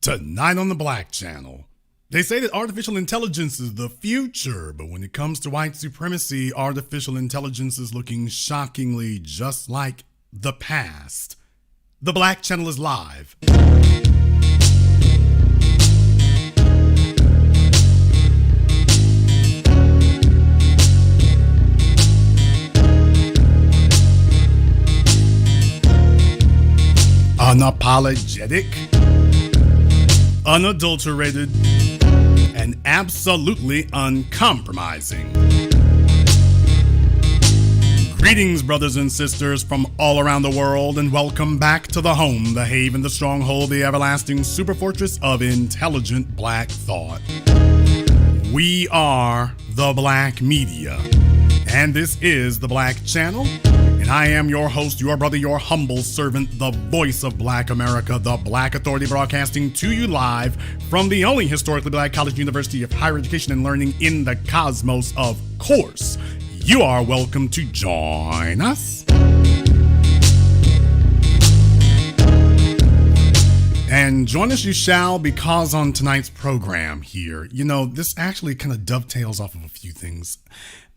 Tonight on the Black Channel. They say that artificial intelligence is the future, but when it comes to white supremacy, artificial intelligence is looking shockingly just like the past. The Black Channel is live. Unapologetic, unadulterated, and absolutely uncompromising. Greetings, brothers and sisters from all around the world, and welcome back to the home, the haven, the stronghold, the everlasting superfortress of intelligent black thought. We are the Black Media, and this is the Black Channel. And I am your host, your brother, your humble servant, the voice of Black America, the Black Authority, broadcasting to you live from the only historically black college university of higher education and learning in the cosmos, of course. You are welcome to join us. And join us you shall, because on tonight's program here, this actually kind of dovetails off of a few things.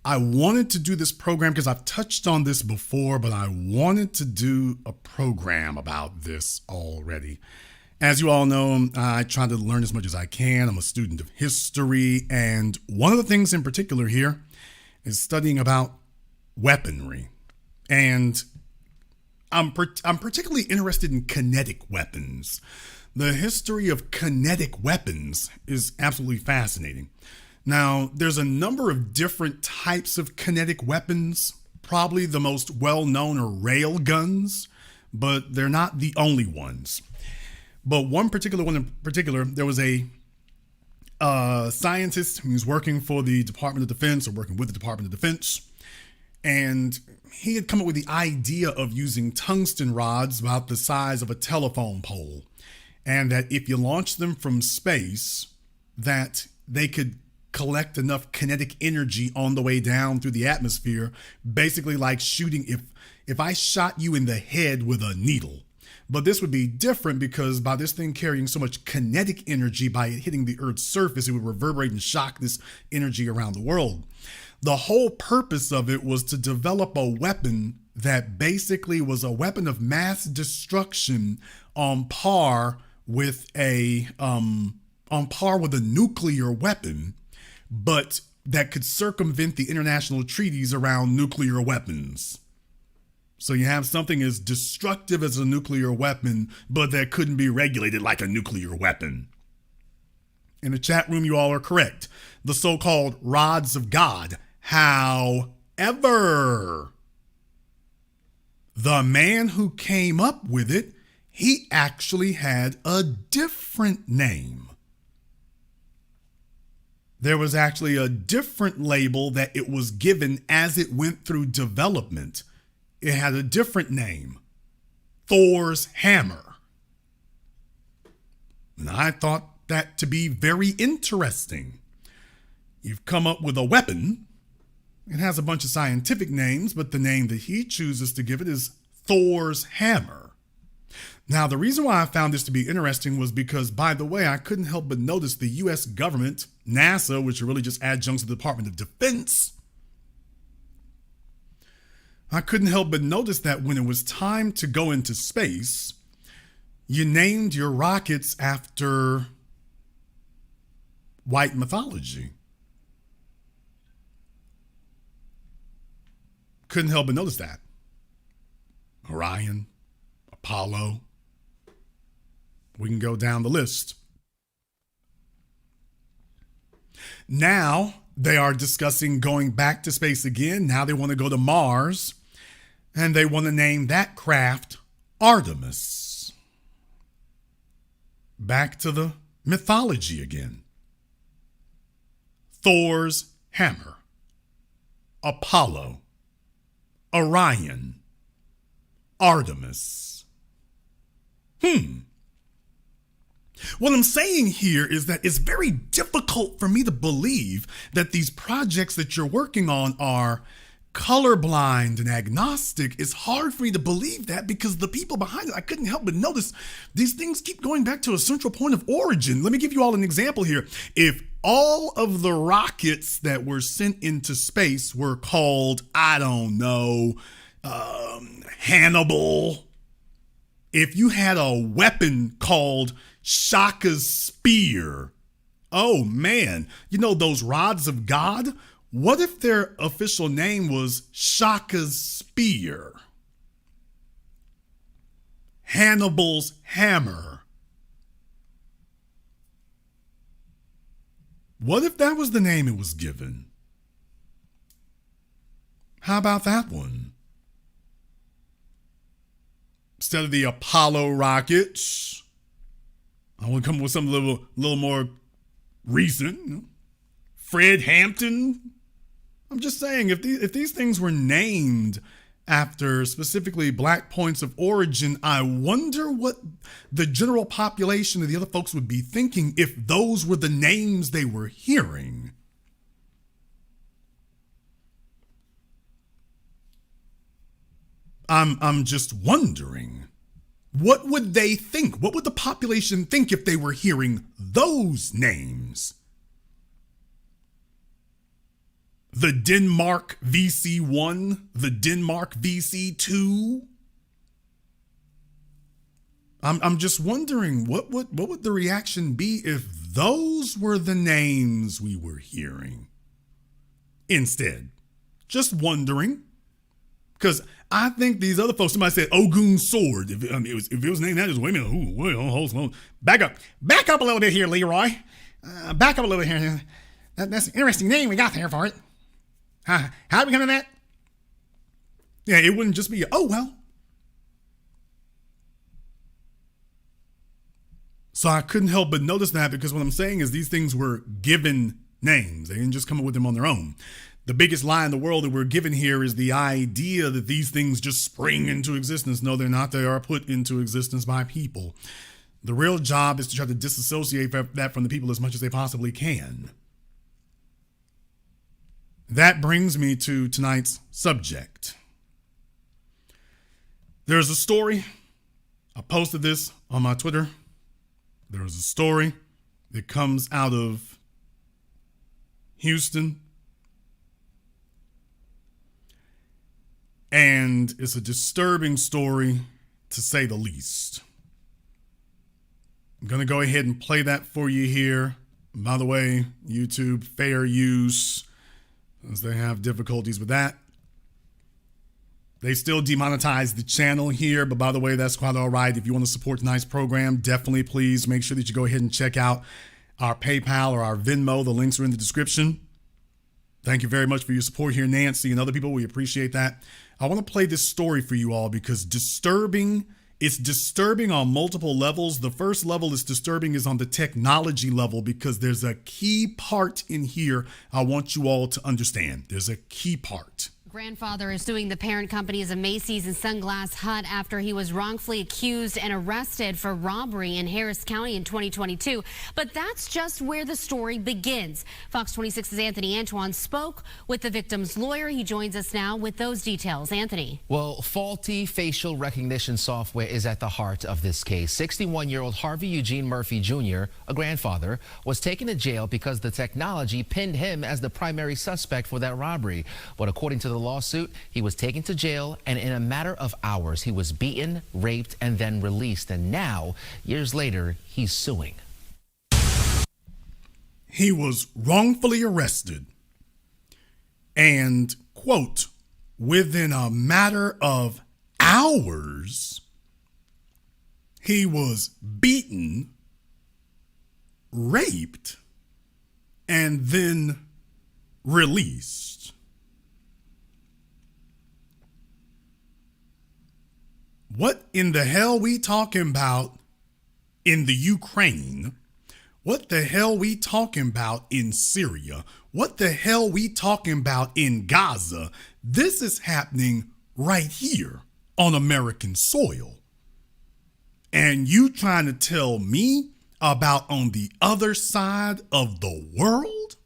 I wanted to do this program because I've touched on this before, but I wanted to do a program about this already. As you all know, I try to learn as much as I can. I'm a student of history, and one of the things in particular here is studying about weaponry. And I'm particularly interested in kinetic weapons. The history of kinetic weapons is absolutely fascinating. Now, there's a number of different types of kinetic weapons. Probably the most well-known are rail guns, but they're not the only ones. But one in particular, there was a scientist who was working for the Department of Defense, or working with the Department of Defense, and he had come up with the idea of using tungsten rods about the size of a telephone pole, and that if you launch them from space, that they could collect enough kinetic energy on the way down through the atmosphere, basically like shooting if I shot you in the head with a needle. But this would be different because by this thing carrying so much kinetic energy, by it hitting the Earth's surface, it would reverberate and shock this energy around the world. The whole purpose of it was to develop a weapon that basically was a weapon of mass destruction on par with a nuclear weapon, but that could circumvent the international treaties around nuclear weapons. So you have something as destructive as a nuclear weapon, but that couldn't be regulated like a nuclear weapon. In the chat room, you all are correct. The so-called rods of God. However, the man who came up with it, he actually had a different name. There was actually a different label that it was given as it went through development. It had a different name, Thor's hammer. And I thought that to be very interesting. You've come up with a weapon. It has a bunch of scientific names, but the name that he chooses to give it is Thor's hammer. Now, the reason why I found this to be interesting was because, by the way, I couldn't help but notice the U.S. government, NASA, which are really just adjuncts of the Department of Defense, I couldn't help but notice that when it was time to go into space, you named your rockets after white mythology. Couldn't help but notice that. Orion, Apollo. We can go down the list. Now they are discussing going back to space again. Now they want to go to Mars, and they want to name that craft Artemis. Back to the mythology again. Thor's hammer, Apollo, Orion, Artemis. What I'm saying here is that it's very difficult for me to believe that these projects that you're working on are colorblind and agnostic, it's hard for me to believe that because the people behind it, I couldn't help but notice these things keep going back to a central point of origin. Let me give you all an example here. If all of the rockets that were sent into space were called, I don't know, Hannibal, if you had a weapon called Shaka's Spear, oh man, you know those rods of God? What if their official name was Shaka's Spear? Hannibal's Hammer? What if that was the name it was given? How about that one? Instead of the Apollo rockets, I want to come up with something a little more recent. Fred Hampton. I'm just saying, if these things were named after specifically black points of origin, I wonder what the general population of the other folks would be thinking if those were the names they were hearing. I'm just wondering, what would they think? What would the population think if they were hearing those names? The Denmark VC1, the Denmark VC2. I'm just wondering, what would the reaction be if those were the names we were hearing instead? Just wondering. Because I think these other folks, somebody said Ogun's sword. If it was named that, just wait a minute. Hold on. Back up a little bit here, Leroy. Back up a little bit here. That's an interesting name we got there for it. How did we come to that? Yeah, it wouldn't just be, oh, well. So I couldn't help but notice that, because what I'm saying is these things were given names. They didn't just come up with them on their own. The biggest lie in the world that we're given here is the idea that these things just spring into existence. No, they're not. They are put into existence by people. The real job is to try to disassociate that from the people as much as they possibly can. That brings me to tonight's subject. There's a story. I posted this on my Twitter. There's a story that comes out of Houston. And it's a disturbing story, to say the least. I'm going to go ahead and play that for you here. By the way, YouTube, fair use, as they have difficulties with that. They still demonetize the channel here, but by the way, that's quite all right. If you want to support tonight's program, definitely please make sure that you go ahead and check out our PayPal or our Venmo. The links are in the description. Thank you very much for your support here, Nancy and other people. We appreciate that. I want to play this story for you all because it's disturbing on multiple levels. The first level is disturbing is on the technology level, because there's a key part in here I want you all to understand. There's a key part. Grandfather is suing the parent companies of Macy's and Sunglass Hut after he was wrongfully accused and arrested for robbery in Harris County in 2022. But that's just where the story begins. Fox 26's Anthony Antoine spoke with the victim's lawyer. He joins us now with those details. Anthony. Well, faulty facial recognition software is at the heart of this case. 61-year-old Harvey Eugene Murphy Jr., a grandfather, was taken to jail because the technology pinned him as the primary suspect for that robbery. But according to the lawsuit, he was taken to jail, and in a matter of hours, he was beaten, raped, and then released. And now, years later, he's suing. He was wrongfully arrested and, quote, within a matter of hours, he was beaten, raped, and then released. What in the hell we talking about in the Ukraine? What the hell we talking about in Syria? What the hell we talking about in Gaza? This is happening right here on American soil. And you trying to tell me about on the other side of the world?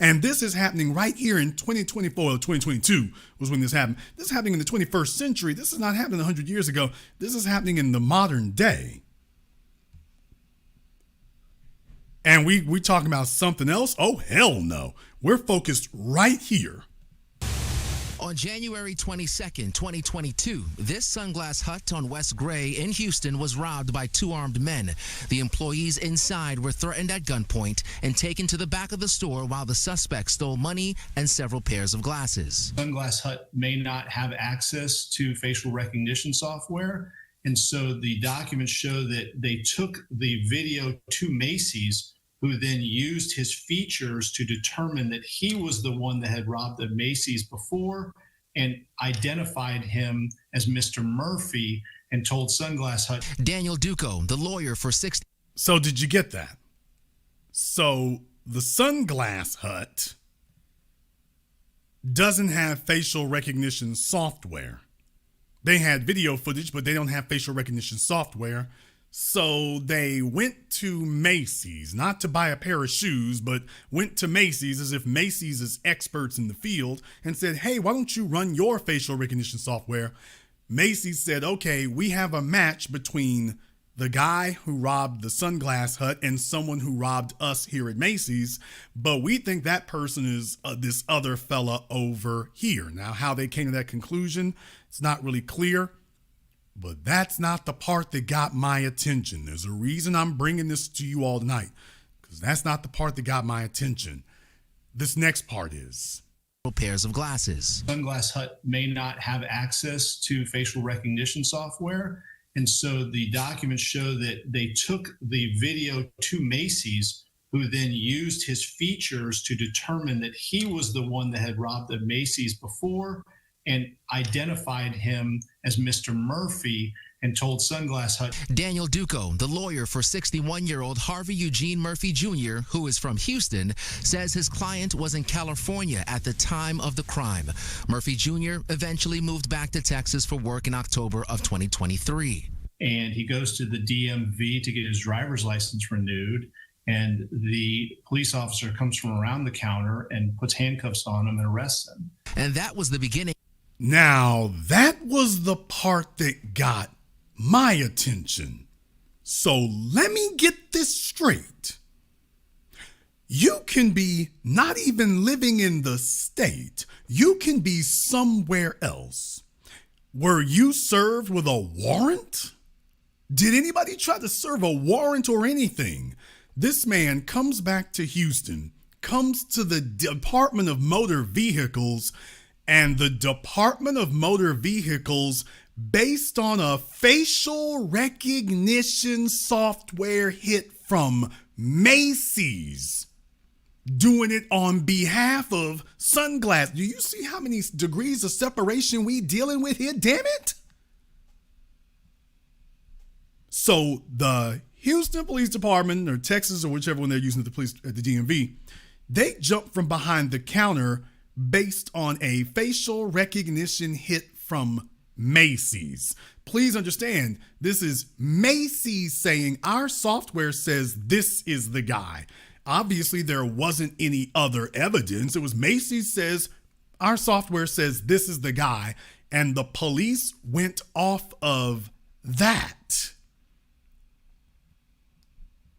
And this is happening right here in 2024 or 2022 was when this happened. This is happening in the 21st century. This is not happening 100 years ago. This is happening in the modern day. And we talking about something else? Oh, hell no. We're focused right here. On January 22nd, 2022, this Sunglass Hut on West Gray in Houston was robbed by two armed men. The employees inside were threatened at gunpoint and taken to the back of the store while the suspects stole money and several pairs of glasses. Sunglass Hut may not have access to facial recognition software, and so the documents show that they took the video to Macy's, who then used his features to determine that he was the one that had robbed the Macy's before and identified him as Mr. Murphy and told Sunglass Hut. Daniel Duco, the lawyer for 60. So did you get that? So the Sunglass Hut doesn't have facial recognition software. They had video footage, but they don't have facial recognition software. So they went to Macy's, not to buy a pair of shoes, but went to Macy's as if Macy's is experts in the field and said, hey, why don't you run your facial recognition software? Macy's said, okay, we have a match between the guy who robbed the Sunglass Hut and someone who robbed us here at Macy's, but we think that person is this other fella over here. Now, how they came to that conclusion, it's not really clear. But that's not the part that got my attention. There's a reason I'm bringing this to you all tonight, because that's not the part that got my attention. This next part is pairs of glasses. Sunglass Hut may not have access to facial recognition software, and so the documents show that they took the video to Macy's, who then used his features to determine that he was the one that had robbed the Macy's before and identified him as Mr. Murphy and told Sunglass Hut. Daniel Duco, the lawyer for 61-year-old Harvey Eugene Murphy Jr., who is from Houston, says his client was in California at the time of the crime. Murphy Jr. eventually moved back to Texas for work in October of 2023. And he goes to the DMV to get his driver's license renewed. And the police officer comes from around the counter and puts handcuffs on him and arrests him. And that was the beginning. Now, that was the part that got my attention. So let me get this straight. You can be not even living in the state. You can be somewhere else. Were you served with a warrant? Did anybody try to serve a warrant or anything? This man comes back to Houston, comes to the Department of Motor Vehicles, and the Department of Motor Vehicles, based on a facial recognition software hit from Macy's, doing it on behalf of Sunglass. Do you see how many degrees of separation we dealing with here? Damn it. So the Houston Police Department, or Texas, or whichever one they're using at the police at the DMV, they jumped from behind the counter based on a facial recognition hit from Macy's. Please understand, this is Macy's saying our software says this is the guy. Obviously, there wasn't any other evidence. It was Macy's says our software says this is the guy, and the police went off of that.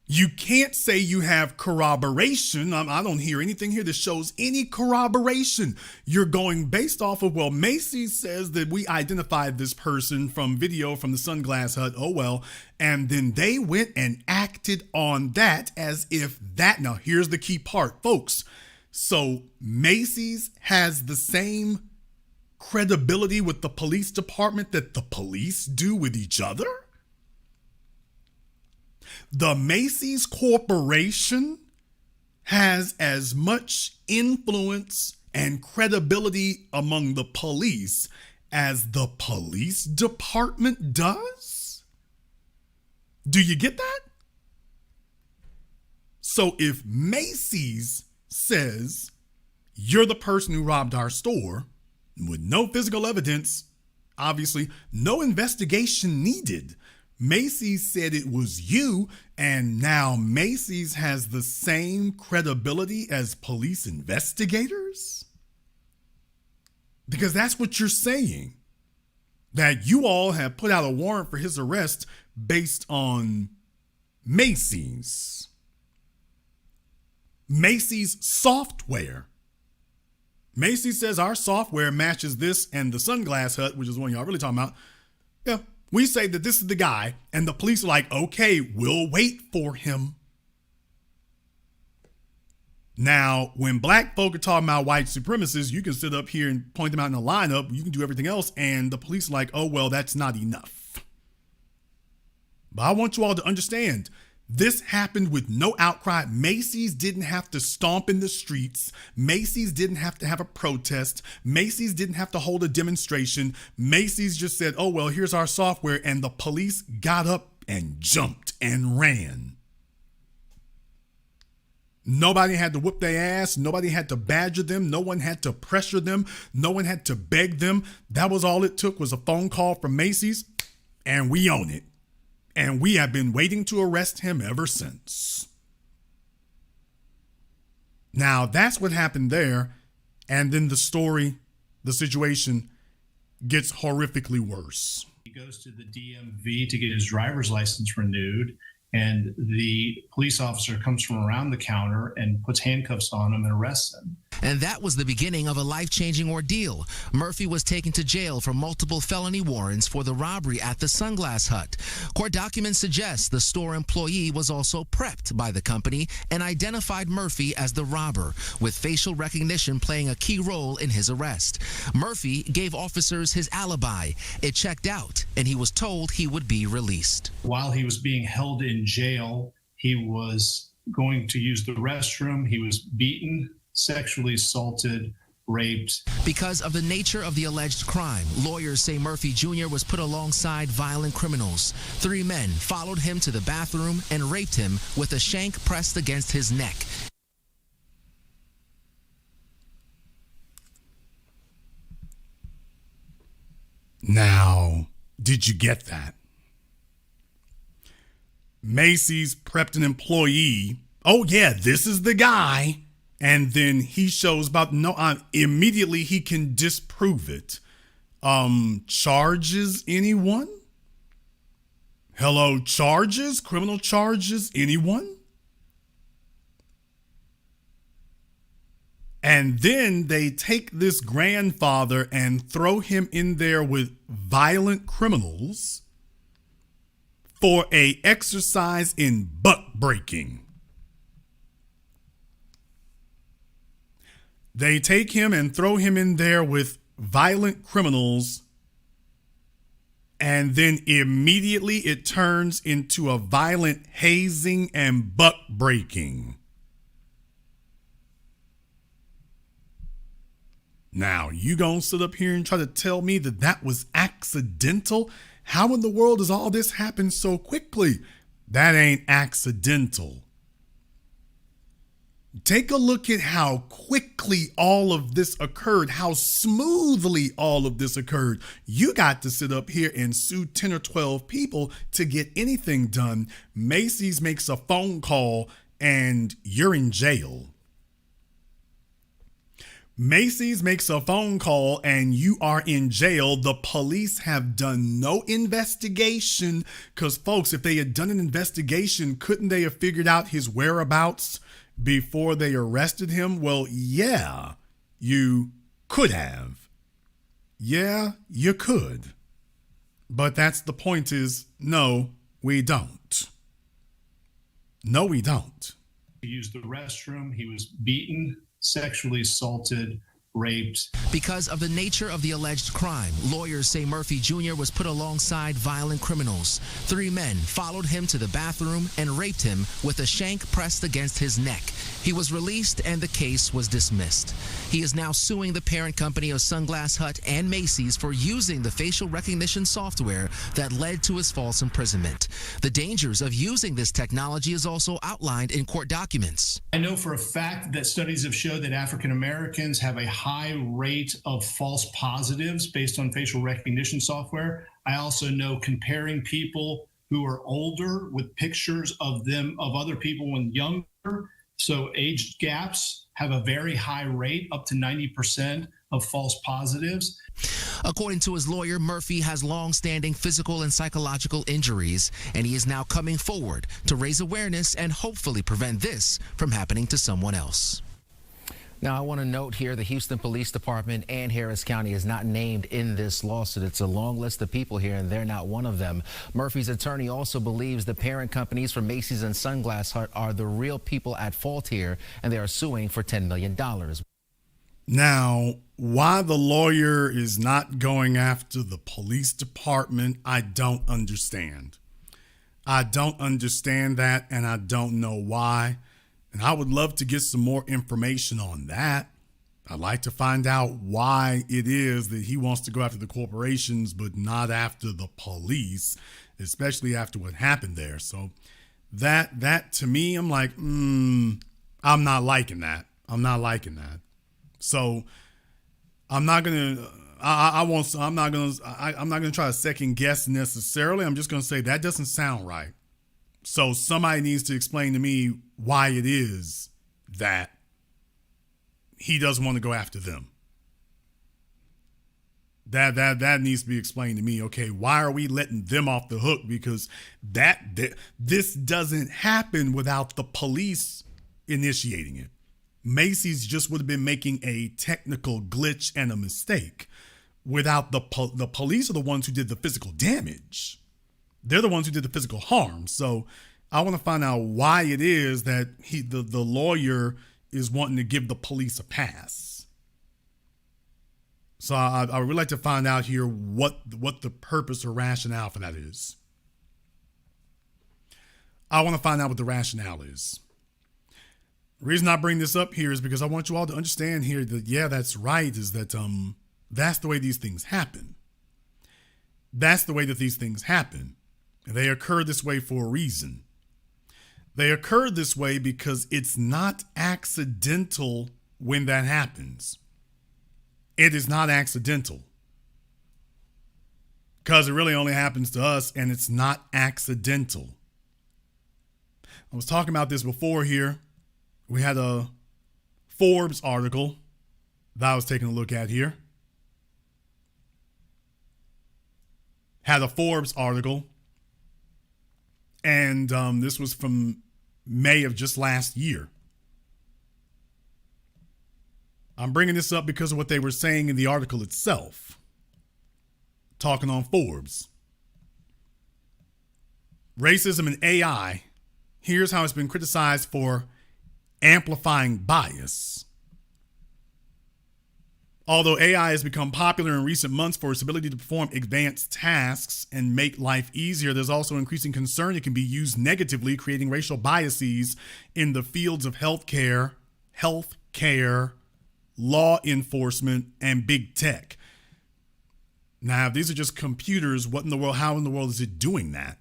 You can't say you have corroboration. I don't hear anything here that shows any corroboration. You're going based off of, well, Macy's says that we identified this person from video from the Sunglass Hut. Oh, well. And then they went and acted on that as if that. Now, here's the key part, folks. So Macy's has the same credibility with the police department that the police do with each other? The Macy's Corporation has as much influence and credibility among the police as the police department does? Do you get that? So if Macy's says you're the person who robbed our store with no physical evidence, obviously no investigation needed, Macy's said it was you, and now Macy's has the same credibility as police investigators? Because that's what you're saying. That you all have put out a warrant for his arrest based on Macy's. Macy's software. Macy's says our software matches this and the Sunglass Hut, which is one y'all really talking about. Yeah, we say that this is the guy, and the police are like, okay, we'll wait for him. Now, when black folk are talking about white supremacists, you can sit up here and point them out in a lineup. You can do everything else, and the police are like, oh, well, that's not enough. But I want you all to understand, this happened with no outcry. Macy's didn't have to stomp in the streets. Macy's didn't have to have a protest. Macy's didn't have to hold a demonstration. Macy's just said, oh, well, here's our software. And the police got up and jumped and ran. Nobody had to whoop their ass. Nobody had to badger them. No one had to pressure them. No one had to beg them. That was all it took, was a phone call from Macy's, and we own it. And we have been waiting to arrest him ever since. Now, that's what happened there. And then the story, the situation gets horrifically worse. He goes to the DMV to get his driver's license renewed, and the police officer comes from around the counter and puts handcuffs on him and arrests him. And that was the beginning of a life-changing ordeal. Murphy was taken to jail for multiple felony warrants for the robbery at the Sunglass Hut. Court documents suggest the store employee was also prepped by the company and identified Murphy as the robber, with facial recognition playing a key role in his arrest. Murphy gave officers his alibi. It checked out, and he was told he would be released. While he was being held in jail, he was going to use the restroom. He was beaten, sexually assaulted, raped. Because of the nature of the alleged crime, lawyers say Murphy Jr. was put alongside violent criminals. 3 men followed him to the bathroom and raped him with a shank pressed against his neck. Now, did you get that? Macy's prepped an employee. Oh, yeah, this is the guy. And then he shows about, immediately he can disprove it. Charges, anyone? Hello, charges? Criminal charges, anyone? And then they take this grandfather and throw him in there with violent criminals for an exercise in buck breaking. They take him and throw him in there with violent criminals, and then immediately it turns into a violent hazing and buck breaking. Now, you gonna sit up here and try to tell me that that was accidental? How in the world does all this happen so quickly? That ain't accidental. Take a look at how quickly all of this occurred, how smoothly all of this occurred. You got to sit up here and sue 10 or 12 people to get anything done. Macy's makes a phone call and you're in jail. Macy's makes a phone call and you are in jail. The police have done no investigation because, folks, if they had done an investigation, couldn't they have figured out his whereabouts before they arrested him? Well, yeah, you could have. Yeah, you could. But that's the point is, no, we don't. No, we don't. He used the restroom. He was beaten, sexually assaulted, raped. Because of the nature of the alleged crime, lawyers say Murphy Jr. was put alongside violent criminals. 3 men followed him to the bathroom and raped him with a shank pressed against his neck. He was released and the case was dismissed. He is now suing the parent company of Sunglass Hut and Macy's for using the facial recognition software that led to his false imprisonment. The dangers of using this technology is also outlined in court documents. I know for a fact that studies have showed that African Americans have a high rate of false positives based on facial recognition software. I also know comparing people who are older with pictures of them, of other people when younger. So age gaps have a very high rate, up to 90% of false positives. According to his lawyer, Murphy has long-standing physical and psychological injuries, and he is now coming forward to raise awareness and hopefully prevent this from happening to someone else. Now, I want to note here the Houston Police Department and Harris County is not named in this lawsuit. It's a long list of people here, and they're not one of them. Murphy's attorney also believes the parent companies for Macy's and Sunglass Hut are the real people at fault here, and they are suing for $10 million. Now, why the lawyer is not going after the police department, I don't understand. I don't understand that, and I don't know why. And I would love to get some more information on that. I'd like to find out why it is that he wants to go after the corporations, but not after the police, especially after what happened there. So that to me, I'm like, I'm not liking that. I'm not liking that. So I'm not gonna try to second guess necessarily. I'm just gonna say that doesn't sound right. So somebody needs to explain to me why it is that he doesn't want to go after them. That needs to be explained to me. Okay, why are we letting them off the hook? Because this doesn't happen without the police initiating it. Macy's just would have been making a technical glitch and a mistake. Without the police are the ones who did the physical damage. They're the ones who did the physical harm. So I want to find out why it is that the lawyer is wanting to give the police a pass. So I would like to find out here what the purpose or rationale for that is. I want to find out what the rationale is. The reason I bring this up here is because I want you all to understand here that, yeah, that's right, is that that's the way these things happen. That's the way that these things happen. And they occur this way for a reason. They occur this way because it's not accidental when that happens. It is not accidental. Because it really only happens to us, and it's not accidental. I was talking about this before here. We had a Forbes article that I was taking a look at here. Had a Forbes article. And this was from May of just last year. I'm bringing this up because of what they were saying in the article itself. Talking on Forbes. Racism and AI. Here's how it's been criticized for amplifying bias. Although AI has become popular in recent months for its ability to perform advanced tasks and make life easier, there's also increasing concern it can be used negatively, creating racial biases in the fields of healthcare, law enforcement, and big tech. Now, if these are just computers, how in the world is it doing that?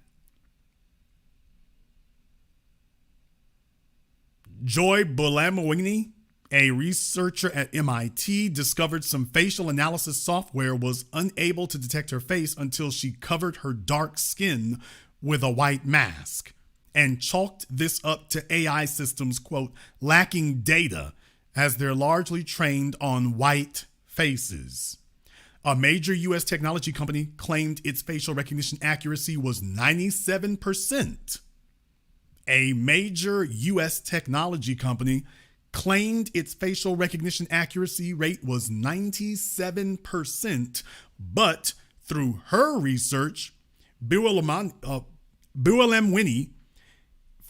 Joy Buolamwini, a researcher at MIT, discovered some facial analysis software was unable to detect her face until she covered her dark skin with a white mask and chalked this up to AI systems, quote, lacking data as they're largely trained on white faces. A major U.S. technology company claimed its facial recognition accuracy was 97%. A major U.S. technology company claimed its facial recognition accuracy rate was 97%, but through her research, Buolamwini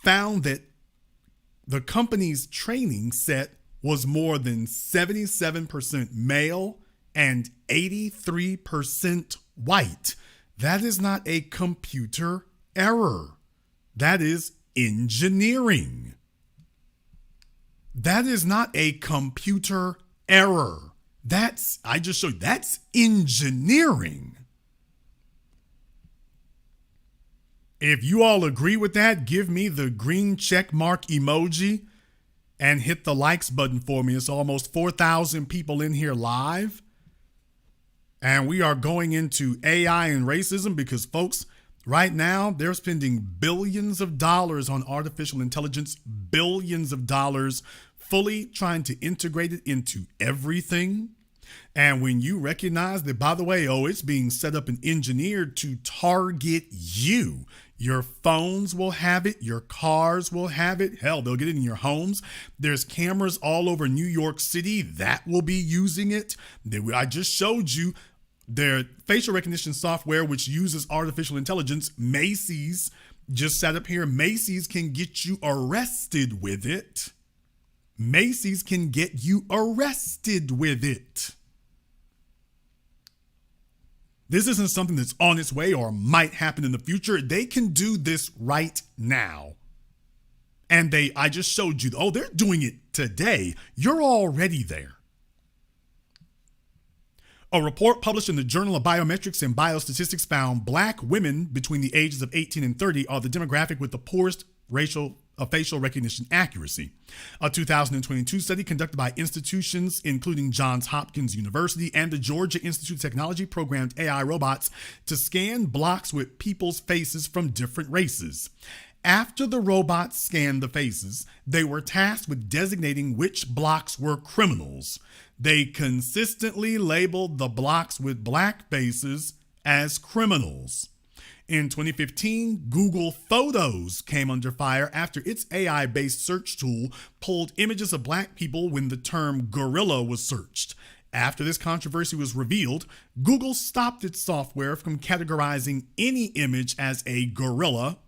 found that the company's training set was more than 77% male and 83% white. That is not a computer error. That is engineering. That is not a computer error. I just showed you, that's engineering. If you all agree with that, give me the green check mark emoji and hit the likes button for me. It's almost 4,000 people in here live. And we are going into AI and racism because, folks, Right now, they're spending billions of dollars on artificial intelligence, billions of dollars, fully trying to integrate it into everything. And when you recognize that, by the way, it's being set up and engineered to target you. Your phones will have it. Your cars will have it. Hell, they'll get it in your homes. There's cameras all over New York City that will be using it. I just showed you their facial recognition software, which uses artificial intelligence. Macy's just sat up here. Macy's can get you arrested with it. Macy's can get you arrested with it. This isn't something that's on its way or might happen in the future. They can do this right now. And I just showed you, they're doing it today. You're already there. A report published in the Journal of Biometrics and Biostatistics found Black women between the ages of 18 and 30 are the demographic with the poorest facial recognition accuracy. A 2022 study conducted by institutions including Johns Hopkins University and the Georgia Institute of Technology programmed AI robots to scan blocks with people's faces from different races. After the robots scanned the faces, they were tasked with designating which blocks were criminals. They consistently labeled the blocks with Black faces as criminals. In 2015, Google Photos came under fire after its AI-based search tool pulled images of Black people when the term gorilla was searched. After this controversy was revealed, Google stopped its software from categorizing any image as a gorilla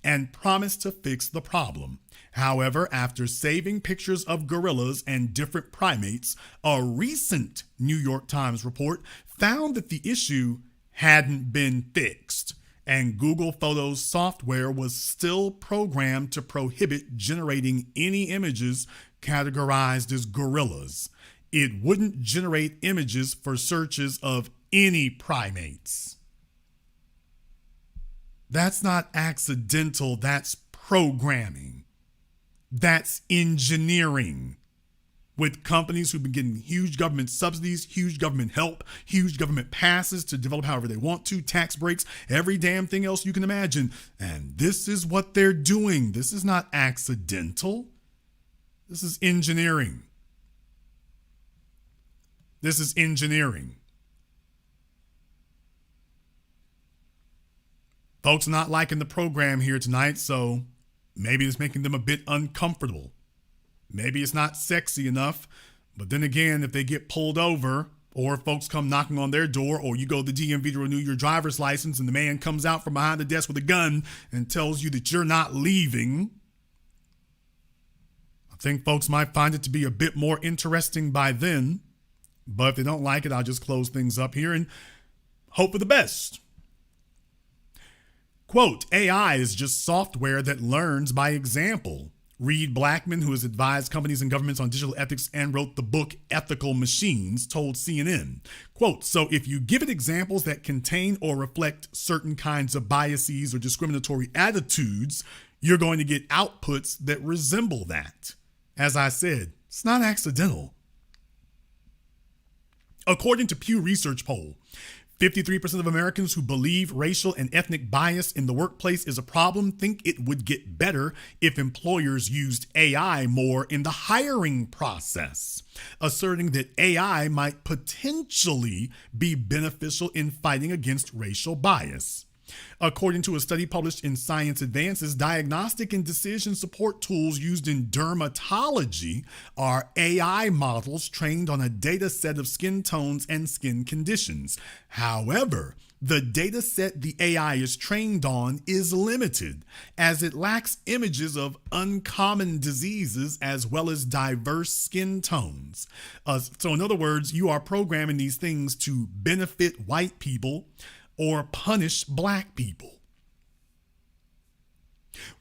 and promised to fix the problem. However, after saving pictures of gorillas and different primates, a recent New York Times report found that the issue hadn't been fixed, and Google Photos software was still programmed to prohibit generating any images categorized as gorillas. It wouldn't generate images for searches of any primates. That's not accidental, that's programming. That's engineering. With companies who've been getting huge government subsidies, huge government help, huge government passes to develop however they want to, tax breaks, every damn thing else you can imagine. And this is what they're doing. This is not accidental. This is engineering. This is engineering. Folks are not liking the program here tonight, so maybe it's making them a bit uncomfortable. Maybe it's not sexy enough, but then again, if they get pulled over, or if folks come knocking on their door, or you go to the DMV to renew your driver's license and the man comes out from behind the desk with a gun and tells you that you're not leaving, I think folks might find it to be a bit more interesting by then. But if they don't like it, I'll just close things up here and hope for the best. Quote, AI is just software that learns by example. Reed Blackman, who has advised companies and governments on digital ethics and wrote the book Ethical Machines, told CNN, quote, so if you give it examples that contain or reflect certain kinds of biases or discriminatory attitudes, you're going to get outputs that resemble that. As I said, it's not accidental. According to Pew Research poll, 53% of Americans who believe racial and ethnic bias in the workplace is a problem think it would get better if employers used AI more in the hiring process, asserting that AI might potentially be beneficial in fighting against racial bias. According to a study published in Science Advances, diagnostic and decision support tools used in dermatology are AI models trained on a data set of skin tones and skin conditions. However, the data set the AI is trained on is limited, as it lacks images of uncommon diseases as well as diverse skin tones. So in other words, you are programming these things to benefit white people or punish Black people.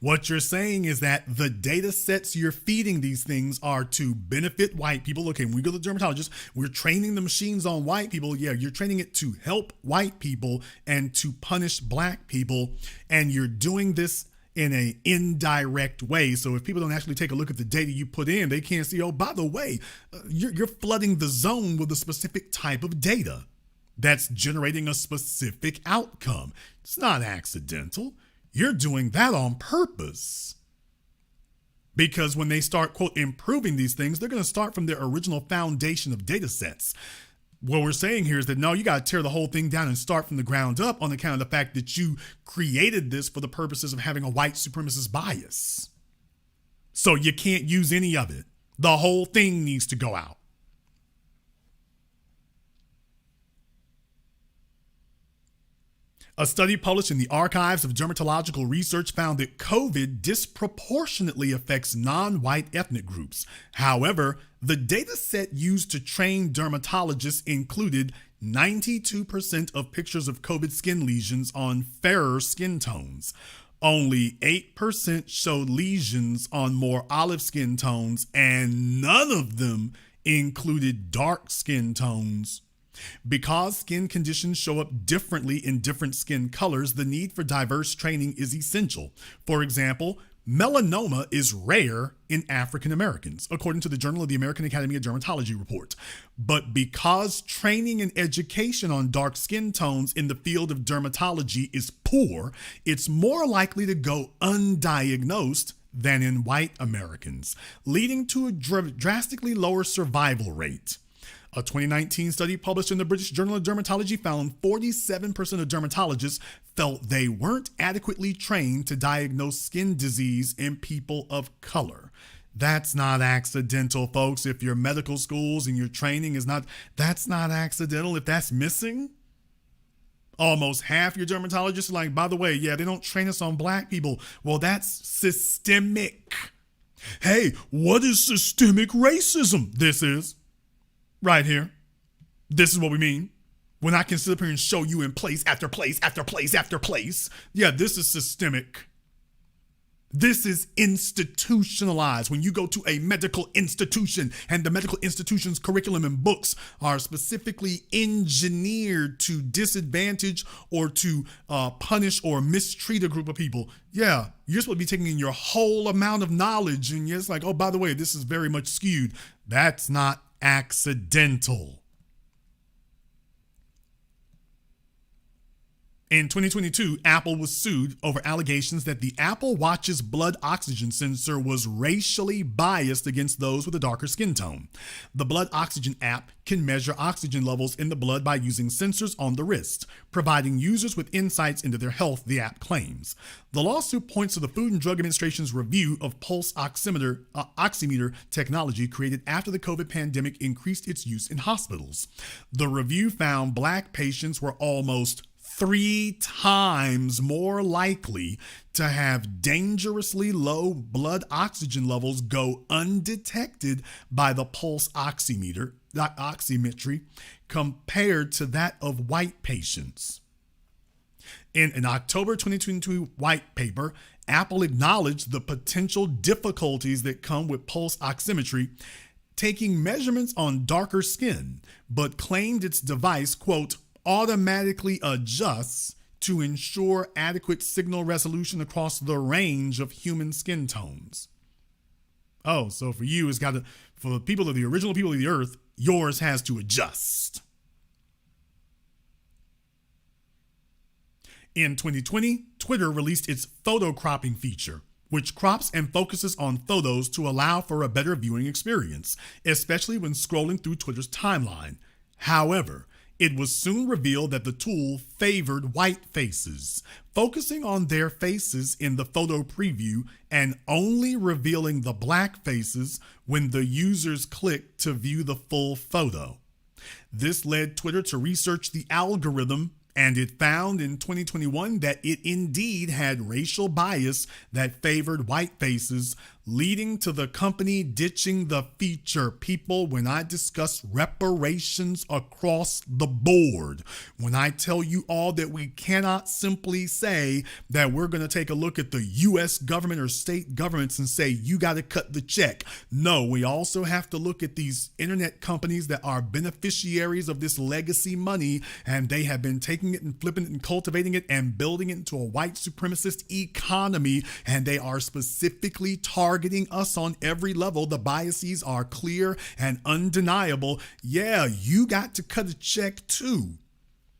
What you're saying is that the data sets you're feeding these things are to benefit white people. Okay, when we go to the dermatologist, we're training the machines on white people. Yeah, you're training it to help white people and to punish Black people. And you're doing this in an indirect way. So if people don't actually take a look at the data you put in, they can't see, oh, by the way, you're flooding the zone with a specific type of data. that's generating a specific outcome. It's not accidental. You're doing that on purpose. Because when they start, quote, improving these things, they're going to start from their original foundation of data sets. What we're saying here is that no, you got to tear the whole thing down and start from the ground up on account of the fact that you created this for the purposes of having a white supremacist bias. So you can't use any of it. The whole thing needs to go out. A study published in the Archives of Dermatological Research found that COVID disproportionately affects non-white ethnic groups. However, the data set used to train dermatologists included 92% of pictures of COVID skin lesions on fairer skin tones. Only 8% showed lesions on more olive skin tones, and none of them included dark skin tones. Because skin conditions show up differently in different skin colors, the need for diverse training is essential. For example, melanoma is rare in African Americans, according to the Journal of the American Academy of Dermatology report. But because training and education on dark skin tones in the field of dermatology is poor, it's more likely to go undiagnosed than in white Americans, leading to a drastically lower survival rate. A 2019 study published in the British Journal of Dermatology found 47% of dermatologists felt they weren't adequately trained to diagnose skin disease in people of color. That's not accidental, folks. If your medical schools and your training is not, that's not accidental. If that's missing, almost half your dermatologists are like, by the way, yeah, they don't train us on black people. Well, that's systemic. Hey, what is systemic racism? This is. Right here. This is what we mean. When I can sit up here and show you in place after place after place after place. Yeah, this is systemic. This is institutionalized. When you go to a medical institution and the medical institution's curriculum and books are specifically engineered to disadvantage or to punish or mistreat a group of people, yeah, you're supposed to be taking in your whole amount of knowledge and it's like, oh, by the way, this is very much skewed. That's not accidental. In 2022, Apple was sued over allegations that the Apple Watch's blood oxygen sensor was racially biased against those with a darker skin tone. The blood oxygen app can measure oxygen levels in the blood by using sensors on the wrist, providing users with insights into their health, the app claims. The lawsuit points to the Food and Drug Administration's review of pulse oximeter technology created after the COVID pandemic increased its use in hospitals. The review found Black patients were almost 3 times more likely to have dangerously low blood oxygen levels go undetected by the pulse oximetry compared to that of white patients. In an October 2022 white paper, Apple acknowledged the potential difficulties that come with pulse oximetry taking measurements on darker skin, but claimed its device, quote, automatically adjusts to ensure adequate signal resolution across the range of human skin tones. Oh, so for you, it's got to, for the people of the original people of the earth, yours has to adjust. In 2020, Twitter released its photo cropping feature, which crops and focuses on photos to allow for a better viewing experience, especially when scrolling through Twitter's timeline. However, it was soon revealed that the tool favored white faces, focusing on their faces in the photo preview and only revealing the black faces when the users clicked to view the full photo. This led Twitter to research the algorithm, and it found in 2021 that it indeed had racial bias that favored white faces, leading to the company ditching the feature. People, when I discuss reparations across the board, when I tell you all that we cannot simply say that we're going to take a look at the U.S. government or state governments and say, you got to cut the check. No, we also have to look at these internet companies that are beneficiaries of this legacy money, and they have been taking it and flipping it and cultivating it and building it into a white supremacist economy, and they are specifically targeting us on every level. The biases are clear and undeniable. Yeah, you got to cut a check too.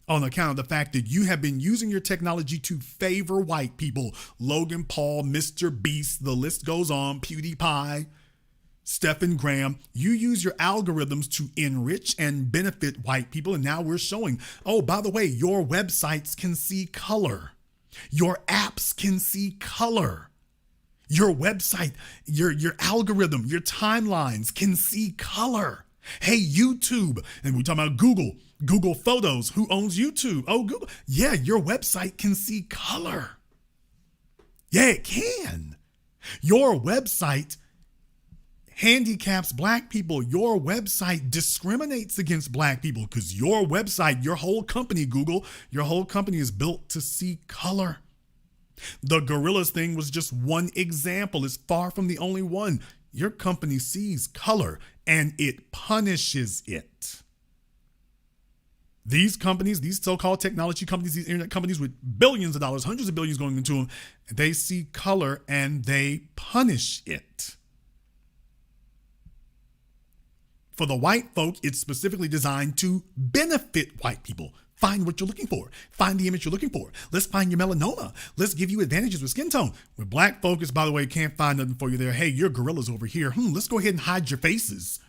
on account of the fact that you have been using your technology to favor white people. Logan Paul, Mr. Beast, the list goes on, PewDiePie, Stephen Graham. You use your algorithms to enrich and benefit white people. And now we're showing, oh, by the way, your websites can see color. Your apps can see color. Your website, your algorithm, your timelines can see color. Hey, YouTube, and we're talking about Google Photos. Who owns YouTube? Oh, Google. Yeah, your website can see color. Yeah, it can. Your website handicaps black people. Your website discriminates against black people because your website, your whole company, Google, your whole company is built to see color. The gorillas thing was just one example. It's far from the only one. Your company sees color and it punishes it. These companies, these so-called technology companies, these internet companies with billions of dollars, hundreds of billions going into them, they see color and they punish it. For the white folk, it's specifically designed to benefit white people. Find what you're looking for. Find the image you're looking for. Let's find your melanoma. Let's give you advantages with skin tone. With black folks, by the way, can't find nothing for you there. Hey, your gorillas over here. Let's go ahead and hide your faces.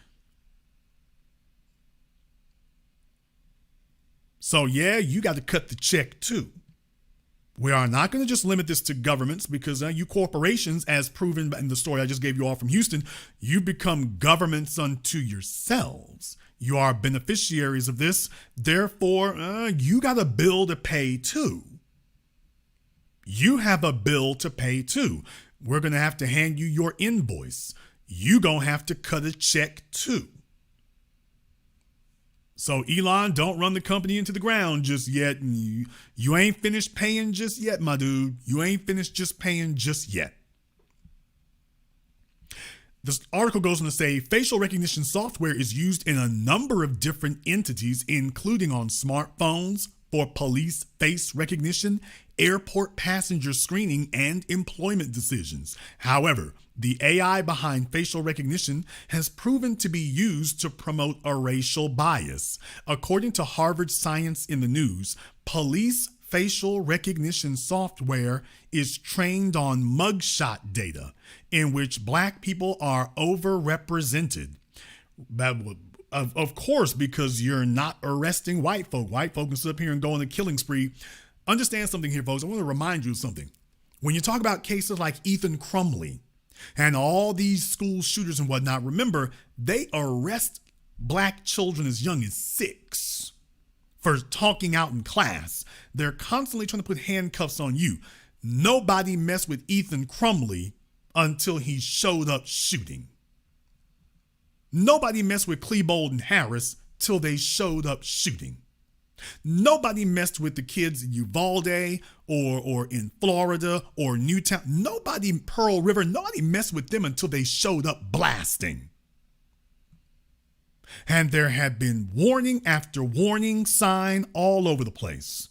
So yeah, you got to cut the check too. We are not going to just limit this to governments because you corporations, as proven in the story I just gave you all from Houston, you become governments unto yourselves. You are beneficiaries of this. Therefore, you got a bill to pay too. You have a bill to pay too. We're going to have to hand you your invoice. You going to have to cut a check too. So Elon, don't run the company into the ground just yet. You ain't finished paying just yet, my dude. You ain't finished just paying just yet. This article goes on to say facial recognition software is used in a number of different entities, including on smartphones for police face recognition, airport passenger screening, and employment decisions. However, the AI behind facial recognition has proven to be used to promote a racial bias. According to Harvard Science in the News, police facial recognition software is trained on mugshot data in which black people are overrepresented. Of course, because you're not arresting white folk. White folk can sit up here and go on a killing spree. Understand something here, folks. I want to remind you of something. When you talk about cases like Ethan Crumley and all these school shooters and whatnot, remember, they arrest black children as young as 6 for talking out in class. They're constantly trying to put handcuffs on you. Nobody messed with Ethan Crumley until he showed up shooting. Nobody messed with Klebold Harris till they showed up shooting. Nobody messed with the kids in Uvalde or in Florida or Newtown. Nobody, Pearl River, nobody messed with them until they showed up blasting. And there had been warning after warning sign all over the place.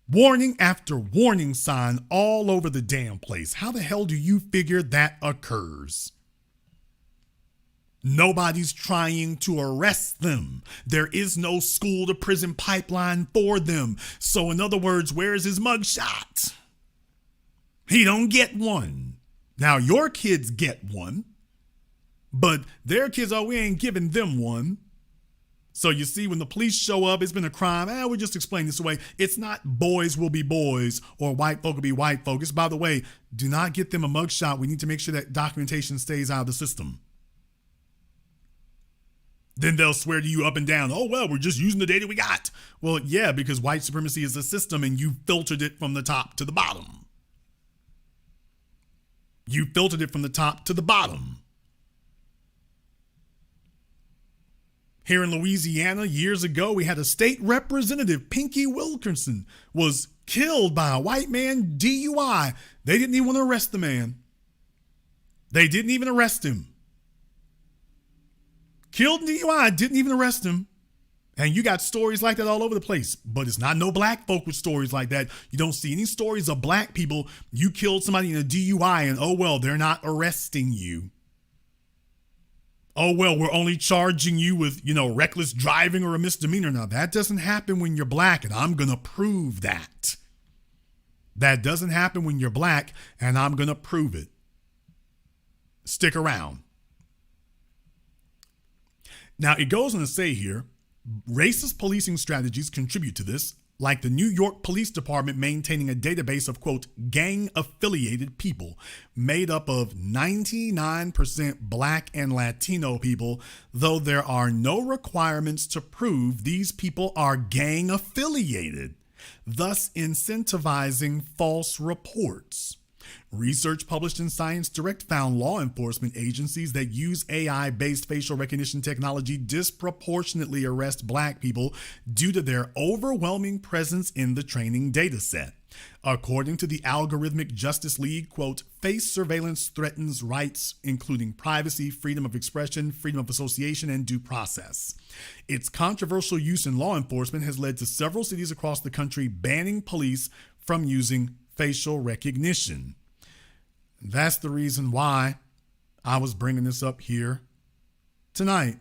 Warning after warning sign all over the damn place. How the hell do you figure that occurs? Nobody's trying to arrest them. There is no school to prison pipeline for them. So in other words, where's his mugshot? He don't get one. Now your kids get one, but their kids, we ain't giving them one. So you see, when the police show up, it's been a crime. We'll just explain this away. It's not boys will be boys or white folk will be white folk. It's, by the way, do not get them a mugshot. We need to make sure that documentation stays out of the system. Then they'll swear to you up and down, oh, well, we're just using the data we got. Well, yeah, because white supremacy is a system and you filtered it from the top to the bottom. You filtered it from the top to the bottom. Here in Louisiana, years ago, we had a state representative, Pinky Wilkerson, was killed by a white man, DUI. They didn't even want to arrest the man. They didn't even arrest him. Killed in DUI, didn't even arrest him. And you got stories like that all over the place. But it's not no black folk with stories like that. You don't see any stories of black people. You killed somebody in a DUI and, oh, well, they're not arresting you. Oh, well, we're only charging you with, reckless driving or a misdemeanor. Now, that doesn't happen when you're black, and I'm going to prove that. That doesn't happen when you're black, and I'm going to prove it. Stick around. Now, it goes on to say here, racist policing strategies contribute to this, like the New York Police Department maintaining a database of, quote, gang-affiliated people made up of 99% black and Latino people, though there are no requirements to prove these people are gang-affiliated, thus incentivizing false reports. Research published in Science Direct found law enforcement agencies that use AI-based facial recognition technology disproportionately arrest black people due to their overwhelming presence in the training data set. According to the Algorithmic Justice League, quote, face surveillance threatens rights, including privacy, freedom of expression, freedom of association, and due process. Its controversial use in law enforcement has led to several cities across the country banning police from using facial recognition. That's the reason why I was bringing this up here tonight.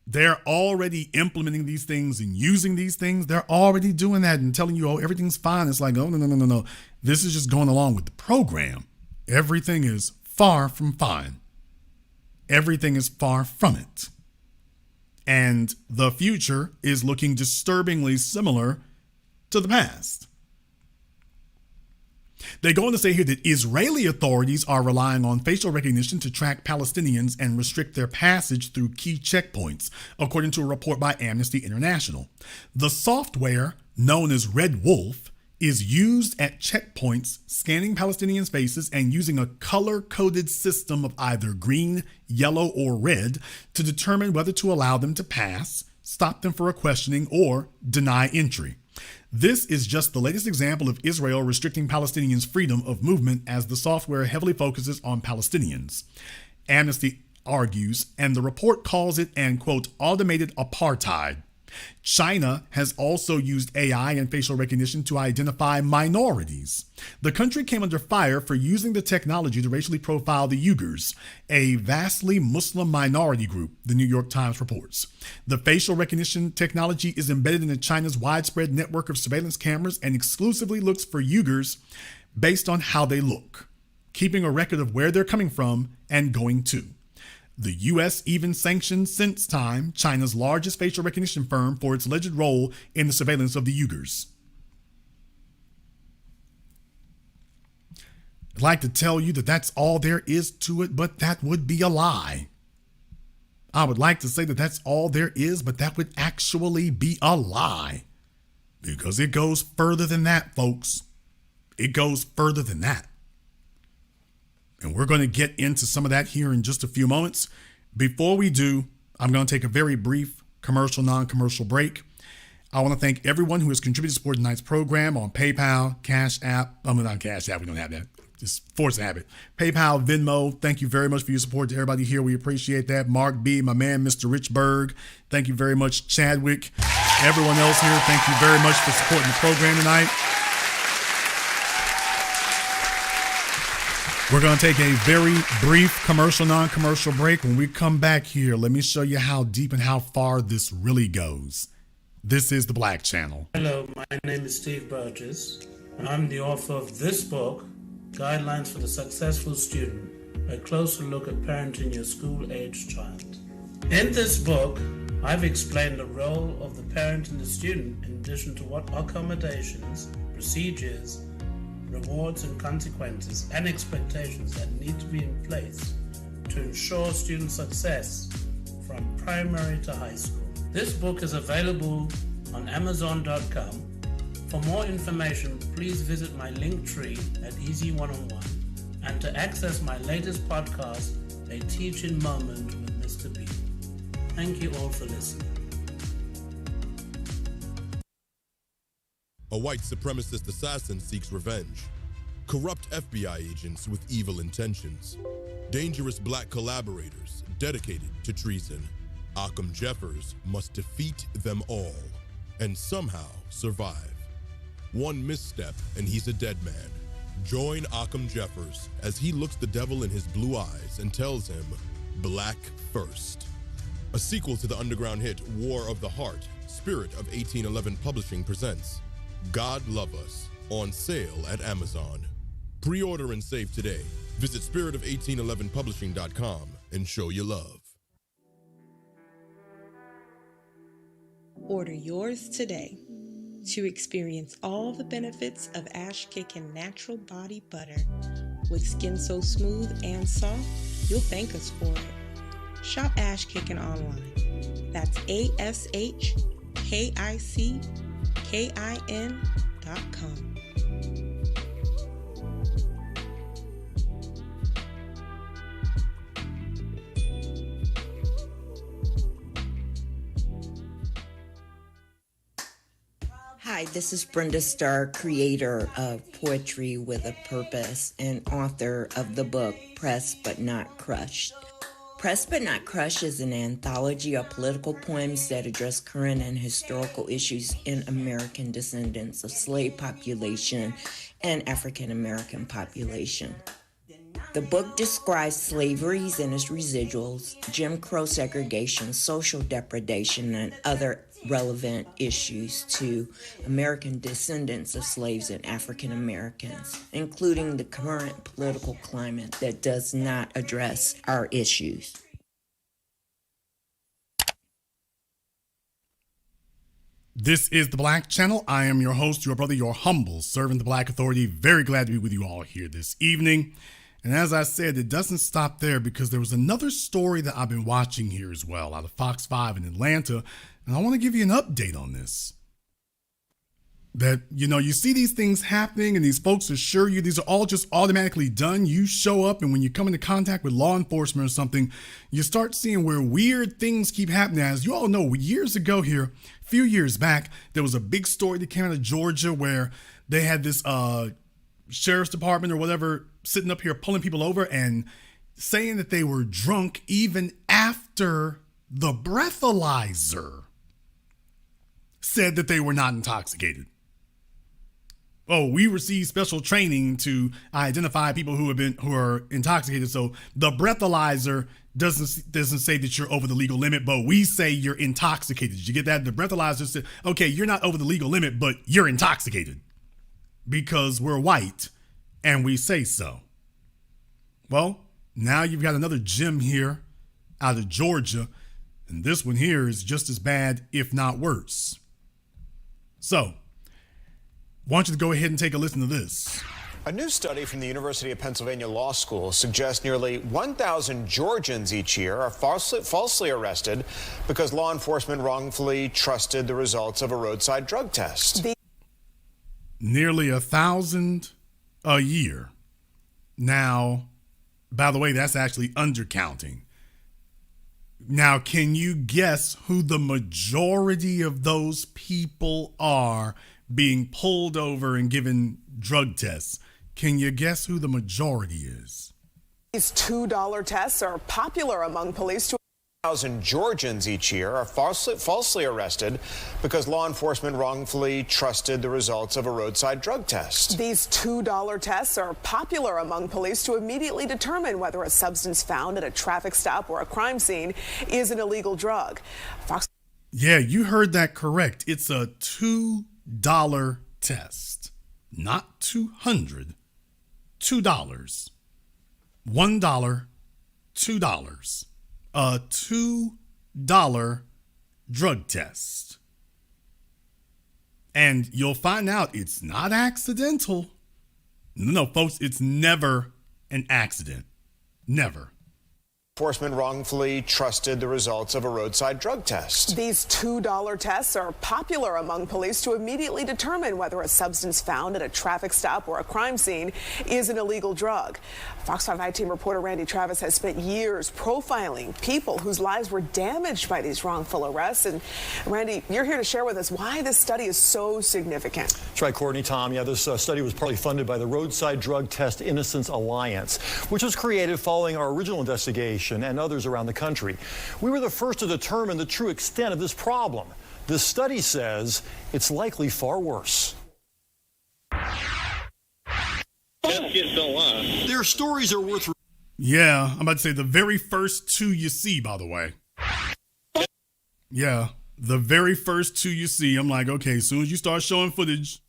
They're already implementing these things and using these things. They're already doing that and telling you, oh, everything's fine. It's like, oh, no. This is just going along with the program. Everything is far from fine. Everything is far from it. And the future is looking disturbingly similar to the past. They go on to say here that Israeli authorities are relying on facial recognition to track Palestinians and restrict their passage through key checkpoints, according to a report by Amnesty International. The software, known as Red Wolf, is used at checkpoints, scanning Palestinians' faces and using a color-coded system of either green, yellow, or red to determine whether to allow them to pass, stop them for a questioning, or deny entry. This is just the latest example of Israel restricting Palestinians' freedom of movement as the software heavily focuses on Palestinians. Amnesty argues, and the report calls it an, quote, automated apartheid. China has also used AI and facial recognition to identify minorities. The country came under fire for using the technology to racially profile the Uyghurs, a vastly Muslim minority group, the New York Times reports. The facial recognition technology is embedded in China's widespread network of surveillance cameras and exclusively looks for Uyghurs based on how they look, keeping a record of where they're coming from and going to. The U.S. even sanctioned SenseTime, China's largest facial recognition firm, for its alleged role in the surveillance of the Uyghurs. I'd like to tell you that that's all there is to it, but that would be a lie. I would like to say that that's all there is, but that would actually be a lie. Because it goes further than that, folks. It goes further than that. And we're going to get into some of that here in just a few moments. Before we do, I'm going to take a very brief commercial, non-commercial break. I want to thank everyone who has contributed to support tonight's program on PayPal, Cash App. Not Cash App, we don't have that. Just force a habit. PayPal, Venmo, thank you very much for your support to everybody here. We appreciate that. Mark B, my man, Mr. Richberg, thank you very much. Chadwick, everyone else here, thank you very much for supporting the program tonight. We're going to take a very brief commercial, non-commercial break. When we come back here, let me show you how deep and how far this really goes. This is the Black Channel. Hello, my name is Steve Burgess. I'm the author of this book, Guidelines for the Successful Student, a closer look at parenting your school-aged child. In this book, I've explained the role of the parent and the student in addition to what accommodations, procedures, rewards and consequences and expectations that need to be in place to ensure student success from primary to high school. This book is available on Amazon.com. For more information, please visit my link tree at Easy One-on-One, and to access my latest podcast, A Teaching Moment with Mr. B. Thank you all for listening. A white supremacist assassin seeks revenge. Corrupt FBI agents with evil intentions. Dangerous black collaborators dedicated to treason. Occam Jeffers must defeat them all and somehow survive. One misstep and he's a dead man. Join Occam Jeffers as he looks the devil in his blue eyes and tells him, Black First. A sequel to the underground hit War of the Heart, Spirit of 1811 Publishing presents God Love Us, on sale at Amazon. Pre-order and save today. Visit spiritOf1811publishing.com and show your love. Order yours today to experience all the benefits of Ash Kickin' Natural Body Butter. With skin so smooth and soft, you'll thank us for it. Shop Ash Kickin' online. That's ASHKICKIN.com. Hi, this is Brenda Starr, creator of Poetry with a Purpose and author of the book Pressed But Not Crushed. Pressed But Not Crushed is an anthology of political poems that address current and historical issues in American descendants of slave population and African American population. The book describes slaveries and its residuals, Jim Crow segregation, social depredation, and other relevant issues to American descendants of slaves and African Americans, including the current political climate that does not address our issues. This is the Black Channel. I am your host, your brother, your humble servant, the Black Authority. Very glad to be with you all here this evening. And as I said, it doesn't stop there, because there was another story that I've been watching here as well out of Fox 5 in Atlanta. And I want to give you an update on this. That, you see these things happening and these folks assure you these are all just automatically done. You show up, and when you come into contact with law enforcement or something, you start seeing where weird things keep happening. As you all know, years ago here, a few years back, there was a big story that came out of Georgia where they had this sheriff's department or whatever sitting up here pulling people over and saying that they were drunk even after the breathalyzer said that they were not intoxicated. Oh, we received special training to identify people who are intoxicated. So the breathalyzer doesn't say that you're over the legal limit, but we say you're intoxicated. Did you get that? The breathalyzer said, okay, you're not over the legal limit, but you're intoxicated because we're white and we say so. Well, now you've got another gem here out of Georgia, and this one here is just as bad, if not worse. So, I want you to go ahead and take a listen to this. A new study from the University of Pennsylvania Law School suggests nearly 1,000 Georgians each year are falsely arrested because law enforcement wrongfully trusted the results of a roadside drug test. Nearly 1,000 a year. Now, by the way, that's actually undercounting. Now, can you guess who the majority of those people are being pulled over and given drug tests? Can you guess who the majority is? These $2 tests are popular among police. 1,000 Georgians each year are falsely arrested because law enforcement wrongfully trusted the results of a roadside drug test. These $2 tests are popular among police to immediately determine whether a substance found at a traffic stop or a crime scene is an illegal drug. Yeah, you heard that correct. It's a $2 test, not 200. $2. $1, $2. A $2 drug test. And you'll find out it's not accidental. No, folks, it's never an accident. Never. Enforcement wrongfully trusted the results of a roadside drug test. These $2 tests are popular among police to immediately determine whether a substance found at a traffic stop or a crime scene is an illegal drug. Fox 5 I-Team reporter Randy Travis has spent years profiling people whose lives were damaged by these wrongful arrests. And Randy, you're here to share with us why this study is so significant. That's right, Courtney, Tom. Yeah, this study was partly funded by the Roadside Drug Test Innocence Alliance, which was created following our original investigation and others around the country. We were the first to determine the true extent of this problem. This study says it's likely far worse. Their stories are worth... Yeah, I'm about to say the very first two you see, by the way. Yeah, the very first two you see, I'm like, okay, as soon as you start showing footage.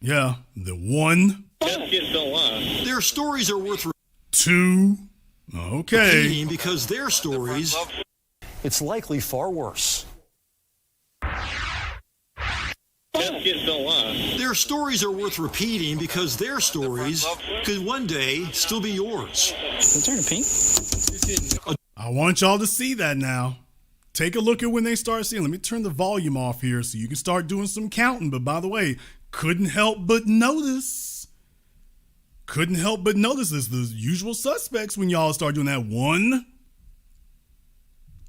Yeah, the one. Their stories are worth... Two. Okay. repeating because their stories... It's likely far worse. Their stories are worth repeating because their stories could one day still be yours. I want y'all to see that now. Take a look at when they start seeing. Let me turn the volume off here so you can start doing some counting. But by the way, couldn't help but notice. Couldn't help but notice this. The usual suspects when y'all start doing that. 1,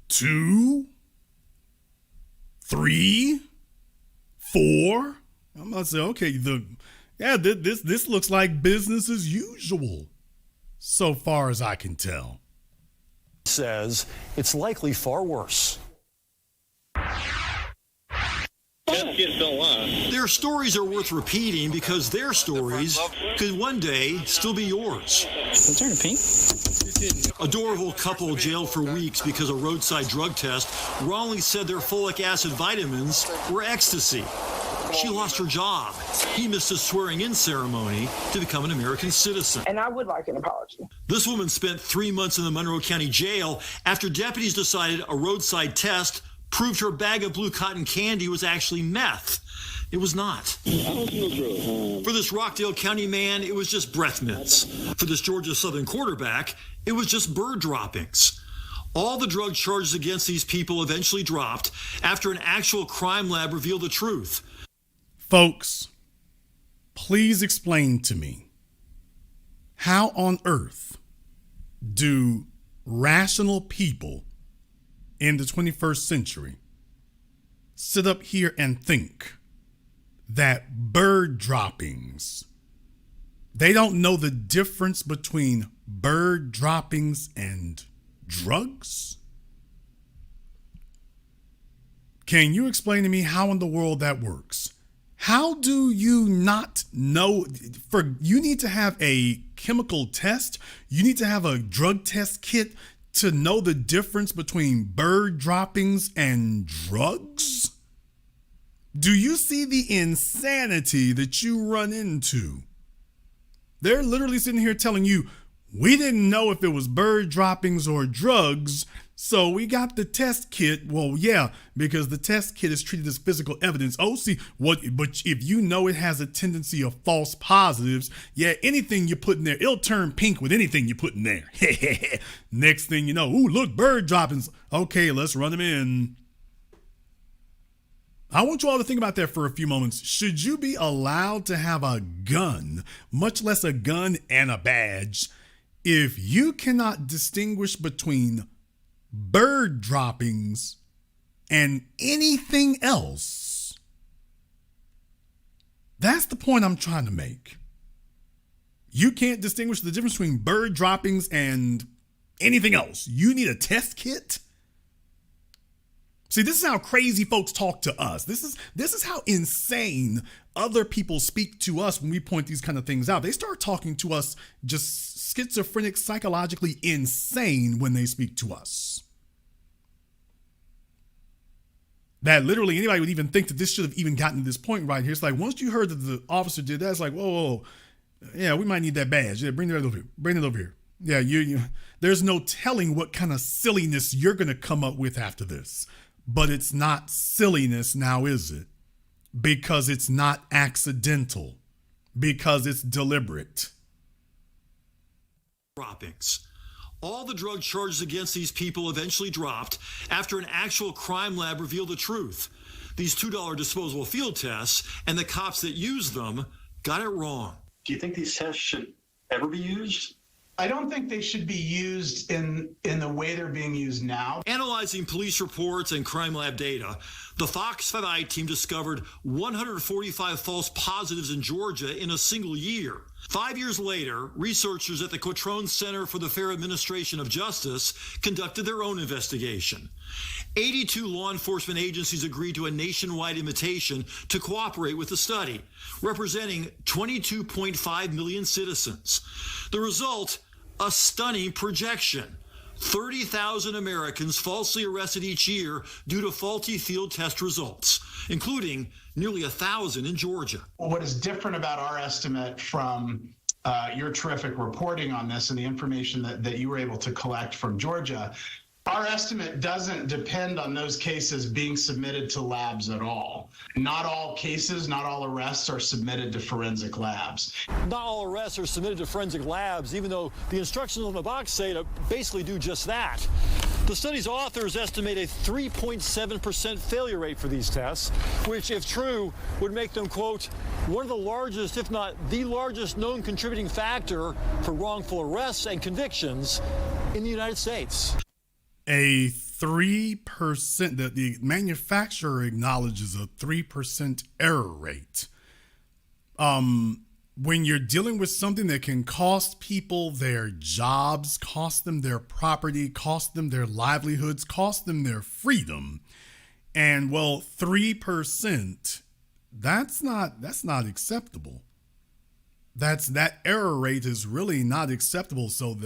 2, 3, 4. I'm about to say, okay, this looks like business as usual, so far as I can tell. Says it's likely far worse. Their stories are worth repeating because their stories could one day still be yours. A Dorville couple jailed for weeks because a roadside drug test wrongly said their folic acid vitamins were ecstasy. She lost her job. He missed his swearing-in ceremony to become an American citizen. And I would like an apology. This woman spent 3 months in the Monroe County Jail after deputies decided a roadside test proved her bag of blue cotton candy was actually meth. It was not. For this Rockdale County man, it was just breath mints. For this Georgia Southern quarterback, it was just bird droppings. All the drug charges against these people eventually dropped after an actual crime lab revealed the truth. Folks, please explain to me, how on earth do rational people in the 21st century sit up here and think that bird droppings, they don't know the difference between bird droppings and drugs? Can you explain to me how in the world that works? How do you not know? You need to have a chemical test. You need to have a drug test kit to know the difference between bird droppings and drugs? Do you see the insanity that you run into? They're literally sitting here telling you, we didn't know if it was bird droppings or drugs, so we got the test kit. Well, yeah, because the test kit is treated as physical evidence. Oh, see, but if you know it has a tendency of false positives, yeah, anything you put in there, it'll turn pink with anything you put in there. Next thing you know, ooh, look, bird droppings. Okay, let's run them in. I want you all to think about that for a few moments. Should you be allowed to have a gun, much less a gun and a badge, if you cannot distinguish between bird droppings and anything else? That's the point I'm trying to make. You can't distinguish the difference between bird droppings and anything else. You need a test kit? See, this is how crazy folks talk to us. This is how insane other people speak to us when we point these kind of things out. They start talking to us just schizophrenic, psychologically insane when they speak to us. That literally anybody would even think that this should have even gotten to this point right here. It's like, once you heard that the officer did that, it's like, whoa, yeah, we might need that badge. Yeah, bring it over here. Bring it over here. Yeah, you. There's no telling what kind of silliness you're going to come up with after this. But it's not silliness now, is it? Because it's not accidental. Because it's deliberate. Droppings. All the drug charges against these people eventually dropped after an actual crime lab revealed the truth. These $2 disposable field tests and the cops that used them got it wrong. Do you think these tests should ever be used? I don't think they should be used in the way they're being used now. Analyzing police reports and crime lab data, The Fox 5i team discovered 145 false positives in Georgia in a single year. 5 years later, researchers at the Quattrone Center for the Fair Administration of Justice conducted their own investigation. 82 law enforcement agencies agreed to a nationwide invitation to cooperate with the study, representing 22.5 million citizens. The result, a stunning projection. 30,000 Americans falsely arrested each year due to faulty field test results, including nearly 1,000 in Georgia. What is different about our estimate from your terrific reporting on this and the information that you were able to collect from Georgia, our estimate doesn't depend on those cases being submitted to labs at all. Not all cases, not all arrests are submitted to forensic labs. Not all arrests are submitted to forensic labs, even though the instructions on the box say to basically do just that. The study's authors estimate a 3.7% failure rate for these tests, which, if true, would make them, quote, one of the largest, if not the largest known contributing factor for wrongful arrests and convictions in the United States. A 3%, the manufacturer acknowledges a 3% error rate. When you're dealing with something that can cost people their jobs, cost them their property, cost them their livelihoods, cost them their freedom, and well, 3%, that's not acceptable. That error rate is really not acceptable. So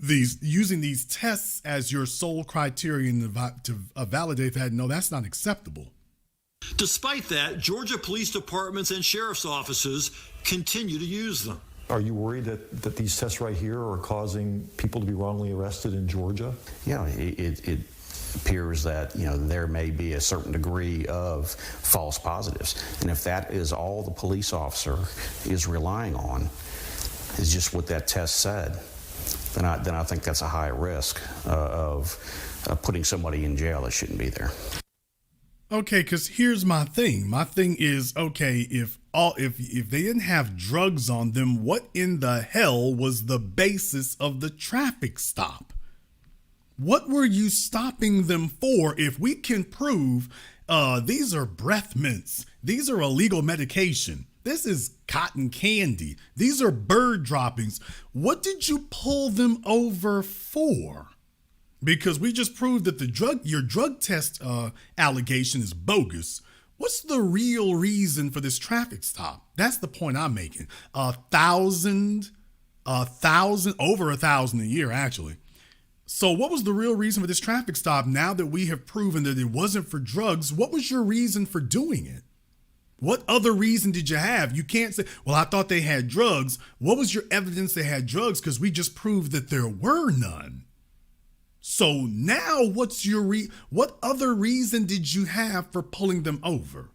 using these tests as your sole criterion to validate that, no, that's not acceptable. Despite that, Georgia police departments and sheriff's offices continue to use them. Are you worried that these tests right here are causing people to be wrongly arrested in Georgia? Yeah, it appears that, there may be a certain degree of false positives. And if that is all the police officer is relying on, is just what that test said, then I think that's a high risk of putting somebody in jail that shouldn't be there. Okay, because here's my thing. My thing is, okay, if they didn't have drugs on them, what in the hell was the basis of the traffic stop? What were you stopping them for if we can prove these are breath mints, these are illegal medication, this is cotton candy, these are bird droppings? What did you pull them over for? Because we just proved that your drug test allegation is bogus. What's the real reason for this traffic stop? That's the point I'm making. 1,000, over 1,000 a year, actually. So what was the real reason for this traffic stop? Now that we have proven that it wasn't for drugs, what was your reason for doing it? What other reason did you have? You can't say, well, I thought they had drugs. What was your evidence they had drugs? Because we just proved that there were none. So now what's your what other reason did you have for pulling them over?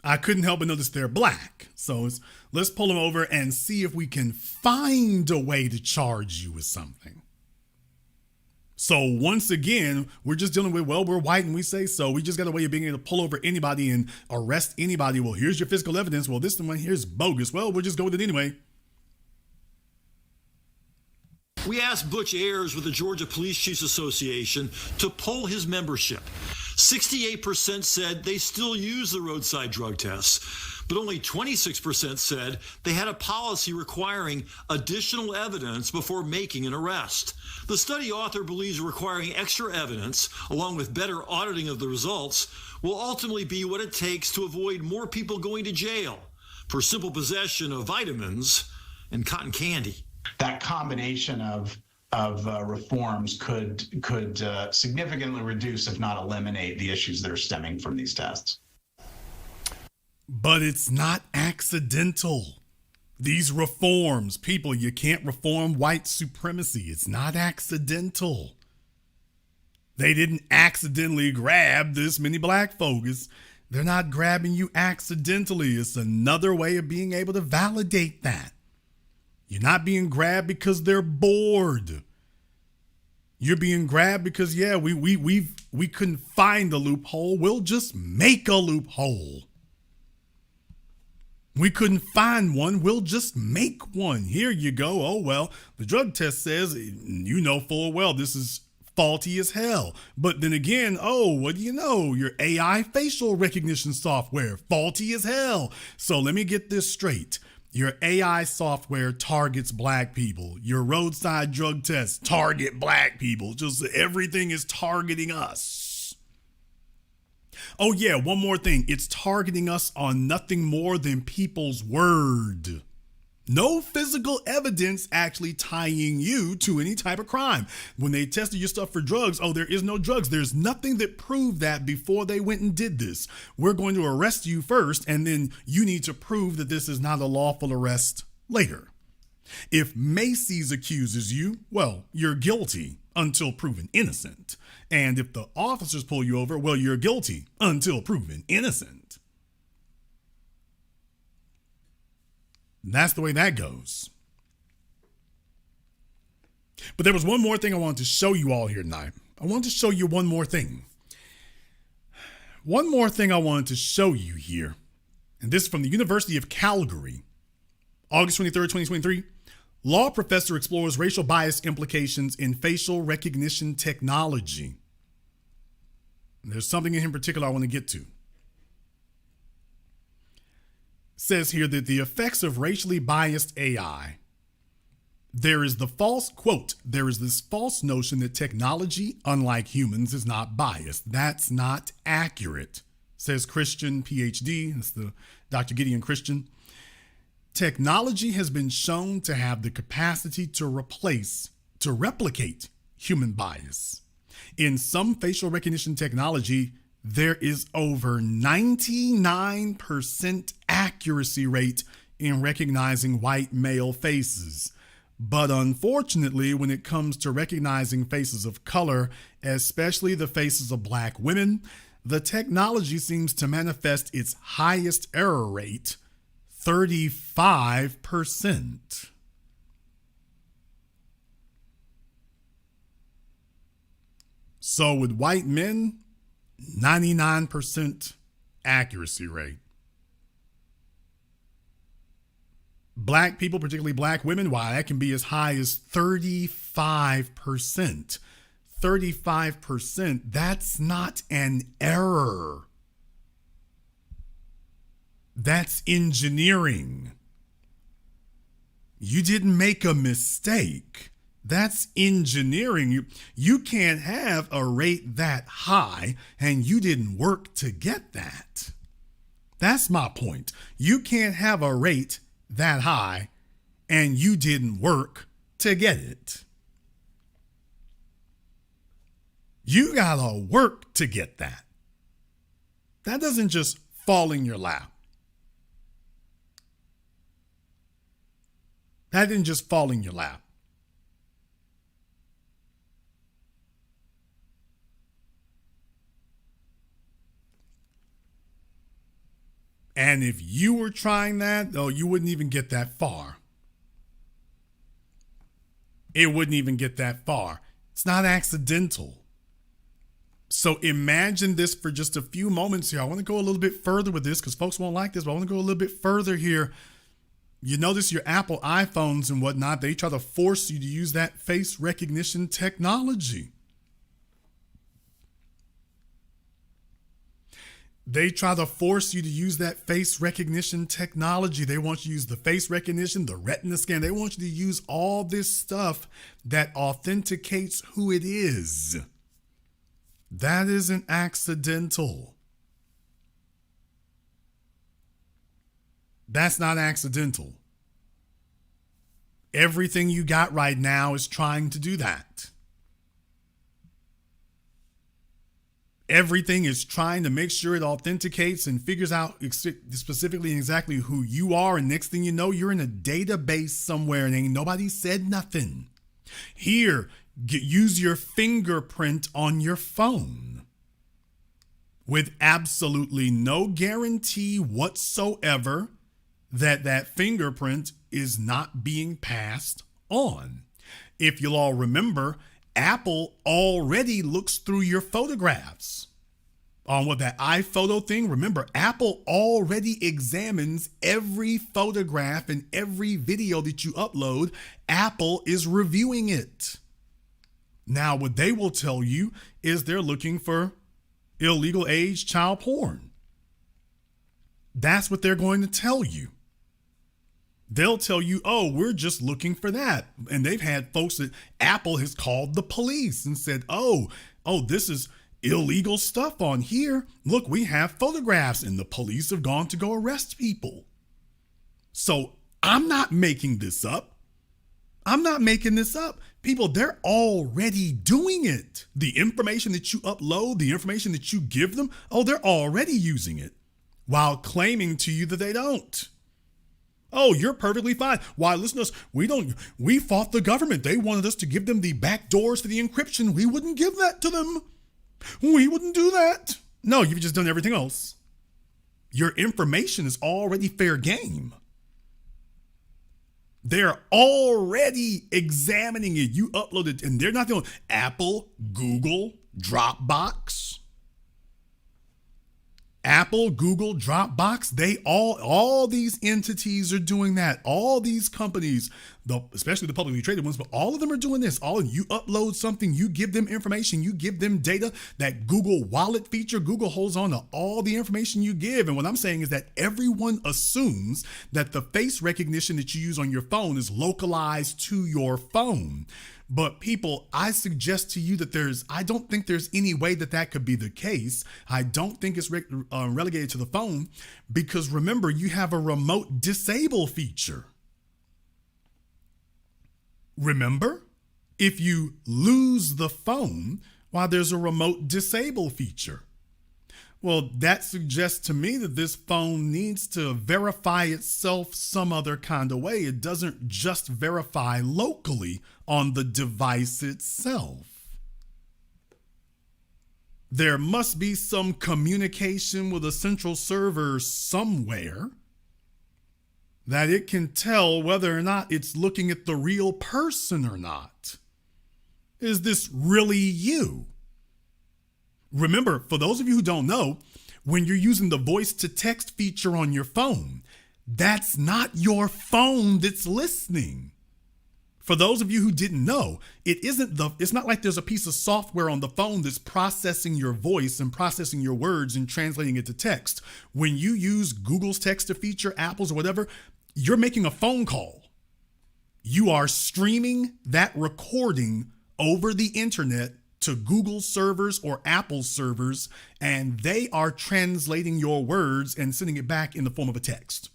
I couldn't help but notice they're black. So let's pull them over and see if we can find a way to charge you with something. So once again, we're just dealing with, well, we're white and we say so. We just got a way of being able to pull over anybody and arrest anybody. Well, here's your physical evidence. Well, this one here's bogus. Well, we'll just go with it anyway. We asked Butch Ayers with the Georgia Police Chiefs Association to poll his membership. 68% said they still use the roadside drug tests, but only 26% said they had a policy requiring additional evidence before making an arrest. The study author believes requiring extra evidence, along with better auditing of the results, will ultimately be what it takes to avoid more people going to jail for simple possession of vitamins and cotton candy. That combination of reforms could significantly reduce, if not eliminate, the issues that are stemming from these tests. But it's not accidental. These reforms, people, you can't reform white supremacy. It's not accidental. They didn't accidentally grab this many black folks. They're not grabbing you accidentally. It's another way of being able to validate that. You're not being grabbed because they're bored. You're being grabbed because, yeah, we couldn't find a loophole. We'll just make a loophole. We couldn't find one. We'll just make one. Here you go. Oh, well, the drug test says, you know full well this is faulty as hell. But then again, oh, what do you know? Your AI facial recognition software, faulty as hell. So let me get this straight. Your AI software targets black people. Your roadside drug tests target black people. Just everything is targeting us. Oh yeah, one more thing. It's targeting us on nothing more than people's word. No physical evidence actually tying you to any type of crime. When they tested your stuff for drugs, oh, there is no drugs. There's nothing that proved that before they went and did this. We're going to arrest you first, and then you need to prove that this is not a lawful arrest later. If Macy's accuses you, well, you're guilty until proven innocent. And if the officers pull you over, well, you're guilty until proven innocent. That's the way that goes. But there was one more thing I wanted to show you all here tonight. I wanted to show you one more thing. One more thing I wanted to show you here. And this is from the University of Calgary. August 23rd, 2023. Law professor explores racial bias implications in facial recognition technology. And there's something in particular I want to get to. Says here that the effects of racially biased AI, there is the false quote, there is this false notion that technology, unlike humans, is not biased. That's not accurate, says Christian, PhD. That's the Dr. Gideon Christian. Technology has been shown to have the capacity to replicate human bias. In some facial recognition technology, there is over 99% accuracy rate in recognizing white male faces. But unfortunately, when it comes to recognizing faces of color, especially the faces of black women, the technology seems to manifest its highest error rate, 35%. So with white men, 99% accuracy rate. Black people, particularly black women, wow, that can be as high as 35%. 35%, that's not an error. That's engineering. You didn't make a mistake. That's engineering. You can't have a rate that high and you didn't work to get that. That's my point. You can't have a rate that high and you didn't work to get it. You gotta work to get that. That doesn't just fall in your lap. That didn't just fall in your lap. And if you were trying that, oh, you wouldn't even get that far. It wouldn't even get that far. It's not accidental. So imagine this for just a few moments here. I want to go a little bit further with this because folks won't like this, but I want to go a little bit further here. You notice your Apple iPhones and whatnot, they try to force you to use that face recognition technology. They try to force you to use that face recognition technology. They want you to use the face recognition, the retina scan. They want you to use all this stuff that authenticates who it is. That isn't accidental. That's not accidental. Everything you got right now is trying to do that. Everything is trying to make sure it authenticates and figures out specifically exactly who you are. And next thing you know, you're in a database somewhere and ain't nobody said nothing. Here, use your fingerprint on your phone with absolutely no guarantee whatsoever that that fingerprint is not being passed on. If you'll all remember, Apple already looks through your photographs on what that iPhoto thing. Remember, Apple already examines every photograph and every video that you upload. Apple is reviewing it. Now, what they will tell you is they're looking for illegal age child porn. That's what they're going to tell you. They'll tell you, oh, we're just looking for that. And they've had folks that Apple has called the police and said, oh, this is illegal stuff on here. Look, we have photographs, and the police have gone to go arrest people. So I'm not making this up. People, they're already doing it. The information that you upload, the information that you give them, they're already using it while claiming to you that they don't. Oh, you're perfectly fine. Why, listen to us. We fought the government. They wanted us to give them the back doors for the encryption. We wouldn't give that to them. We wouldn't do that. No, you've just done everything else. Your information is already fair game. They're already examining it. You upload it, and they're not the only. Apple, Google, Dropbox. They all these entities are doing that. All these companies, especially the publicly traded ones, but all of them are doing this. You upload something, you give them information, you give them data. That Google Wallet feature, Google holds on to all the information you give. And what I'm saying is that everyone assumes that the face recognition that you use on your phone is localized to your phone. But people, I suggest to you that I don't think there's any way that could be the case. I don't think it's relegated to the phone, because remember, you have a remote disable feature. Remember, if you lose the phone, there's a remote disable feature. Well, that suggests to me that this phone needs to verify itself some other kind of way. It doesn't just verify locally on the device itself. There must be some communication with a central server somewhere that it can tell whether or not it's looking at the real person or not. Is this really you? Remember, for those of you who don't know, when you're using the voice to text feature on your phone, that's not your phone that's listening. For those of you who didn't know, it's not like there's a piece of software on the phone that's processing your voice and processing your words and translating it to text. When you use Google's text to feature, Apple's or whatever, you're making a phone call. You are streaming that recording over the internet to Google servers or Apple servers, and they are translating your words and sending it back in the form of a text.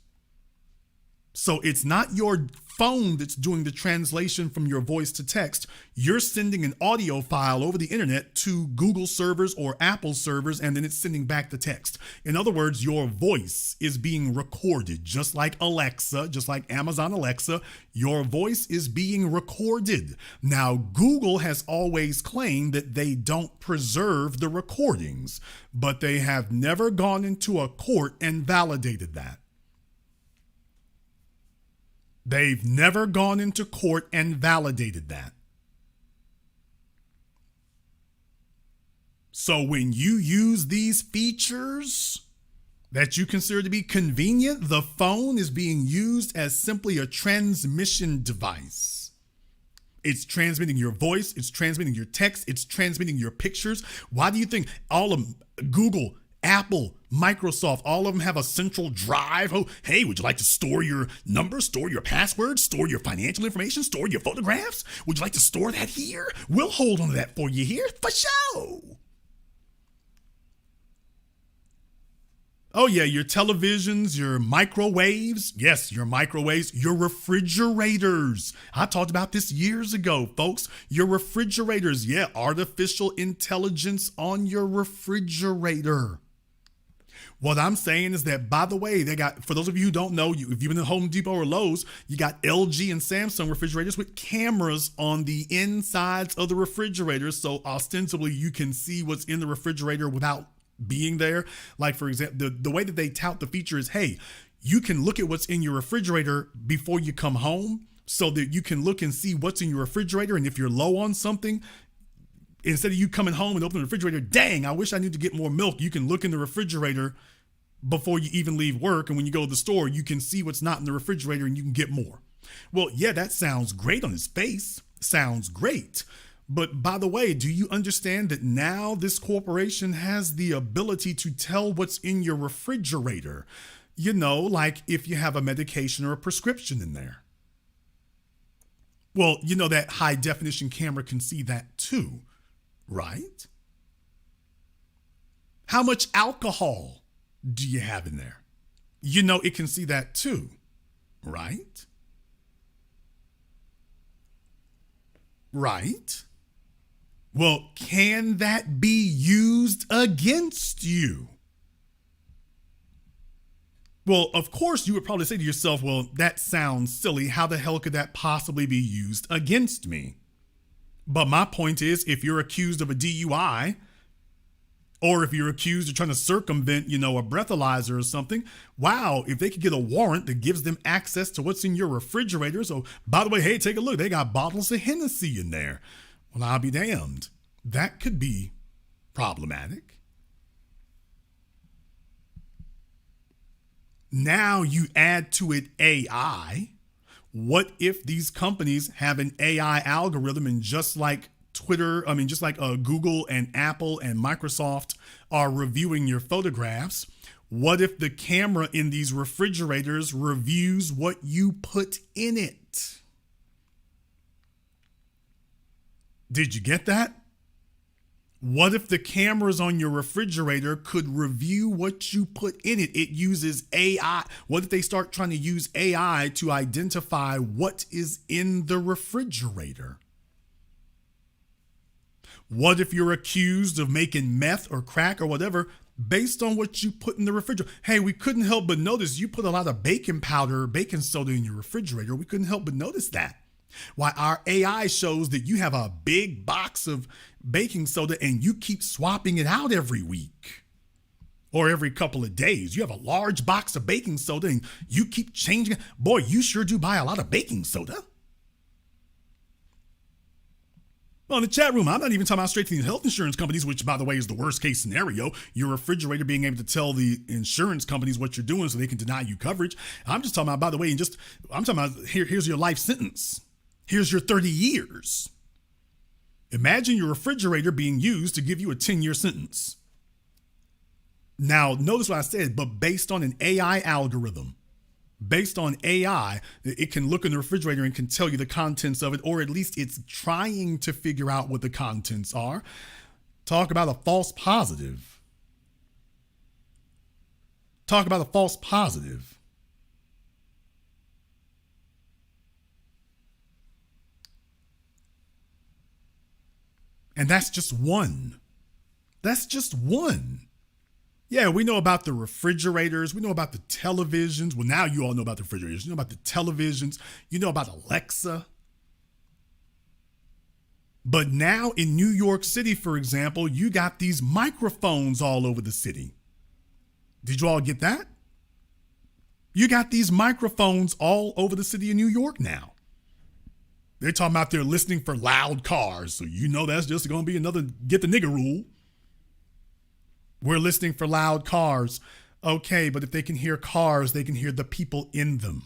So it's not your phone that's doing the translation from your voice to text. You're sending an audio file over the internet to Google servers or Apple servers, and then it's sending back the text. In other words, your voice is being recorded, just like Alexa, just like Amazon Alexa. Your voice is being recorded. Now, Google has always claimed that they don't preserve the recordings, but they have never gone into a court and validated that. They've never gone into court and validated that. So when you use these features that you consider to be convenient, the phone is being used as simply a transmission device. It's transmitting your voice, it's transmitting your text, it's transmitting your pictures. Why do you think all of Google, Apple, Microsoft, all of them have a central drive? Oh, hey, would you like to store your number, store your password, store your financial information, store your photographs? Would you like to store that here? We'll hold on to that for you here, for sure. Oh yeah, your televisions, your microwaves. Yes, your microwaves, your refrigerators. I talked about this years ago, folks. Your refrigerators, yeah, artificial intelligence on your refrigerator. What I'm saying is that, by the way, they got, for those of you who don't know, if you've been in Home Depot or Lowe's, you got LG and Samsung refrigerators with cameras on the insides of the refrigerators. So ostensibly you can see what's in the refrigerator without being there. Like, for example, the way that they tout the feature is, hey, you can look at what's in your refrigerator before you come home, so that you can look and see what's in your refrigerator. And if you're low on something, instead of you coming home and opening the refrigerator, dang, I wish I knew to get more milk, you can look in the refrigerator before you even leave work. And when you go to the store, you can see what's not in the refrigerator and you can get more. Well, yeah, that sounds great on its face. Sounds great. But by the way, do you understand that now this corporation has the ability to tell what's in your refrigerator? You know, like if you have a medication or a prescription in there. Well, you know that high definition camera can see that too, right? How much alcohol do you have in there? You know it can see that too, right? Right? Well, can that be used against you? Well, of course, you would probably say to yourself, well, that sounds silly. How the hell could that possibly be used against me? But my point is, if you're accused of a DUI, or if you're accused of trying to circumvent, a breathalyzer or something, wow, if they could get a warrant that gives them access to what's in your refrigerator. So, by the way, hey, take a look. They got bottles of Hennessy in there. Well, I'll be damned. That could be problematic. Now you add to it AI. What if these companies have an AI algorithm, and just like Google and Apple and Microsoft are reviewing your photographs, what if the camera in these refrigerators reviews what you put in it? Did you get that? What if the cameras on your refrigerator could review what you put in it? It uses AI. What if they start trying to use AI to identify what is in the refrigerator? What if you're accused of making meth or crack or whatever based on what you put in the refrigerator? Hey, we couldn't help but notice you put a lot of baking powder, baking soda in your refrigerator. We couldn't help but notice that. Why, our AI shows that you have a big box of baking soda and you keep swapping it out every week or every couple of days. You have a large box of baking soda and you keep changing it. Boy, you sure do buy a lot of baking soda. Well, in the chat room, I'm not even talking about straight to these health insurance companies, which, by the way, is the worst case scenario. Your refrigerator being able to tell the insurance companies what you're doing so they can deny you coverage. I'm just talking about, by the way, I'm talking about here's your life sentence. Here's your 30 years. Imagine your refrigerator being used to give you a 10-year sentence. Now, notice what I said, but based on an AI algorithm. Based on AI, it can look in the refrigerator and can tell you the contents of it, or at least it's trying to figure out what the contents are. Talk about a false positive. Talk about a false positive. And that's just one. That's just one. Yeah, we know about the refrigerators. We know about the televisions. Well, now you all know about the refrigerators. You know about the televisions. You know about Alexa. But now in New York City, for example, you got these microphones all over the city. Did you all get that? You got these microphones all over the city of New York now. They're talking about they're listening for loud cars. So you know that's just going to be another get the nigger rule. We're listening for loud cars. Okay, but if they can hear cars, they can hear the people in them.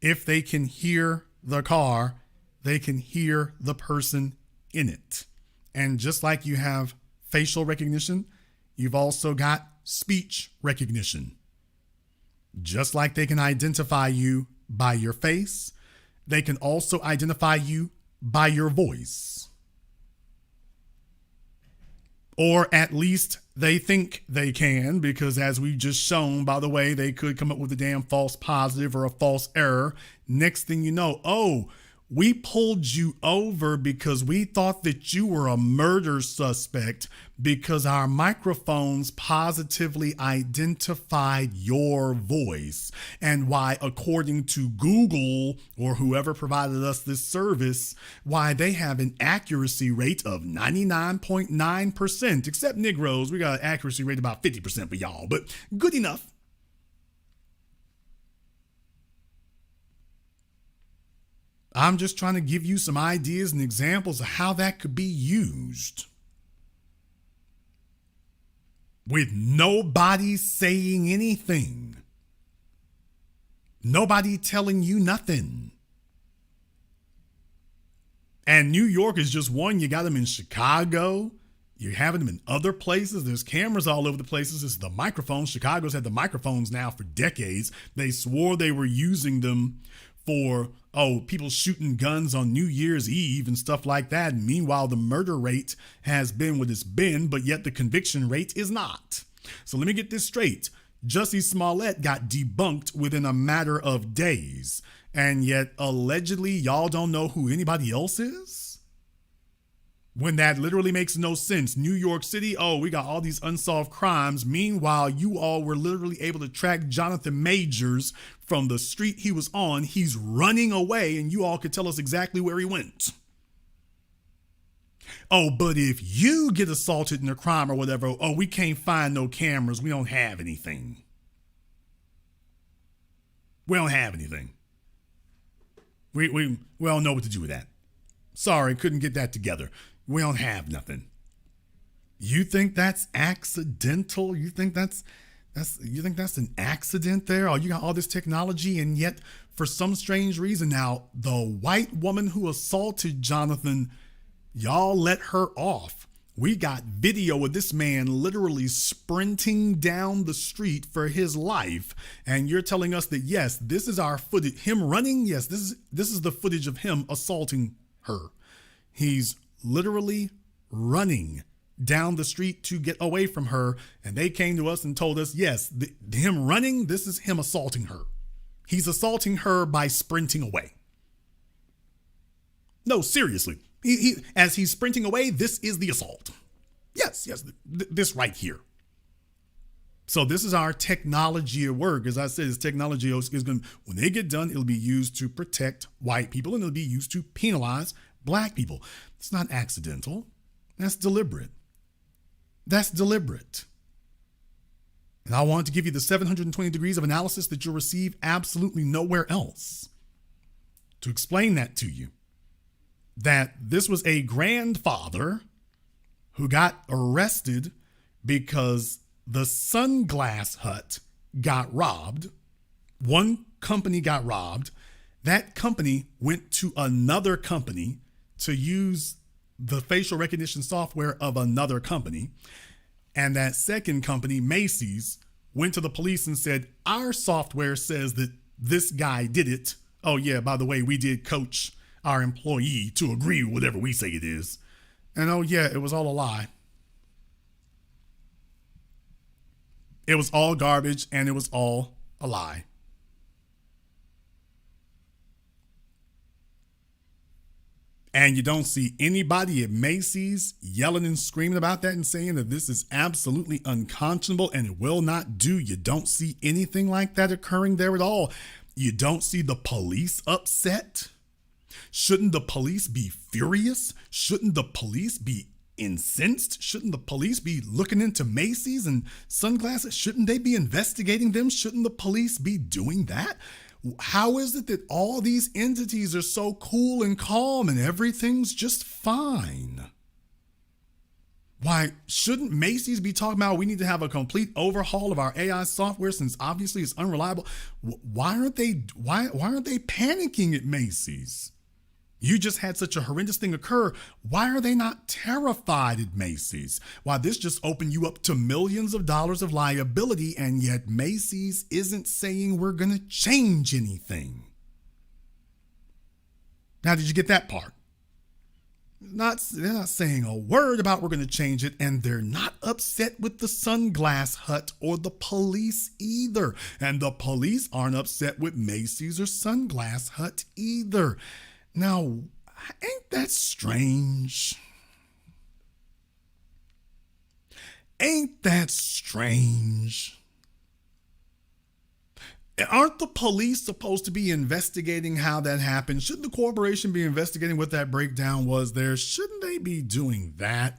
If they can hear the car, they can hear the person in it. And just like you have facial recognition, you've also got speech recognition. Just like they can identify you by your face, they can also identify you by your voice. Or at least they think they can, because as we've just shown, by the way, they could come up with a damn false positive or a false error. Next thing you know, oh, we pulled you over because we thought that you were a murder suspect because our microphones positively identified your voice. And why, according to Google or whoever provided us this service, why they have an accuracy rate of 99.9%, except Negroes. We got an accuracy rate about 50% for y'all, but good enough. I'm just trying to give you some ideas and examples of how that could be used. With nobody saying anything. Nobody telling you nothing. And New York is just one. You got them in Chicago. You're having them in other places. There's cameras all over the places. It's the microphones. Chicago's had the microphones now for decades. They swore they were using them for, people shooting guns on New Year's Eve and stuff like that. And meanwhile, the murder rate has been what it's been, but yet the conviction rate is not. So let me get this straight. Jussie Smollett got debunked within a matter of days. And yet, allegedly, y'all don't know who anybody else is? When that literally makes no sense. New York City, we got all these unsolved crimes. Meanwhile, you all were literally able to track Jonathan Majors from the street he was on. He's running away, and you all could tell us exactly where he went. But if you get assaulted in a crime or whatever, we can't find no cameras. We don't have anything. We don't have anything. We don't know what to do with that. Sorry, couldn't get that together. We don't have nothing. You think that's accidental? You think that's an accident there? You got all this technology, and yet for some strange reason now, the white woman who assaulted Jonathan, y'all let her off. We got video of this man literally sprinting down the street for his life. And you're telling us that, yes, this is our footage. Him running, yes, this is the footage of him assaulting her. He's literally running down the street to get away from her. And they came to us and told us, yes, him running, this is him assaulting her. He's assaulting her by sprinting away. No, seriously. As he's sprinting away, this is the assault. Yes, this right here. So this is our technology at work. As I said, this technology is going, when they get done, it'll be used to protect white people, and it'll be used to penalize black people. It's not accidental. That's deliberate. That's deliberate. And I want to give you the 720 degrees of analysis that you'll receive absolutely nowhere else to explain that to you. That this was a grandfather who got arrested because the Sunglass Hut got robbed. One company got robbed. That company went to another company to use the facial recognition software of another company. And that second company, Macy's, went to the police and said, our software says that this guy did it. Oh yeah, by the way, we did coach our employee to agree with whatever we say it is. And it was all a lie. It was all garbage, and it was all a lie. And you don't see anybody at Macy's yelling and screaming about that and saying that this is absolutely unconscionable and it will not do. You don't see anything like that occurring there at all. You don't see the police upset. Shouldn't the police be furious? Shouldn't the police be incensed? Shouldn't the police be looking into Macy's and sunglasses? Shouldn't they be investigating them? Shouldn't the police be doing that? How is it that all these entities are so cool and calm and everything's just fine? Why shouldn't Macy's be talking about we need to have a complete overhaul of our AI software since obviously it's unreliable? Why aren't they panicking at Macy's? You just had such a horrendous thing occur. Why are they not terrified at Macy's? Why, this just opened you up to millions of dollars of liability, and yet Macy's isn't saying we're going to change anything. Now, did you get that part? They're not saying a word about we're going to change it, and they're not upset with the Sunglass Hut or the police either. And the police aren't upset with Macy's or Sunglass Hut either. Now, ain't that strange? Ain't that strange? Aren't the police supposed to be investigating how that happened? Shouldn't the corporation be investigating what that breakdown was there? Shouldn't they be doing that?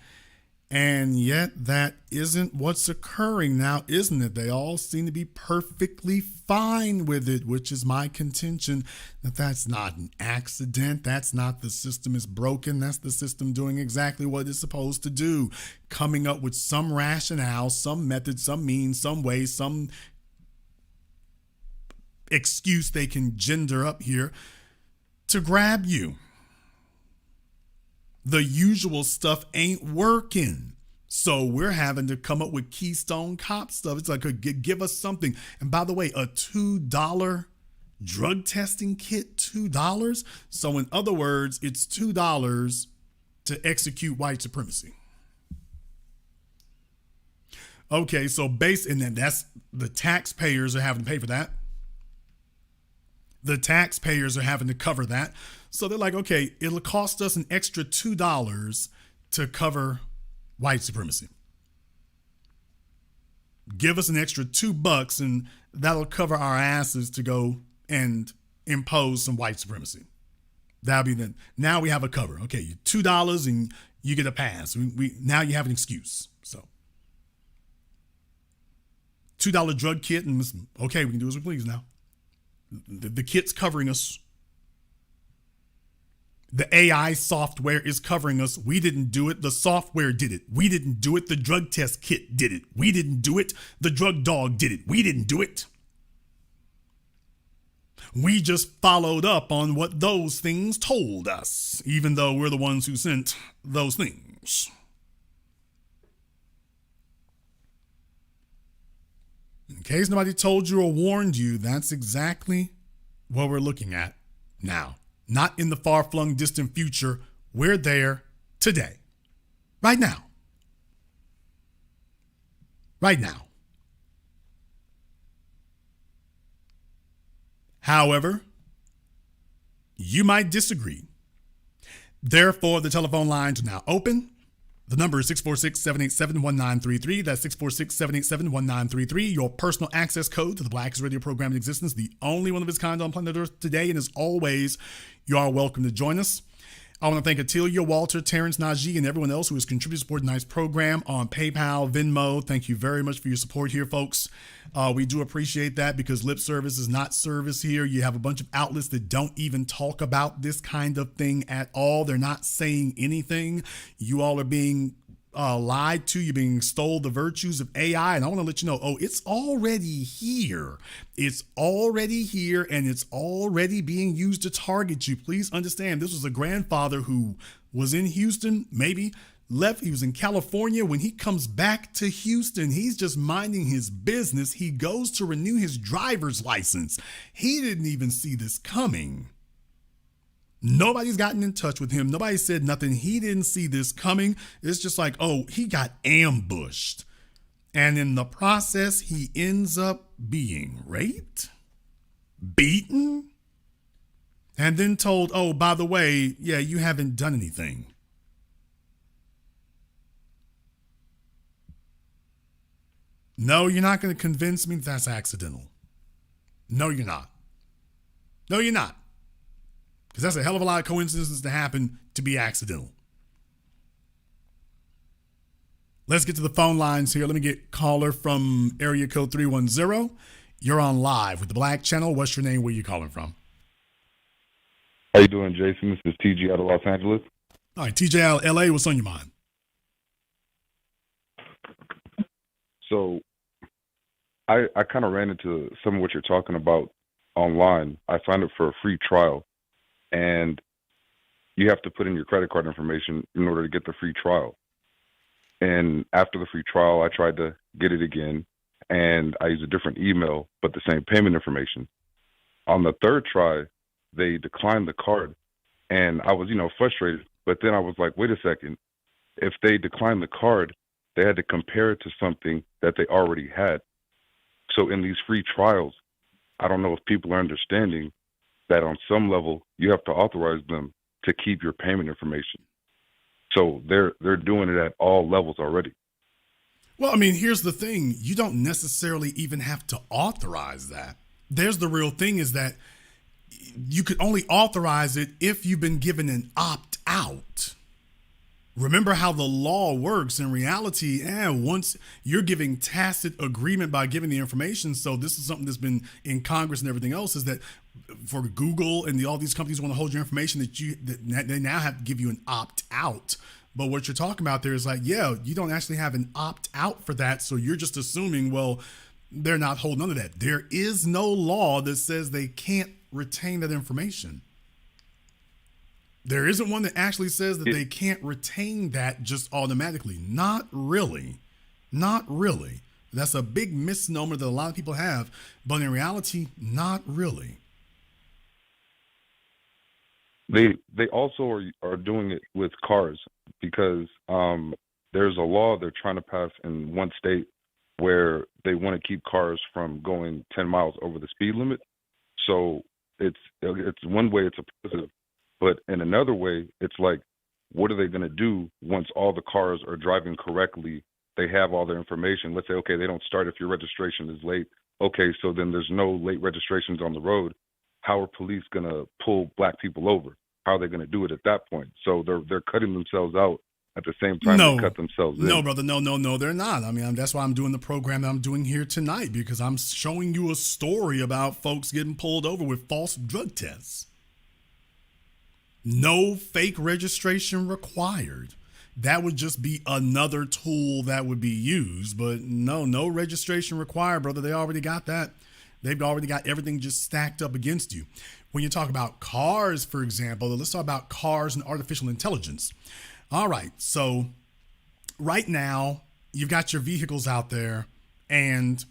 And yet that isn't what's occurring now, isn't it? They all seem to be perfectly fine with it, which is my contention that that's not an accident. That's not the system is broken. That's the system doing exactly what it's supposed to do, coming up with some rationale, some method, some means, some way, some excuse they can gender up here to grab you. The usual stuff ain't working. So we're having to come up with Keystone Cop stuff. It's like, give us something. And by the way, a $2 drug testing kit, $2. So in other words, it's $2 to execute white supremacy. Okay, so that's the taxpayers are having to pay for that. The taxpayers are having to cover that. So they're like, okay, it'll cost us an extra $2 to cover white supremacy. Give us an extra $2 and that'll cover our asses to go and impose some white supremacy. That'll be now we have a cover. Okay, $2 and you get a pass. Now you have an excuse. So $2 drug kit and okay, we can do as we please now. The kit's covering us. The AI software is covering us. We didn't do it. The software did it. We didn't do it. The drug test kit did it. We didn't do it. The drug dog did it. We didn't do it. We just followed up on what those things told us, even though we're the ones who sent those things. In case nobody told you or warned you, that's exactly what we're looking at now. Not in the far-flung distant future. We're there today. Right now. Right now. However, you might disagree. Therefore, the telephone lines are now open. The number is 646-787-1933. That's 646-787-1933. Your personal access code to the Blackest Radio program in existence, the only one of its kind on planet Earth today. And as always, you are welcome to join us. I want to thank Atilia, Walter, Terrence, Najee, and everyone else who has contributed to support tonight's program on PayPal, Venmo. Thank you very much for your support here, folks. We do appreciate that because lip service is not service here. You have a bunch of outlets that don't even talk about this kind of thing at all. They're not saying anything. You all are being lied to. You're being stole the virtues of AI. And I want to let you know, it's already here. It's already here and it's already being used to target you. Please understand, this was a grandfather who was in Houston, maybe left. He was in California. When he comes back to Houston, he's just minding his business. He goes to renew his driver's license. He didn't even see this coming. Nobody's gotten in touch with him. Nobody said nothing. He didn't see this coming. It's just like, he got ambushed. And in the process, he ends up being raped, beaten, and then told, by the way, you haven't done anything. No, you're not going to convince me that's accidental. No, you're not. No, you're not. Because that's a hell of a lot of coincidences to happen to be accidental. Let's get to the phone lines here. Let me get caller from area code 310. You're on live with the Black Channel. What's your name? Where you calling from? How you doing, Jason? This is TG out of Los Angeles. All right, TJ out of LA. What's on your mind? So I kind of ran into some of what you're talking about online. I signed up for a free trial. And you have to put in your credit card information in order to get the free trial. And after the free trial, I tried to get it again, and I used a different email, but the same payment information. On the third try, they declined the card, and I was, frustrated. But then I was like, wait a second. If they declined the card, they had to compare it to something that they already had. So in these free trials, I don't know if people are understanding that on some level you have to authorize them to keep your payment information. So they're doing it at all levels already. Well, I mean, here's the thing. You don't necessarily even have to authorize that. There's the real thing is that you could only authorize it if you've been given an opt-out. Remember how the law works. In reality, once you're giving tacit agreement by giving the information, so this is something that's been in Congress and everything else, is that for Google and all these companies want to hold your information that they now have to give you an opt-out. But what you're talking about there is like, you don't actually have an opt-out for that, so you're just assuming, well, they're not holding on to that. There is no law that says they can't retain that information. There isn't one that actually says that they can't retain that just automatically. Not really. Not really. That's a big misnomer that a lot of people have, but in reality, not really. They also are doing it with cars because there's a law they're trying to pass in one state where they want to keep cars from going 10 miles over the speed limit. So it's one way it's a positive, but in another way it's like, what are they going to do once all the cars are driving correctly? They have all their information. Let's say, okay, they don't start if your registration is late. Okay, so then there's no late registrations on the road. How are police going to pull black people over? How are they going to do it at that point? So they're cutting themselves out at the same time they cut themselves in. No, brother, no, they're not. I mean, that's why I'm doing the program that I'm doing here tonight, because I'm showing you a story about folks getting pulled over with false drug tests. No fake registration required. That would just be another tool that would be used, but no registration required, brother. They already got that. They've already got everything just stacked up against you. When you talk about cars, for example, let's talk about cars and artificial intelligence. All right, so right now you've got your vehicles out there, and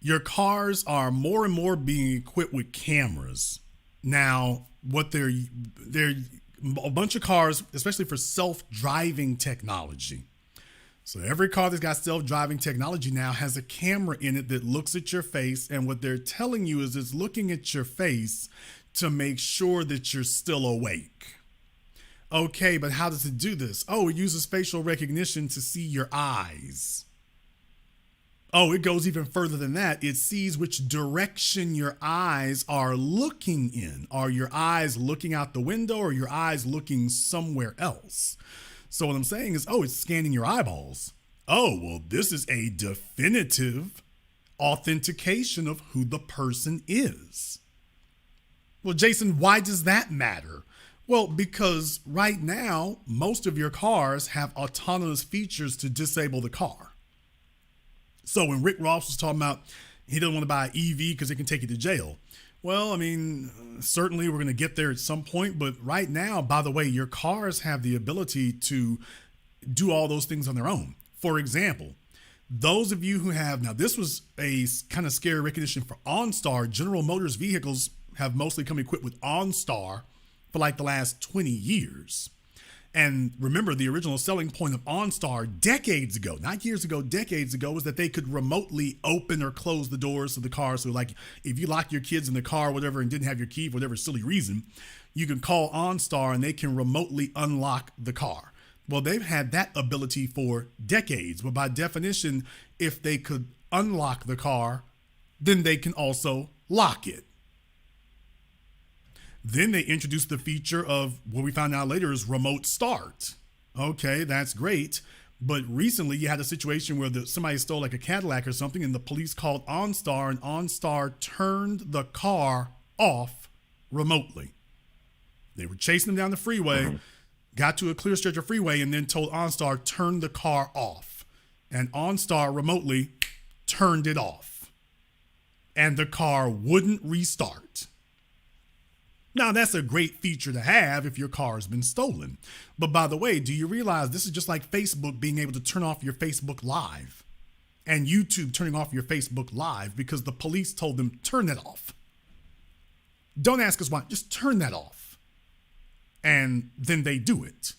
your cars are more and more being equipped with cameras. Now, what they're a bunch of cars, especially for self-driving technology. So every car that's got self-driving technology now has a camera in it that looks at your face, and what they're telling you is it's looking at your face to make sure that you're still awake. Okay, but how does it do this? Oh, it uses facial recognition to see your eyes. Oh, it goes even further than that. It sees which direction your eyes are looking in. Are your eyes looking out the window, or your eyes looking somewhere else? So what I'm saying is, it's scanning your eyeballs. Oh, well, this is a definitive authentication of who the person is. Well, Jason, why does that matter? Well, because right now, most of your cars have autonomous features to disable the car. So when Rick Ross was talking about he doesn't want to buy an EV because it can take you to jail. Well, I mean, certainly we're going to get there at some point. But right now, by the way, your cars have the ability to do all those things on their own. For example, those of you who have, now this was a kind of scary recognition for OnStar. General Motors vehicles have mostly come equipped with OnStar for like the last 20 years. And remember, the original selling point of OnStar decades ago, not years ago, decades ago, was that they could remotely open or close the doors of the car. So like if you lock your kids in the car or whatever and didn't have your key for whatever silly reason, you can call OnStar and they can remotely unlock the car. Well, they've had that ability for decades. But by definition, if they could unlock the car, then they can also lock it. Then they introduced the feature of what we found out later is remote start. Okay, that's great. But recently you had a situation where somebody stole like a Cadillac or something, and the police called OnStar, and OnStar turned the car off remotely. They were chasing them down the freeway, got to a clear stretch of freeway, and then told OnStar, turn the car off. And OnStar remotely turned it off. And the car wouldn't restart. Now, that's a great feature to have if your car has been stolen. But by the way, do you realize this is just like Facebook being able to turn off your Facebook Live and YouTube turning off your Facebook Live because the police told them, turn that off. Don't ask us why, just turn that off. And then they do it.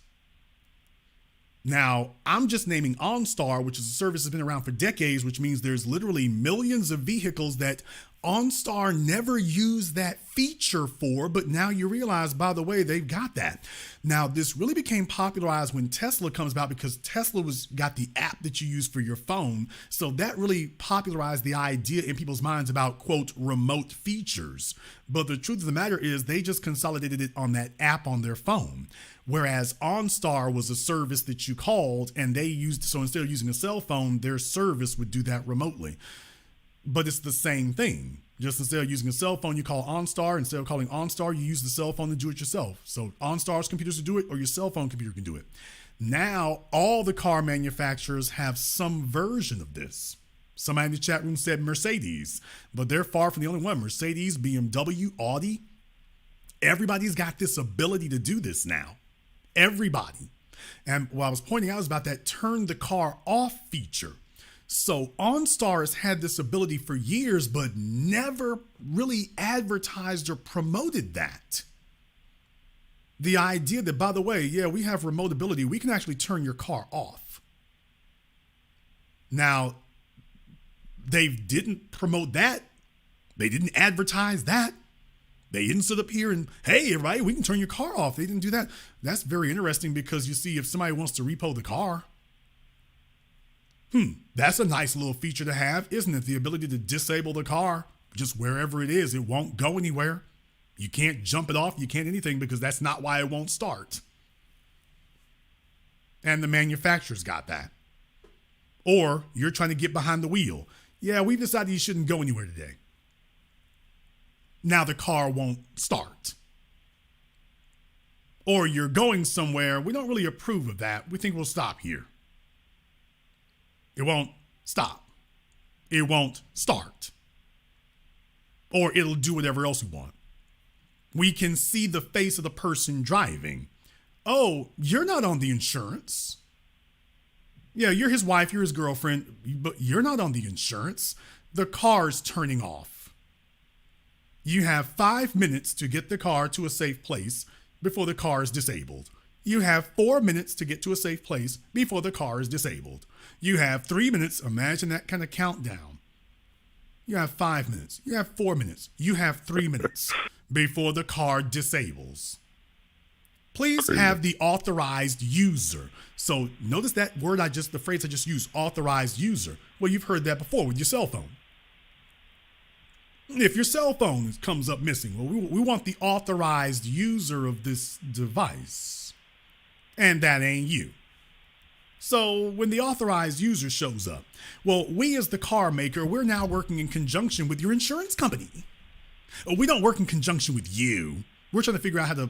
Now, I'm just naming OnStar, which is a service that's been around for decades, which means there's literally millions of vehicles that OnStar never used that feature for, but now you realize, by the way, they've got that. Now, this really became popularized when Tesla comes about because Tesla got the app that you use for your phone. So that really popularized the idea in people's minds about, quote, remote features. But the truth of the matter is they just consolidated it on that app on their phone. Whereas OnStar was a service that you called and they used, so instead of using a cell phone, their service would do that remotely. But it's the same thing. Just instead of using a cell phone, you call OnStar. Instead of calling OnStar, you use the cell phone to do it yourself. So OnStar's computers to do it, or your cell phone computer can do it. Now, all the car manufacturers have some version of this. Somebody in the chat room said Mercedes, but they're far from the only one. Mercedes, BMW, Audi, Everybody's got this ability to do this now. Everybody. And what I was pointing out is about that turn the car off feature. So OnStar has had this ability for years, but never really advertised or promoted that. The idea that, by the way, yeah, we have remote ability. We can actually turn your car off. Now, they didn't promote that. They didn't advertise that. They didn't sit up here and, hey, everybody, we can turn your car off. They didn't do that. That's very interesting because you see, if somebody wants to repo the car, that's a nice little feature to have, isn't it? The ability to disable the car just wherever it is. It won't go anywhere. You can't jump it off. You can't anything because that's not why it won't start. And the manufacturer's got that. Or you're trying to get behind the wheel. Yeah, we decided you shouldn't go anywhere today. Now the car won't start. Or you're going somewhere. We don't really approve of that. We think we'll stop here. It won't stop. It won't start. Or it'll do whatever else we want. We can see the face of the person driving. Oh, you're not on the insurance. Yeah, you're his wife, you're his girlfriend, but you're not on the insurance. The car's turning off. You have 5 minutes to get the car to a safe place before the car is disabled. You have 4 minutes to get to a safe place before the car is disabled. You have 3 minutes. Imagine that kind of countdown. You have 5 minutes. You have 4 minutes. You have 3 minutes before the car disables. Please have the authorized user. So notice that word the phrase I just used, authorized user. Well, you've heard that before with your cell phone. If your cell phone comes up missing, well, we want the authorized user of this device. And that ain't you. So when the authorized user shows up, well, we as the car maker, we're now working in conjunction with your insurance company. We don't work in conjunction with you. We're trying to figure out how to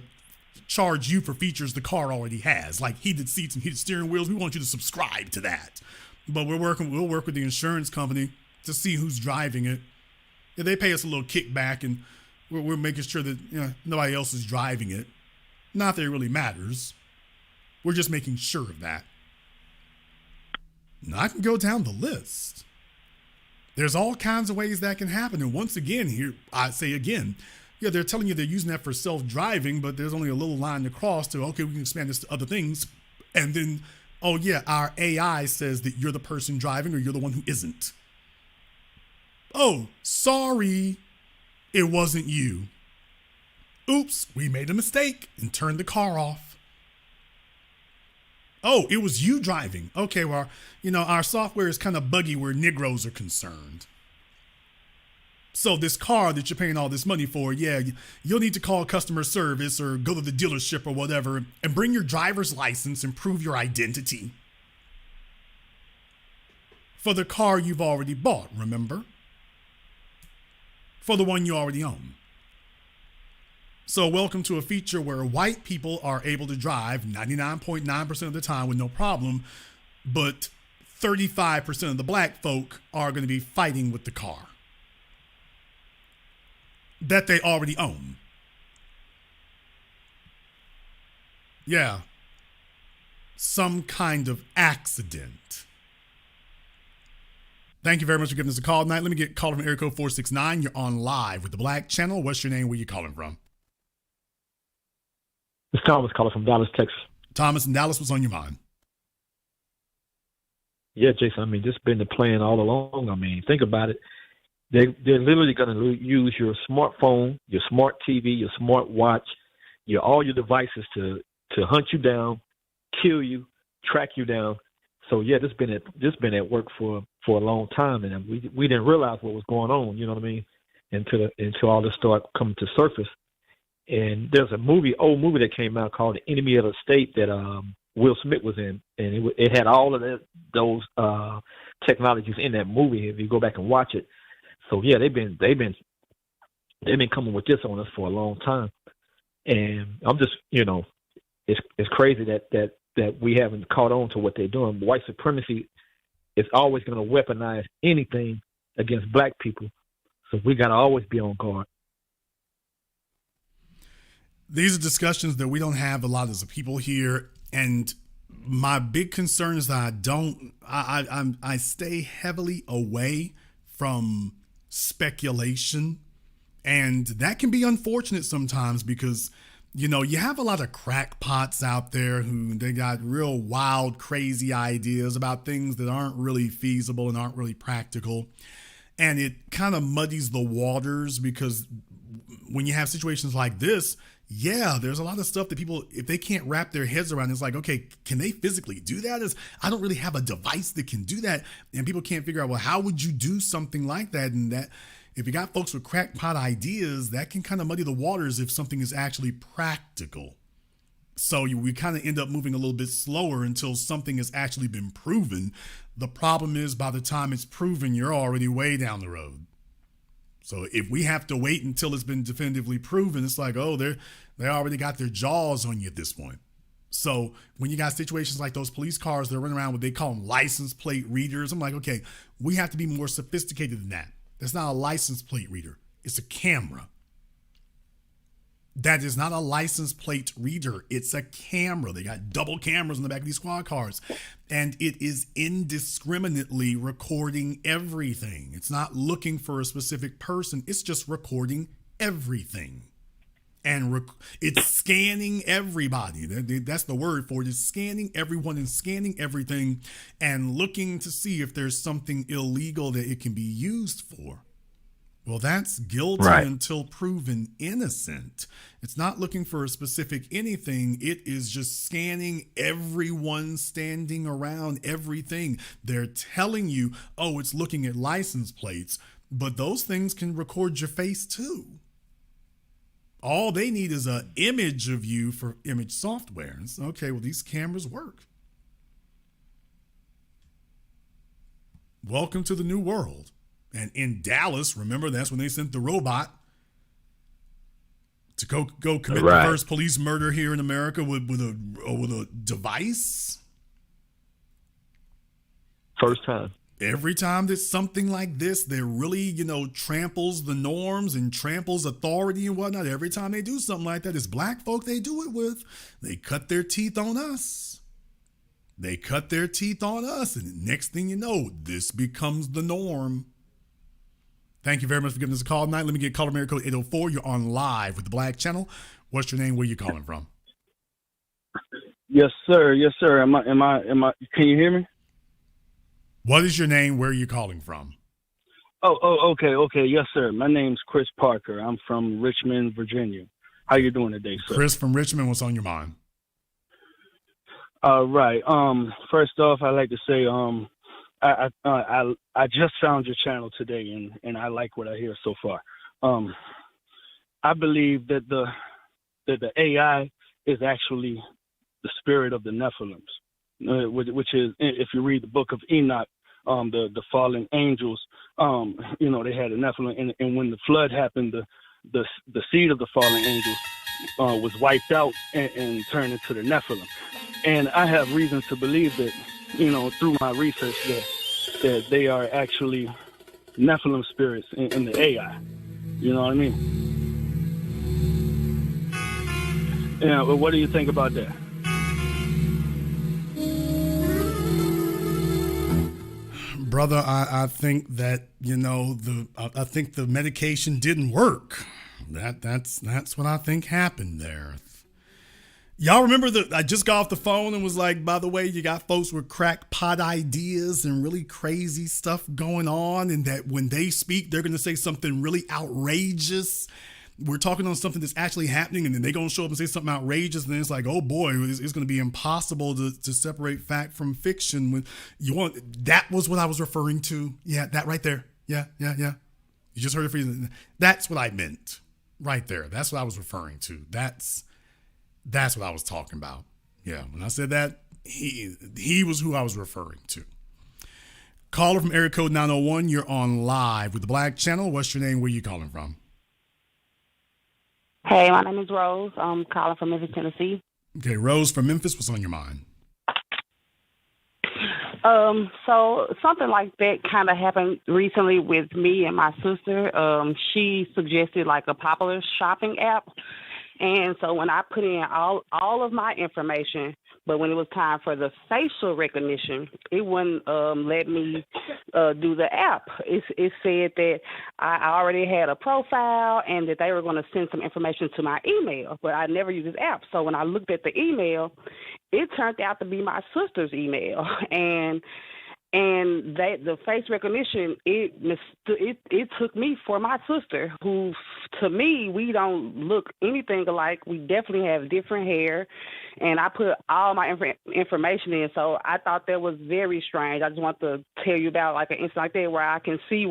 charge you for features the car already has, like heated seats and heated steering wheels. We want you to subscribe to that. But we'll work with the insurance company to see who's driving it. Yeah, they pay us a little kickback, and we're making sure that nobody else is driving it. Not that it really matters. We're just making sure of that. Now, I can go down the list. There's all kinds of ways that can happen. And once again, here, I say again, yeah, they're telling you they're using that for self-driving, but there's only a little line to cross to, okay, we can expand this to other things. And then, oh yeah, our AI says that you're the person driving or you're the one who isn't. Oh, sorry, it wasn't you. Oops, we made a mistake and turned the car off. Oh, it was you driving. Okay, well, our software is kind of buggy where Negroes are concerned. So this car that you're paying all this money for, yeah, you'll need to call customer service or go to the dealership or whatever and bring your driver's license and prove your identity. For the car you've already bought, remember? For the one you already own. So welcome to a feature where white people are able to drive 99.9% of the time with no problem, but 35% of the black folk are going to be fighting with the car that they already own. Yeah. Some kind of accident. Thank you very much for giving us a call tonight. Let me get called from area code 469. You're on live with the Black Channel. What's your name? Where you calling from? It's Thomas calling from Dallas, Texas. Thomas in Dallas, what's on your mind? Yeah, Jason, this been the plan all along. Think about it. They're literally going to use your smartphone, your smart TV, your smart watch, all your devices to hunt you down, kill you, track you down. So yeah, this been at work for a long time, and we didn't realize what was going on. You know what I mean? Until all this started coming to surface. And there's a old movie that came out called The Enemy of the State that Will Smith was in, and it had all of those technologies in that movie. If you go back and watch it, so yeah, they've been coming with this on us for a long time, and I'm just it's crazy that we haven't caught on to what they're doing. White supremacy is always going to weaponize anything against black people, so we got to always be on guard. These are discussions that we don't have a lot as a people here, and my big concern is that I stay heavily away from speculation, and that can be unfortunate sometimes because you have a lot of crackpots out there who they got real wild, crazy ideas about things that aren't really feasible and aren't really practical, and it kind of muddies the waters because when you have situations like this, yeah, there's a lot of stuff that people, if they can't wrap their heads around, it's like, okay, can they physically do that? I don't really have a device that can do that. And people can't figure out, well, how would you do something like that? And that, if you got folks with crackpot ideas, that can kind of muddy the waters if something is actually practical. So we kind of end up moving a little bit slower until something has actually been proven. The problem is by the time it's proven, you're already way down the road. So if we have to wait until it's been definitively proven, it's like, oh, they already got their jaws on you at this point. So when you got situations like those police cars that are running around with, they call them license plate readers. I'm like, okay, we have to be more sophisticated than that. That's not a license plate reader. It's a camera. That is not a license plate reader. It's a camera. They got double cameras in the back of these squad cars. And it is indiscriminately recording everything. It's not looking for a specific person. It's just recording everything. And it's scanning everybody. That's the word for it. It's scanning everyone and scanning everything and looking to see if there's something illegal that it can be used for. Well, that's guilty until proven innocent. It's not looking for a specific anything. It is just scanning everyone standing around everything. They're telling you, oh, it's looking at license plates, but those things can record your face too. All they need is an image of you for image software. It's okay, well, these cameras work. Welcome to the new world. And in Dallas, remember, that's when they sent the robot to go commit the first police murder here in America with a device. First time. Every time there's something like this, that really, tramples the norms and tramples authority and whatnot. Every time they do something like that, it's black folk they do it with. They cut their teeth on us. They cut their teeth on us. And the next thing you know, this becomes the norm. Thank you very much for giving us a call tonight. Let me get caller area code 804. You're on live with the Black Channel. What's your name? Where you calling from? Yes, sir. Yes, sir. Am I? Can you hear me? What is your name? Where are you calling from? Oh, okay. Yes, sir. My name's Chris Parker. I'm from Richmond, Virginia. How you doing today, sir? Chris from Richmond. What's on your mind? Right. First off, I'd like to say, I just found your channel today, and I like what I hear so far. I believe that the AI is actually the spirit of the Nephilims, which is, if you read the book of Enoch, the fallen angels, they had a Nephilim, and when the flood happened, the seed of the fallen angels was wiped out and turned into the Nephilim. And I have reason to believe that, through my research, that they are actually Nephilim spirits in the AI. You know what I mean? Yeah, well, what do you think about that? Brother, I think that, I think the medication didn't work. That's what I think happened there. Y'all remember I just got off the phone and was like, by the way, you got folks with crackpot ideas and really crazy stuff going on, and that when they speak, they're going to say something really outrageous. We're talking on something that's actually happening, and then they're going to show up and say something outrageous, and then it's like, oh boy, it's going to be impossible to separate fact from fiction. That was what I was referring to. Yeah, that right there. Yeah. You just heard it for you. That's what I meant right there. That's what I was referring to. That's what I was talking about. Yeah, when I said that, he was who I was referring to. Caller from area code 901, you're on live with the Black Channel. What's your name? Where you calling from? Hey, my name is Rose. I'm calling from Memphis, Tennessee. Okay, Rose from Memphis, what's on your mind? So something like that kind of happened recently with me and my sister. She suggested like a popular shopping app. And so when I put in all of my information, but when it was time for the facial recognition, it wouldn't let me do the app. It said that I already had a profile and that they were going to send some information to my email, but I never used this app. So when I looked at the email, it turned out to be my sister's email, and the face recognition, it took me for my sister, who, to me, we don't look anything alike. We definitely have different hair, and I put all my information in. So I thought that was very strange. I just want to tell you about like an instance like that where I can see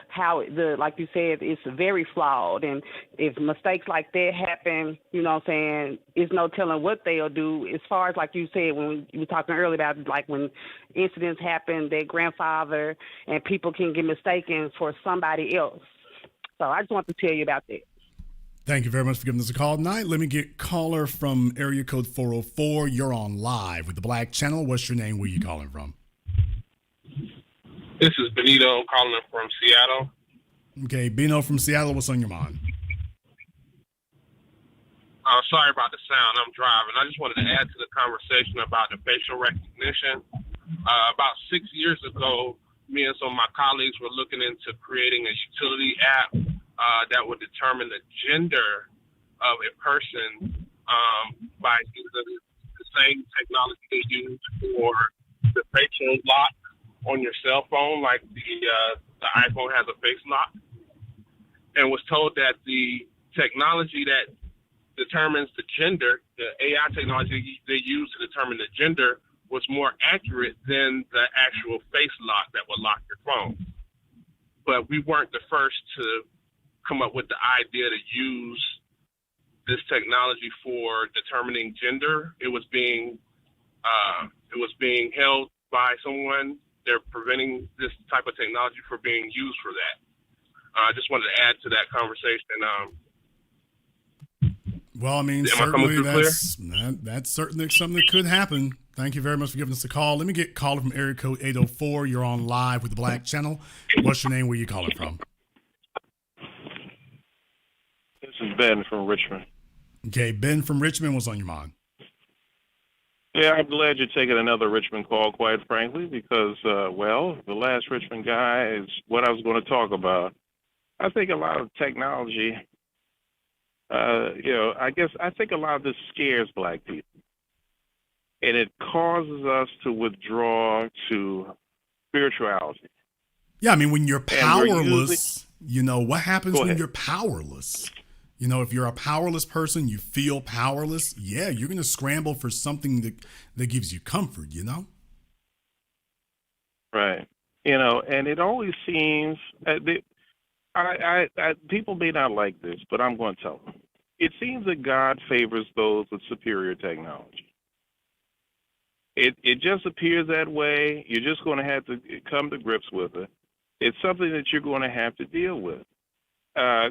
how like you said, it's very flawed. And if mistakes like that happen, you know what I'm saying, it's no telling what they'll do. As far as like you said when you were talking earlier about like when incidents happen, their grandfather and people can get mistaken for somebody else. So I just want to tell you about that. Thank you very much for giving us a call tonight. Let me get caller from area code 404. You're on live with the Black Channel. What's your name? Where you calling from? This is Benito calling from Seattle. Okay, Bino from Seattle. What's on your mind? Sorry about the sound. I'm driving. I just wanted to add to the conversation about the facial recognition. About 6 years ago, me and some of my colleagues were looking into creating a utility app that would determine the gender of a person by using the same technology they use for the facial lock on your cell phone, like the iPhone has a face lock, and was told that the technology that determines the gender, the AI technology they use to determine the gender, was more accurate than the actual face lock that would lock your phone. But we weren't the first to come up with the idea to use this technology for determining gender. It was being held by someone. They're preventing this type of technology from being used for that. I just wanted to add to that conversation. Well, I mean, certainly that's certainly something that could happen. Thank you very much for giving us a call. Let me get caller from area code 804. You're on live with the Black Channel. What's your name? Where you calling from? This is Ben from Richmond. Okay, Ben from Richmond. What's on your mind? Yeah, I'm glad you're taking another Richmond call, quite frankly, because, the last Richmond guy is what I was going to talk about. I think a lot of technology, I think a lot of this scares black people. And it causes us to withdraw to spirituality. Yeah, I mean, when you're powerless, what happens when you're powerless? If you're a powerless person, you feel powerless. Yeah, you're going to scramble for something that gives you comfort, Right. And it always seems, people may not like this, but I'm going to tell them. It seems that God favors those with superior technology. It just appears that way. You're just going to have to come to grips with it. It's something that you're going to have to deal with.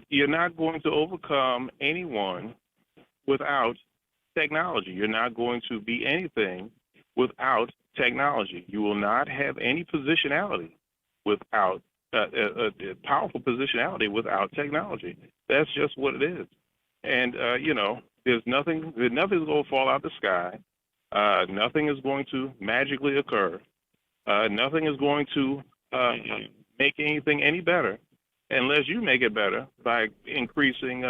You're not going to overcome anyone without technology. You're not going to be anything without technology. You will not have any positionality without a powerful positionality without technology. That's just what it is. And there's nothing's going to fall out the sky. Nothing is going to magically occur. Nothing is going to make anything any better unless you make it better by increasing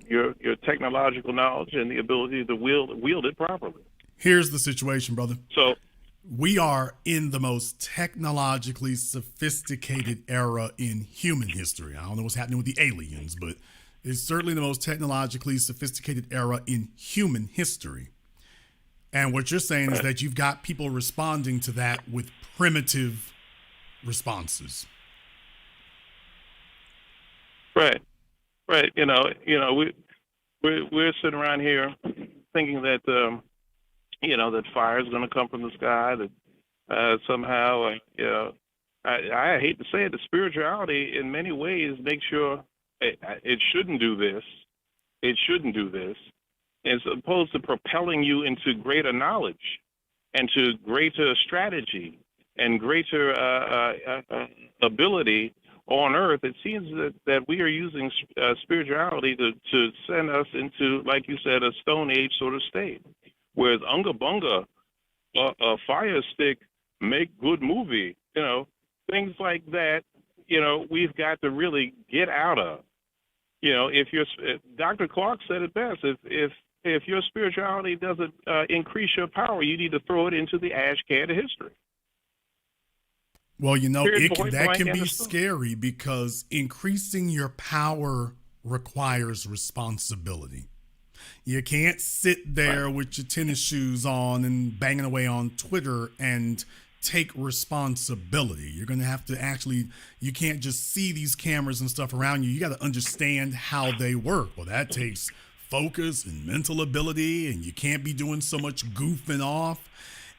your technological knowledge and the ability to wield it properly. Here's the situation, brother. So we are in the most technologically sophisticated era in human history. I don't know what's happening with the aliens, but it's certainly the most technologically sophisticated era in human history. And what you're saying is that you've got people responding to that with primitive responses. Right. We're sitting around here thinking that that fire is going to come from the sky. That somehow, I hate to say it, the spirituality in many ways makes sure it shouldn't do this. It shouldn't do this. As opposed to propelling you into greater knowledge and to greater strategy and greater ability on earth, it seems that we are using spirituality to send us into, like you said, a Stone Age sort of state. Whereas Unga Bunga, a fire stick, make good movie, things like that, we've got to really get out of. If Dr. Clark said it best, if your spirituality doesn't increase your power, you need to throw it into the ash can of history. Well, Point that blank, can end be of story. scary because increasing your power requires responsibility. You can't sit there with your tennis shoes on and banging away on Twitter and take responsibility. You're going to have to you can't just see these cameras and stuff around you. You got to understand how they work. Well, that takes focus and mental ability, and you can't be doing so much goofing off.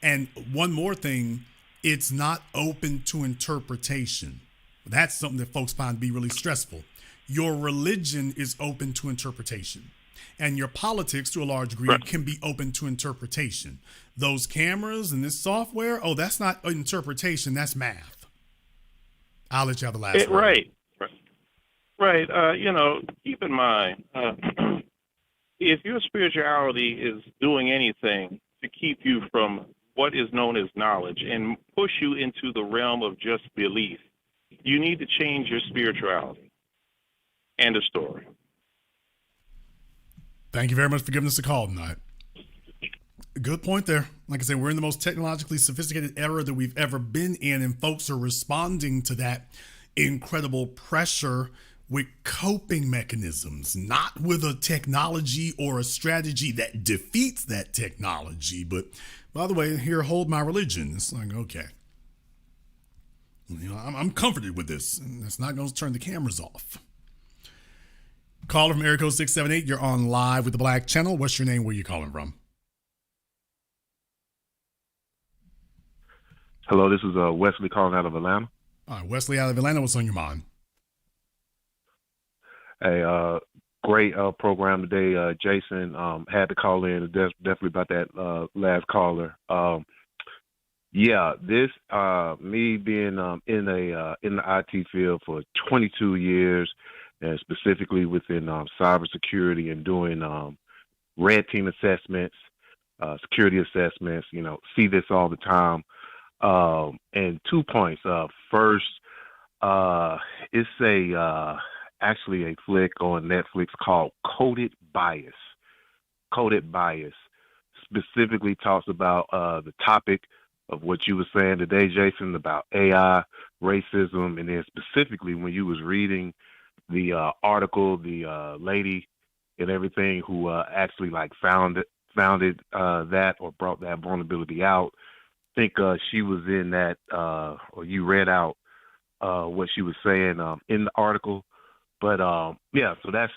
And one more thing, it's not open to interpretation. That's something that folks find to be really stressful. Your religion is open to interpretation. And your politics, to a large degree, can be open to interpretation. Those cameras and this software, that's not interpretation, that's math. I'll let you have the last word. Right. Keep in mind, if your spirituality is doing anything to keep you from what is known as knowledge and push you into the realm of just belief, you need to change your spirituality. End of story. Thank you very much for giving us a call tonight. Good point there. Like I said, we're in the most technologically sophisticated era that we've ever been in, and folks are responding to that incredible pressure with coping mechanisms, not with a technology or a strategy that defeats that technology. But by the way, here, hold my religion. It's like, okay, I'm comforted with this, and that's not going to turn the cameras off. Caller from area code 678, you're on live with the Black Channel. What's your name? Where you calling from? Hello, this is Wesley calling out of Atlanta. All right, Wesley out of Atlanta. What's on your mind? Hey, great program today, Jason. Had to call in definitely about that last caller. This me being in the IT field for 22 years, and specifically within cybersecurity and doing red team assessments, security assessments. See this all the time. And 2 points. First, it's actually a flick on Netflix called Coded Bias. Coded Bias specifically talks about the topic of what you were saying today, Jason, about AI, racism, and then specifically when you was reading the article, the lady and everything who actually founded that or brought that vulnerability out. I think she was in that, or you read out what she was saying in the article. But so that's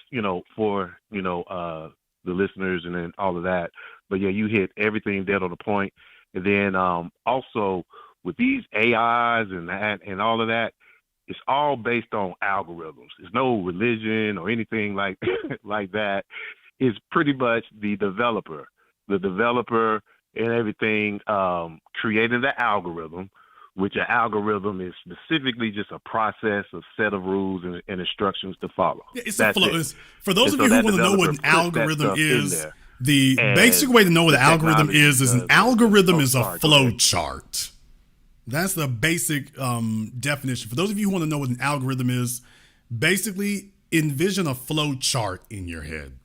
for the listeners and then all of that. But yeah, you hit everything dead on the point. And then also with these AIs and that and all of that, it's all based on algorithms. There's no religion or anything like like that. It's pretty much the developer and everything created the algorithm, which an algorithm is specifically just a process, a set of rules and instructions to follow. Yeah, it's a flow. For those of you who want to know what an algorithm is, the basic way to know what an algorithm is an algorithm is a flow chart. That's the basic definition. For those of you who want to know what an algorithm is, basically envision a flow chart in your head.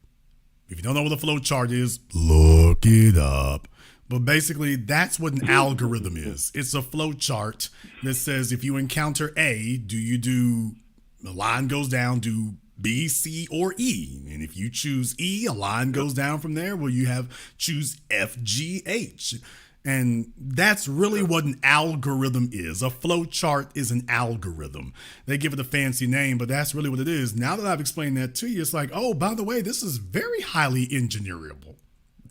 If you don't know what a flow chart is, look it up. But basically, that's what an algorithm is. It's a flow chart that says if you encounter A, do you do, the line goes down, do B, C, or E? And if you choose E, a line goes down from there. Well, you choose F, G, H. And that's really what an algorithm is. A flow chart is an algorithm. They give it a fancy name, but that's really what it is. Now that I've explained that to you, it's like, oh, by the way, this is very highly engineerable.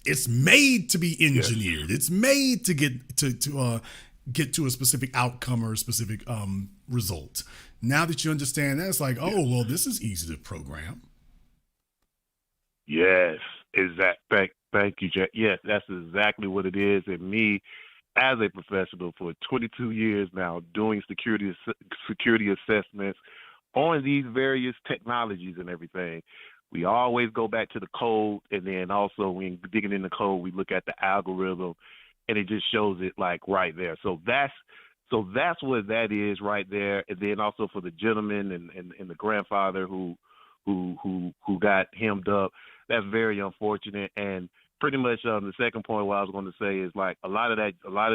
It's made to be engineered. Yes. It's made to get to a specific outcome or a specific result. Now that you understand that, it's like, oh, well, this is easy to program. Yes, exactly. Thank you, Jack. Yes, that's exactly what it is. And me, as a professional for 22 years now, doing security assessments, on these various technologies and everything, we always go back to the code, and then also when digging in the code, we look at the algorithm, and it just shows it like right there. So that's what that is right there. And then also for the gentleman and the grandfather who got hemmed up, that's very unfortunate. And pretty much the second point what I was going to say is like a lot of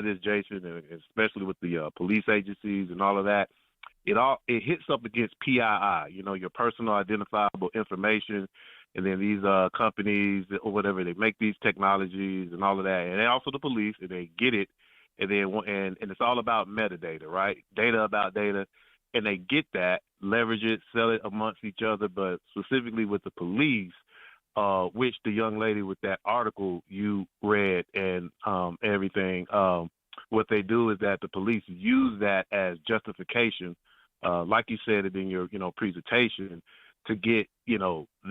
this, Jason, and especially with the police agencies and all of that, it hits up against PII, your personal identifiable information, and then these companies or whatever, they make these technologies and all of that, and then also the police, and they get it, and it's all about metadata, right? Data about data, and they get that, leverage it, sell it amongst each other, but specifically with the police, which the young lady with that article you read and everything, what they do is that the police use that as justification, like you said it in your presentation, to get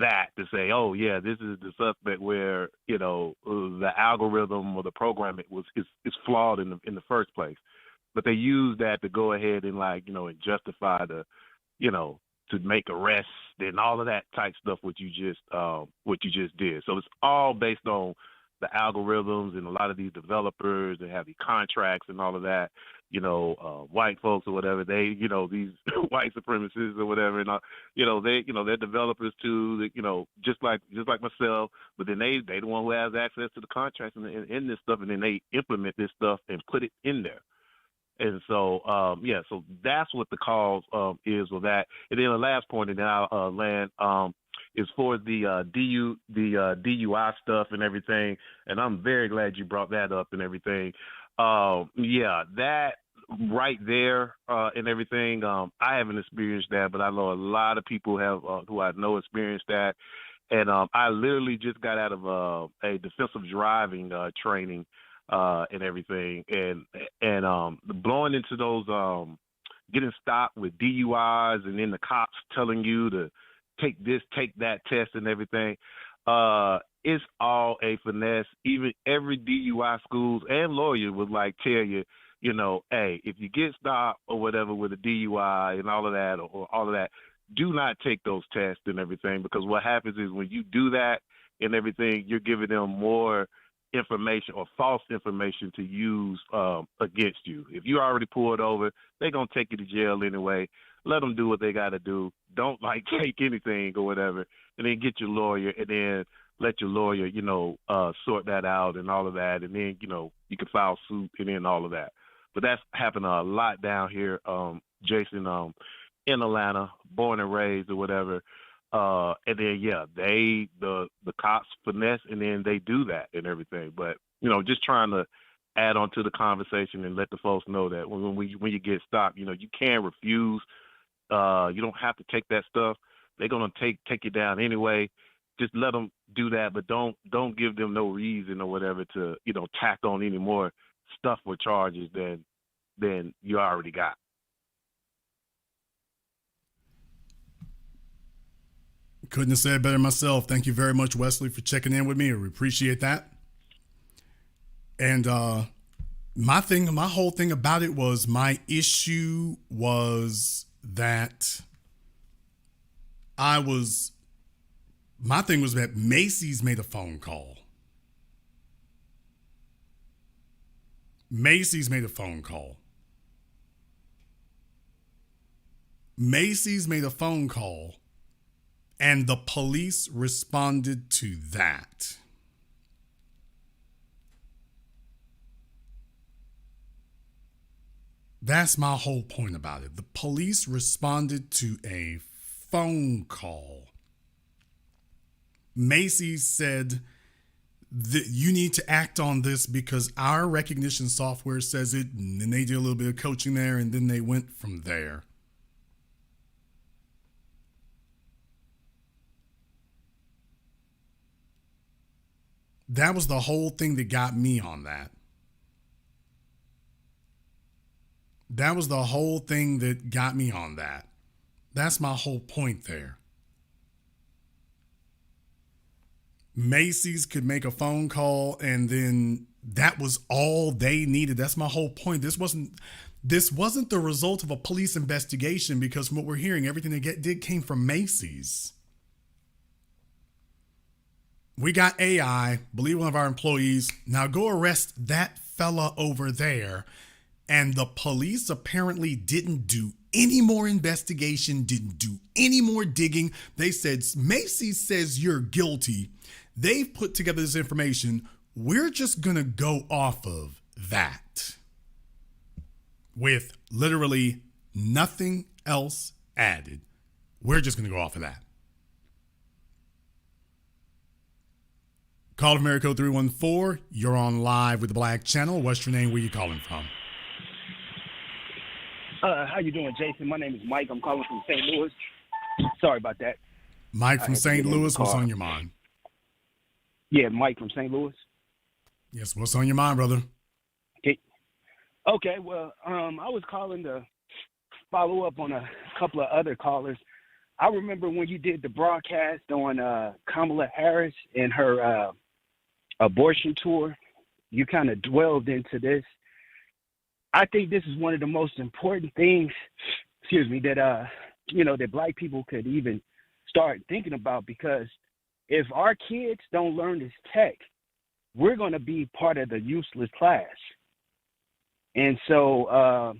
that to say, oh yeah, this is the suspect where the algorithm or the program is flawed in the first place, but they use that to go ahead and and justify to make arrests and all of that type stuff what you just did. So it's all based on the algorithms, and a lot of these developers that have these contracts and all of that, white folks or whatever, they, these white supremacists or whatever, and they're developers too, just like myself, but then they the one who has access to the contracts in this stuff, and then they implement this stuff and put it in there. And so, so that's what the cause is with that. And then the last point, and then I'll land, is for the DUI stuff and everything. And I'm very glad you brought that up and everything. That right there and everything. I haven't experienced that, but I know a lot of people have who I know experienced that. And I literally just got out of a defensive driving training and everything, and blowing into those getting stopped with DUIs, and then the cops telling you to take this, take that test and everything. It's all a finesse. Even every DUI schools and lawyer would tell you, hey, if you get stopped or whatever with a DUI and all of that or all of that, do not take those tests and everything, because what happens is when you do that and everything, you're giving them more information or false information to use against you. If you already pulled over, they're going to take you to jail anyway. Let them do what they got to do. Don't take anything or whatever, and then get your lawyer, and then let your lawyer, sort that out and all of that. And then, you can file suit and then all of that. But that's happened a lot down here, Jason, in Atlanta, born and raised or whatever. And then, the cops finesse, and then they do that and everything. But, just trying to add on to the conversation and let the folks know that when you get stopped, you can't refuse. You don't have to take that stuff. They're going to take you down anyway. Just let them do that, but don't give them no reason or whatever to, tack on any more stuff with charges than you already got. Couldn't have said better myself. Thank you very much, Wesley, for checking in with me. We appreciate that. And my whole thing about it was, my issue was that my thing was that Macy's made a phone call. Macy's made a phone call. Macy's made a phone call, and the police responded to that. That's my whole point about it. The police responded to a phone call. Macy's said that you need to act on this because our recognition software says it, and then they did a little bit of coaching there, and then they went from there. That was the whole thing that got me on that. That was the whole thing that got me on that. That's my whole point there. Macy's could make a phone call, and then that was all they needed. That's my whole point. This wasn't This wasn't the result of a police investigation because from what we're hearing, everything they did came from Macy's. We got AI, believe one of our employees. Now go arrest that fella over there. And the police apparently didn't do any more investigation, didn't do any more digging. They said, Macy's says you're guilty. They've put together this information. We're just going to go off of that with literally nothing else added. We're just going to go off of that. Call from America 314. You're on live with the Black Channel. What's your name? Where you calling from? How you doing, Jason? My name is Mike. I'm calling from St. Louis. Sorry about that. Mike from St. Louis. What's on your mind? Yeah, Mike from St. Louis. Yes, what's on your mind, brother? Okay, well, I was calling to follow up on a couple of other callers. I remember when you did the broadcast on Kamala Harris and her abortion tour, you kind of dwelled into this. I think this is one of the most important things, that, that Black people could even start thinking about, because if our kids don't learn this tech, we're going to be part of the useless class. And so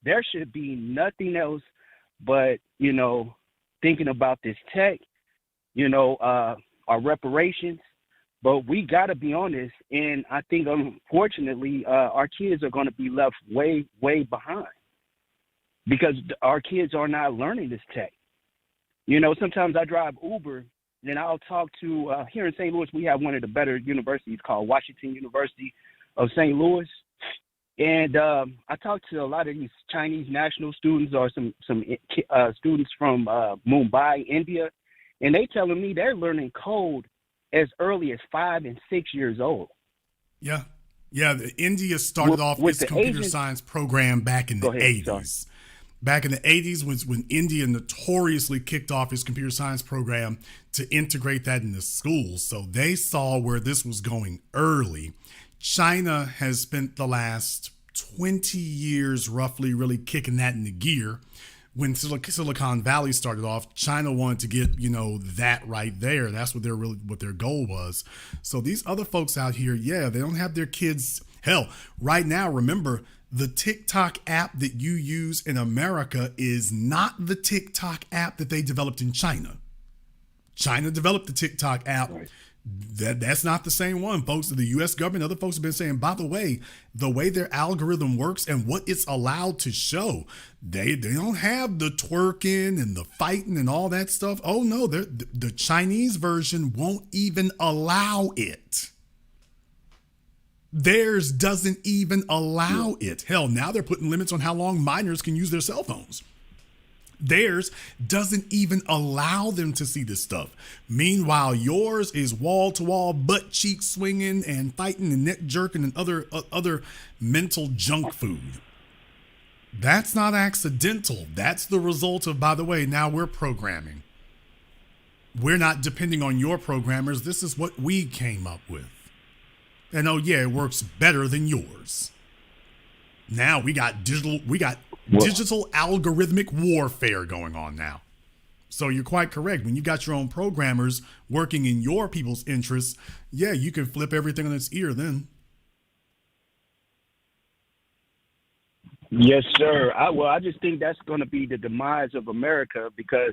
there should be nothing else but, thinking about this tech, our reparations. But we got to be honest. And I think, unfortunately, our kids are going to be left way, way behind because our kids are not learning this tech. Sometimes I drive Uber and I'll talk to, here in St. Louis, we have one of the better universities called Washington University of St. Louis. And I talked to a lot of these Chinese national students or some students from Mumbai, India, and they telling me they're learning code as early as 5 and 6 years old. Yeah. India started off its computer science program back in the 80s. Back in the 80s was when India notoriously kicked off its computer science program to integrate that into schools. So they saw where this was going early. China has spent the last 20 years roughly really kicking that into gear. When Silicon Valley started off, China wanted to get, that right there. That's what their goal was. So these other folks out here, they don't have their kids. Hell, right now, remember, the TikTok app that you use in America is not the TikTok app that they developed in China. China developed the TikTok app. Right. That's not the same one, folks. The U.S. government, other folks have been saying, by the way their algorithm works and what it's allowed to show, they don't have the twerking and the fighting and all that stuff. Oh, no, the Chinese version won't even allow it. Theirs doesn't even allow it. Hell, now they're putting limits on how long minors can use their cell phones. Theirs doesn't even allow them to see this stuff. Meanwhile, yours is wall to wall, butt cheek swinging and fighting and neck jerking and other mental junk food. That's not accidental. That's the result of, by the way, now we're programming. We're not depending on your programmers. This is what we came up with. And it works better than yours. Now we got digital algorithmic warfare going on now. So you're quite correct. When you got your own programmers working in your people's interests, you can flip everything on its ear then. Yes, sir. I just think that's going to be the demise of America, because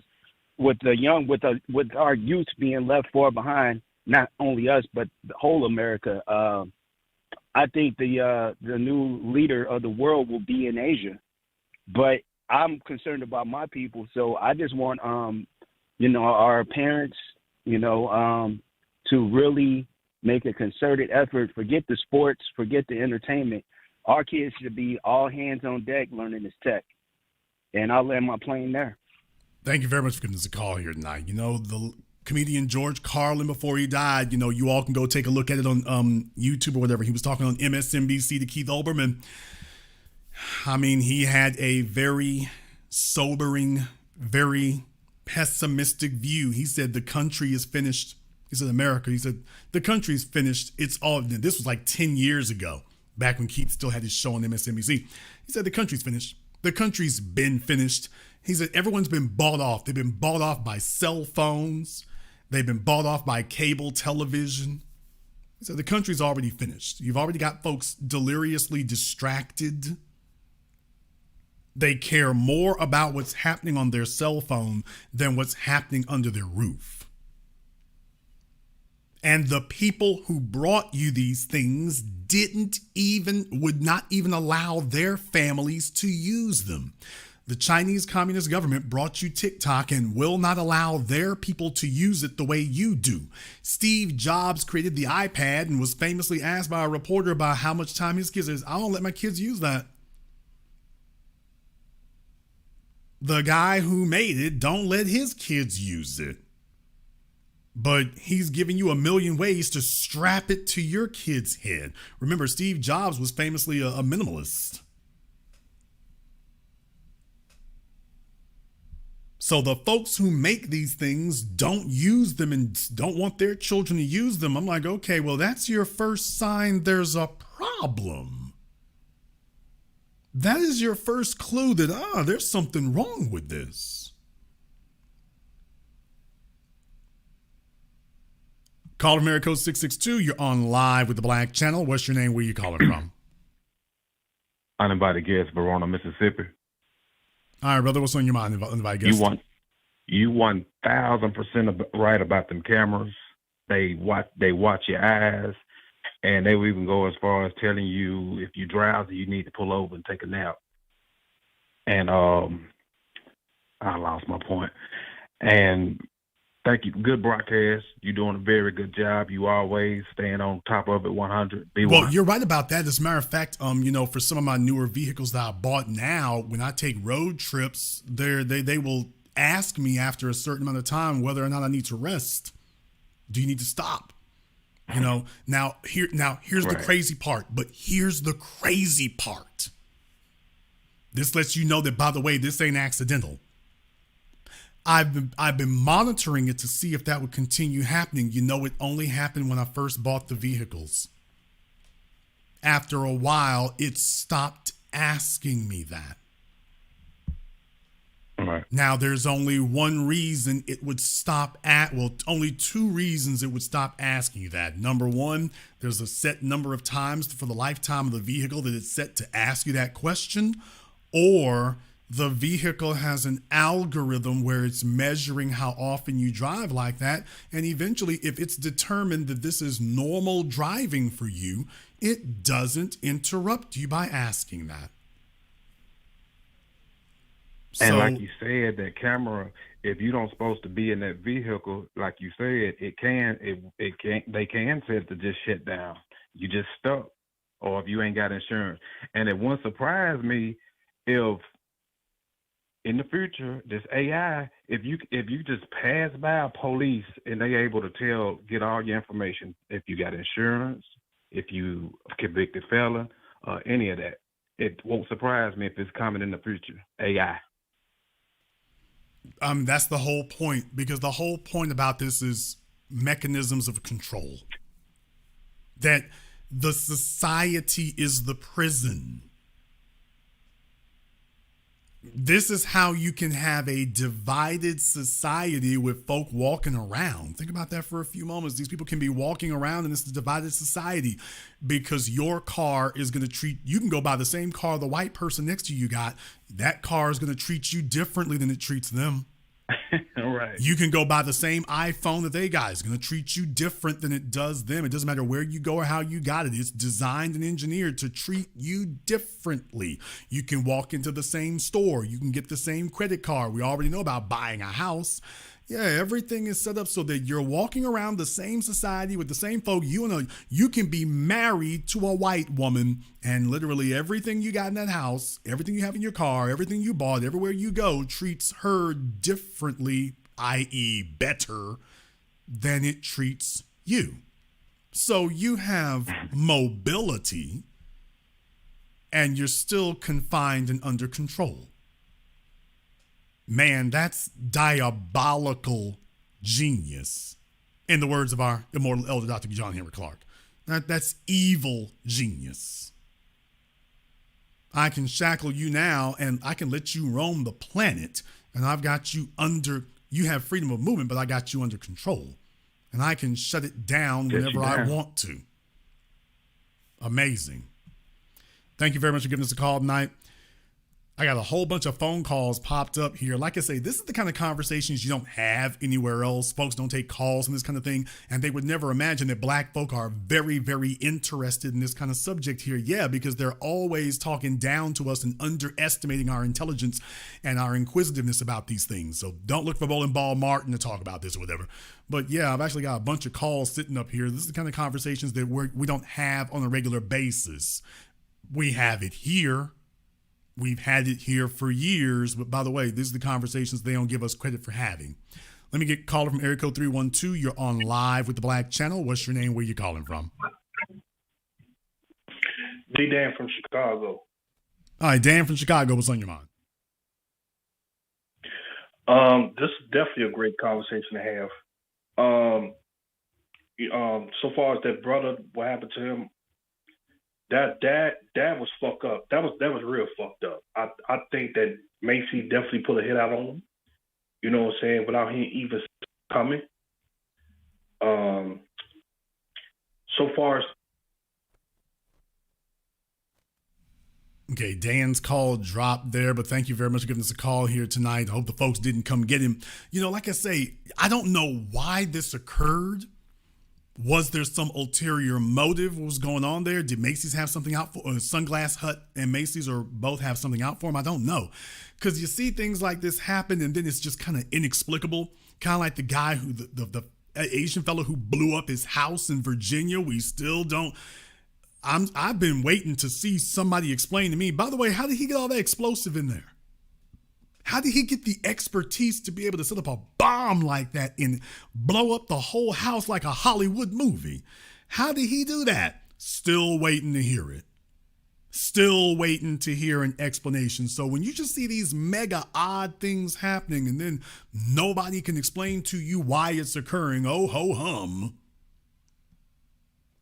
with our youth being left far behind, not only us, but the whole America, I think the new leader of the world will be in Asia. But I'm concerned about my people, so I just want, our parents, to really make a concerted effort. Forget the sports, forget the entertainment. Our kids should be all hands on deck learning this tech. And I'll land my plane there. Thank you very much for giving us a call here tonight. The comedian George Carlin, before he died, you all can go take a look at it on YouTube or whatever. He was talking on MSNBC to Keith Olbermann. I mean, he had a very sobering, very pessimistic view. He said the country is finished. He said America. He said the country is finished. It's all. This was like 10 years ago. back when Keith still had his show on MSNBC. He said the country's finished. The country's been finished. He said everyone's been bought off. They've been bought off by cell phones. They've been bought off by cable television. He said the country's already finished. You've already got folks deliriously distracted. They care more about what's happening on their cell phone than what's happening under their roof. And the people who brought you these things would not even allow their families to use them. The Chinese Communist government brought you TikTok and will not allow their people to use it the way you do. Steve Jobs created the iPad and was famously asked by a reporter about how much time his kids is. I don't let my kids use that. The guy who made it don't let his kids use it. But he's giving you a million ways to strap it to your kid's head. Remember, Steve Jobs was famously a minimalist. So the folks who make these things don't use them and don't want their children to use them. I'm like, okay, well, that's your first sign there's a problem. That is your first clue that, there's something wrong with this. Call from America 662. You're on live with the Black Channel. What's your name? Where you calling from? Uninvited guest, Verona, Mississippi. All right, brother. What's on your mind? Uninvited guest. You 1,000% right about them cameras. They watch your eyes, and they will even go as far as telling you if you're drowsy, you need to pull over and take a nap. And I lost my point. And thank you. Good broadcast. You're doing a very good job. You always staying on top of it 100. Well, you're right about that. As a matter of fact, for some of my newer vehicles that I bought now, when I take road trips, they will ask me after a certain amount of time whether or not I need to rest. Do you need to stop? Now here's the crazy part. But here's the crazy part. This lets you know that, by the way, this ain't accidental. I've been monitoring it to see if that would continue happening. It only happened when I first bought the vehicles. After a while, it stopped asking me that. Right. Now, there's only one reason it would stop only two reasons it would stop asking you that. Number one, there's a set number of times for the lifetime of the vehicle that it's set to ask you that question, or the vehicle has an algorithm where it's measuring how often you drive like that. And eventually, if it's determined that this is normal driving for you, it doesn't interrupt you by asking that. And like you said, that camera, if you don't supposed to be in that vehicle, like you said, they can set it to just shut down. You just stuck, or if you ain't got insurance. And it wouldn't surprise me if in the future, this AI, if you just pass by police and they able to get all your information, if you got insurance, if you convicted felon, any of that, it won't surprise me if it's coming in the future. AI. That's the whole point, because the whole point about this is mechanisms of control. That the society is the prison. This is how you can have a divided society with folk walking around. Think about that for a few moments. These people can be walking around in this divided society because your car is going to you can go buy the same car the white person next to you got. That car is going to treat you differently than it treats them. All right. You can go buy the same iPhone that they got. It's going to treat you different than it does them. It doesn't matter where you go or how you got it. It's designed and engineered to treat you differently. You can walk into the same store. You can get the same credit card. We already know about buying a house. Yeah, everything is set up so that you're walking around the same society with the same folk. You can be married to a white woman, and literally everything you got in that house, everything you have in your car, everything you bought, everywhere you go, treats her differently, i.e. better than it treats you. So you have mobility, and you're still confined and under control. Man, that's diabolical genius. In the words of our immortal elder, Dr. John Henry Clark. That's evil genius. I can shackle you now and I can let you roam the planet, and I've got you under, you have freedom of movement, but I got you under control, and I can shut it down whenever I want to. Amazing. Thank you very much for giving us a call tonight. I got a whole bunch of phone calls popped up here. Like I say, this is the kind of conversations you don't have anywhere else. Folks don't take calls and this kind of thing. And they would never imagine that black folk are very, very interested in this kind of subject here. Yeah, because they're always talking down to us and underestimating our intelligence and our inquisitiveness about these things. So don't look for Bowling Ball Martin to talk about this or whatever. But yeah, I've actually got a bunch of calls sitting up here. This is the kind of conversations that we don't have on a regular basis. We have it here. We've had it here for years, but by the way, this is the conversations they don't give us credit for having. Let me get a caller from area code 312. You're on live with the Black Channel. What's your name? Where you calling from? D-Dan from Chicago. All right, Dan from Chicago. What's on your mind? This is definitely a great conversation to have. So far as that brother, what happened to him, that was fucked up. That was real fucked up. I think that Macy definitely put a hit out on him. You know what I'm saying? Without him even coming. So far as okay, Dan's call dropped there, but thank you very much for giving us a call here tonight. I hope the folks didn't come get him. You know, like I say, I don't know why this occurred. Was there some ulterior motive? What was going on there? Did Macy's have something out for, or Sunglass Hut and Macy's, or both have something out for him? I don't know. Because you see things like this happen and then it's just kind of inexplicable. Kind of like the guy who, the Asian fellow who blew up his house in Virginia. We still don't. I've been waiting to see somebody explain to me, by the way, how did he get all that explosive in there? How did he get the expertise to be able to set up a bomb like that and blow up the whole house like a Hollywood movie? How did he do that? Still waiting to hear it. Still waiting to hear an explanation. So when you just see these mega odd things happening and then nobody can explain to you why it's occurring, oh ho hum.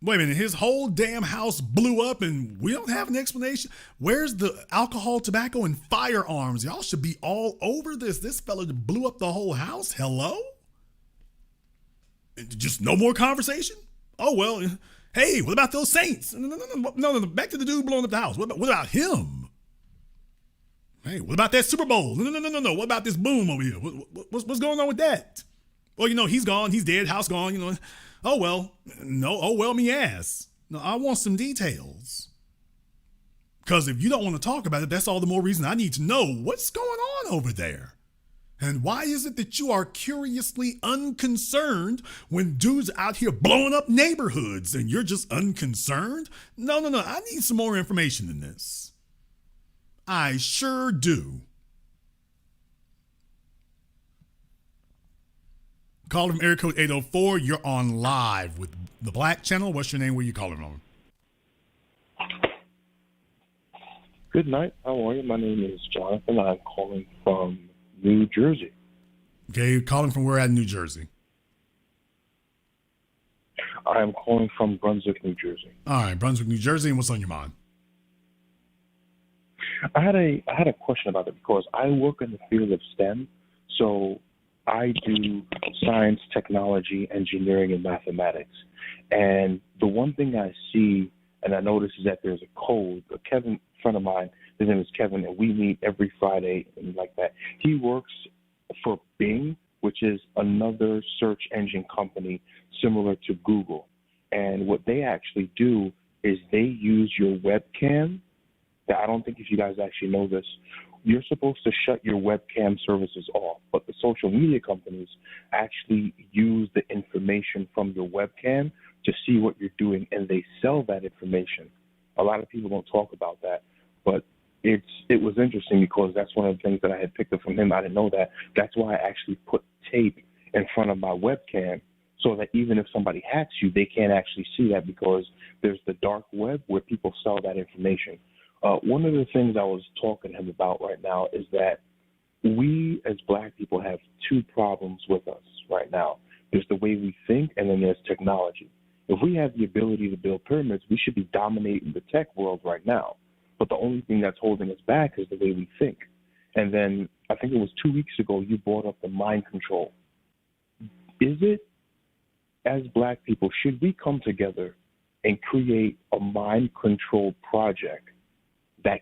Wait a minute, his whole damn house blew up and we don't have an explanation? Where's the alcohol, tobacco, and firearms? Y'all should be all over this. This fella blew up the whole house. Hello? Just no more conversation? Oh, well, hey, what about those Saints? No, back to the dude blowing up the house. What about him? Hey, what about that Super Bowl? No. What about this boom over here? What's going on with that? Well, you know, he's gone. He's dead. House gone, you know. Oh, well, no. Oh, well, me ass. No, I want some details. Because if you don't want to talk about it, that's all the more reason I need to know what's going on over there. And why is it that you are curiously unconcerned when dudes out here blowing up neighborhoods and you're just unconcerned? No. I need some more information than this. I sure do. Call from area code 804. You're on live with the Black Channel. What's your name? Where you calling from? Good night. How are you? My name is Jonathan. I'm calling from New Jersey. Okay, you're calling from where at New Jersey? I'm calling from Brunswick, New Jersey. All right, Brunswick, New Jersey. And what's on your mind? I had a question about it because I work in the field of STEM. So I do science, technology, engineering, and mathematics. And the one thing I see and I notice is that there's a code. A Kevin, friend of mine, his name is Kevin, and we meet every Friday and like that. He works for Bing, which is another search engine company similar to Google. And what they actually do is they use your webcam. I don't think if you guys actually know this, you're supposed to shut your webcam services off, but the social media companies actually use the information from your webcam to see what you're doing, and they sell that information. A lot of people don't talk about that, but it was interesting because that's one of the things that I had picked up from him. I didn't know that. That's why I actually put tape in front of my webcam so that even if somebody hacks you, they can't actually see that because there's the dark web where people sell that information. One of the things I was talking to him about right now is that we as Black people have two problems with us right now. There's the way we think, and then there's technology. If we have the ability to build pyramids, we should be dominating the tech world right now. But the only thing that's holding us back is the way we think. And then I think it was 2 weeks ago you brought up the mind control. Is it, as Black people, should we come together and create a mind control project that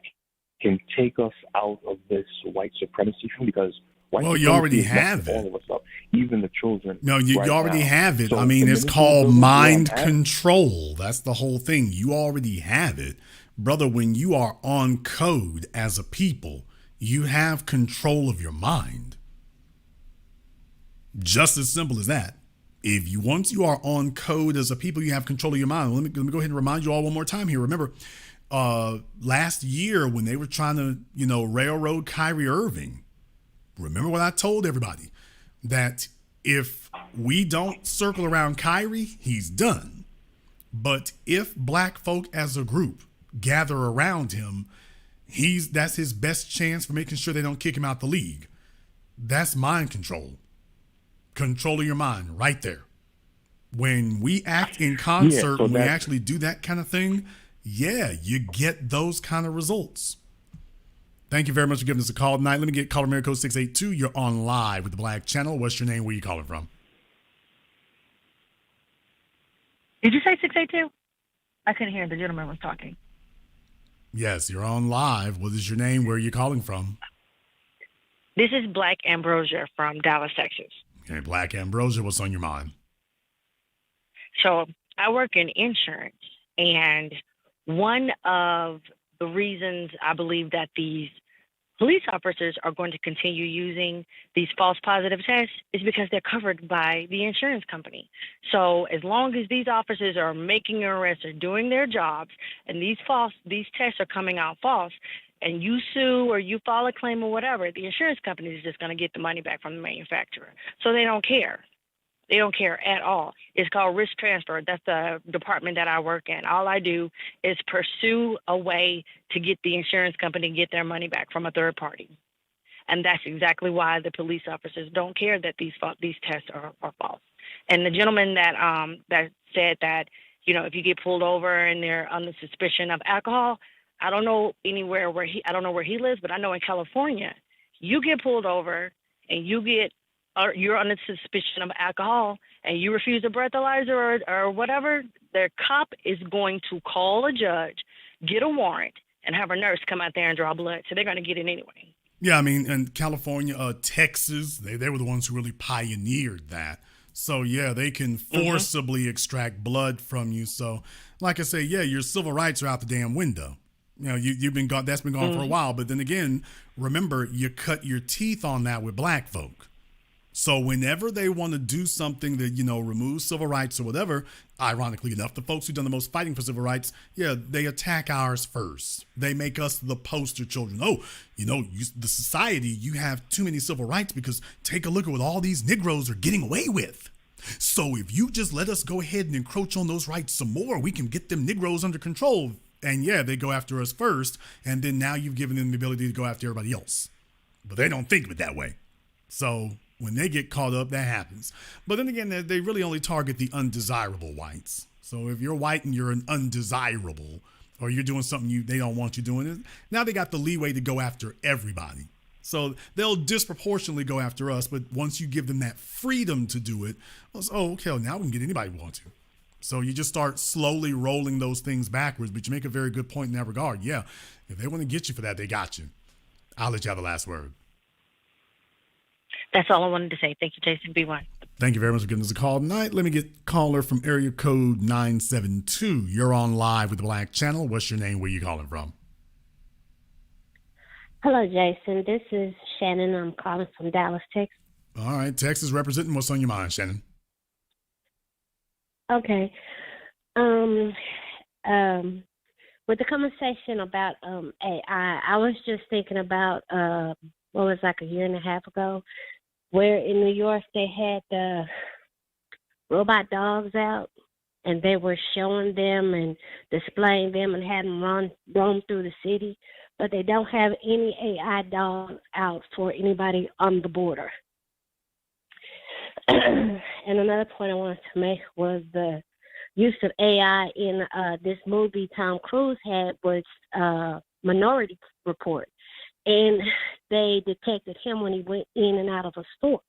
can take us out of this white supremacy thing? Because white Well, you supremacy already is messing have it. all of us up, even the children. No, you right already now. have it. So I mean, the it's ministry called building where I'm mind at, control. That's the whole thing. You already have it. Brother, when you are on code as a people, you have control of your mind. Just as simple as that. If you once you are on code as a people, you have control of your mind. Let me go ahead and remind you all one more time here. Remember, last year when they were trying to, railroad Kyrie Irving, remember what I told everybody? That if we don't circle around Kyrie, he's done. But if Black folk as a group gather around him, that's his best chance for making sure they don't kick him out the league. That's mind control. Control of your mind right there. When we act in concert, when we actually do that kind of thing, you get those kind of results. Thank you very much for giving us a call tonight. Let me get caller America code 682. You're on live with the Black Channel. What's your name? Where are you calling from? Did you say 682? I couldn't hear. The gentleman was talking. Yes, you're on live. What is your name? Where are you calling from? This is Black Ambrosia from Dallas, Texas. Okay, Black Ambrosia, what's on your mind? So I work in insurance, and one of the reasons I believe that these police officers are going to continue using these false positive tests is because they're covered by the insurance company. So as long as these officers are making arrests or doing their jobs, and these tests are coming out false, and you sue or you file a claim or whatever, the insurance company is just going to get the money back from the manufacturer. So they don't care. They don't care at all. It's called risk transfer. That's the department that I work in. All I do is pursue a way to get the insurance company to get their money back from a third party. And that's exactly why the police officers don't care that these tests are false. And the gentleman that said that, if you get pulled over and they're under suspicion of alcohol, I don't know anywhere I don't know where he lives, but I know in California, you get pulled over and you're under suspicion of alcohol and you refuse a breathalyzer or whatever, their cop is going to call a judge, get a warrant, and have a nurse come out there and draw blood. So they're going to get it anyway. Yeah, I mean, in California, Texas, they were the ones who really pioneered that. So, they can forcibly extract blood from you. So, like I say, your civil rights are out the damn window. You've been gone. That's been gone for a while. But then again, remember, you cut your teeth on that with Black folk. So whenever they want to do something that, removes civil rights or whatever, ironically enough, the folks who've done the most fighting for civil rights, they attack ours first. They make us the poster children. Oh, the society, you have too many civil rights because take a look at what all these Negroes are getting away with. So if you just let us go ahead and encroach on those rights some more, we can get them Negroes under control. And they go after us first. And then now you've given them the ability to go after everybody else. But they don't think of it that way. So when they get caught up, that happens. But then again, they really only target the undesirable whites. So if you're white and you're an undesirable, or you're doing something they don't want you doing, now they got the leeway to go after everybody. So they'll disproportionately go after us. But once you give them that freedom to do it, okay, now we can get anybody we want to. So you just start slowly rolling those things backwards. But you make a very good point in that regard. Yeah, if they want to get you for that, they got you. I'll let you have the last word. That's all I wanted to say. Thank you, Jason B1. Thank you very much for giving us a call tonight. Let me get caller from area code 972. You're on live with the Black Channel. What's your name? Where you calling from? Hello, Jason. This is Shannon. I'm calling from Dallas, Texas. All right. Texas representing. What's on your mind, Shannon? Okay. With the conversation about AI, I was just thinking about what was like a year and a half ago, where in New York they had the robot dogs out, and they were showing them and displaying them and had them roam through the city, but they don't have any AI dogs out for anybody on the border. And another point I wanted to make was the use of AI in this movie Tom Cruise had was Minority Report, and they detected him when he went in and out of a store.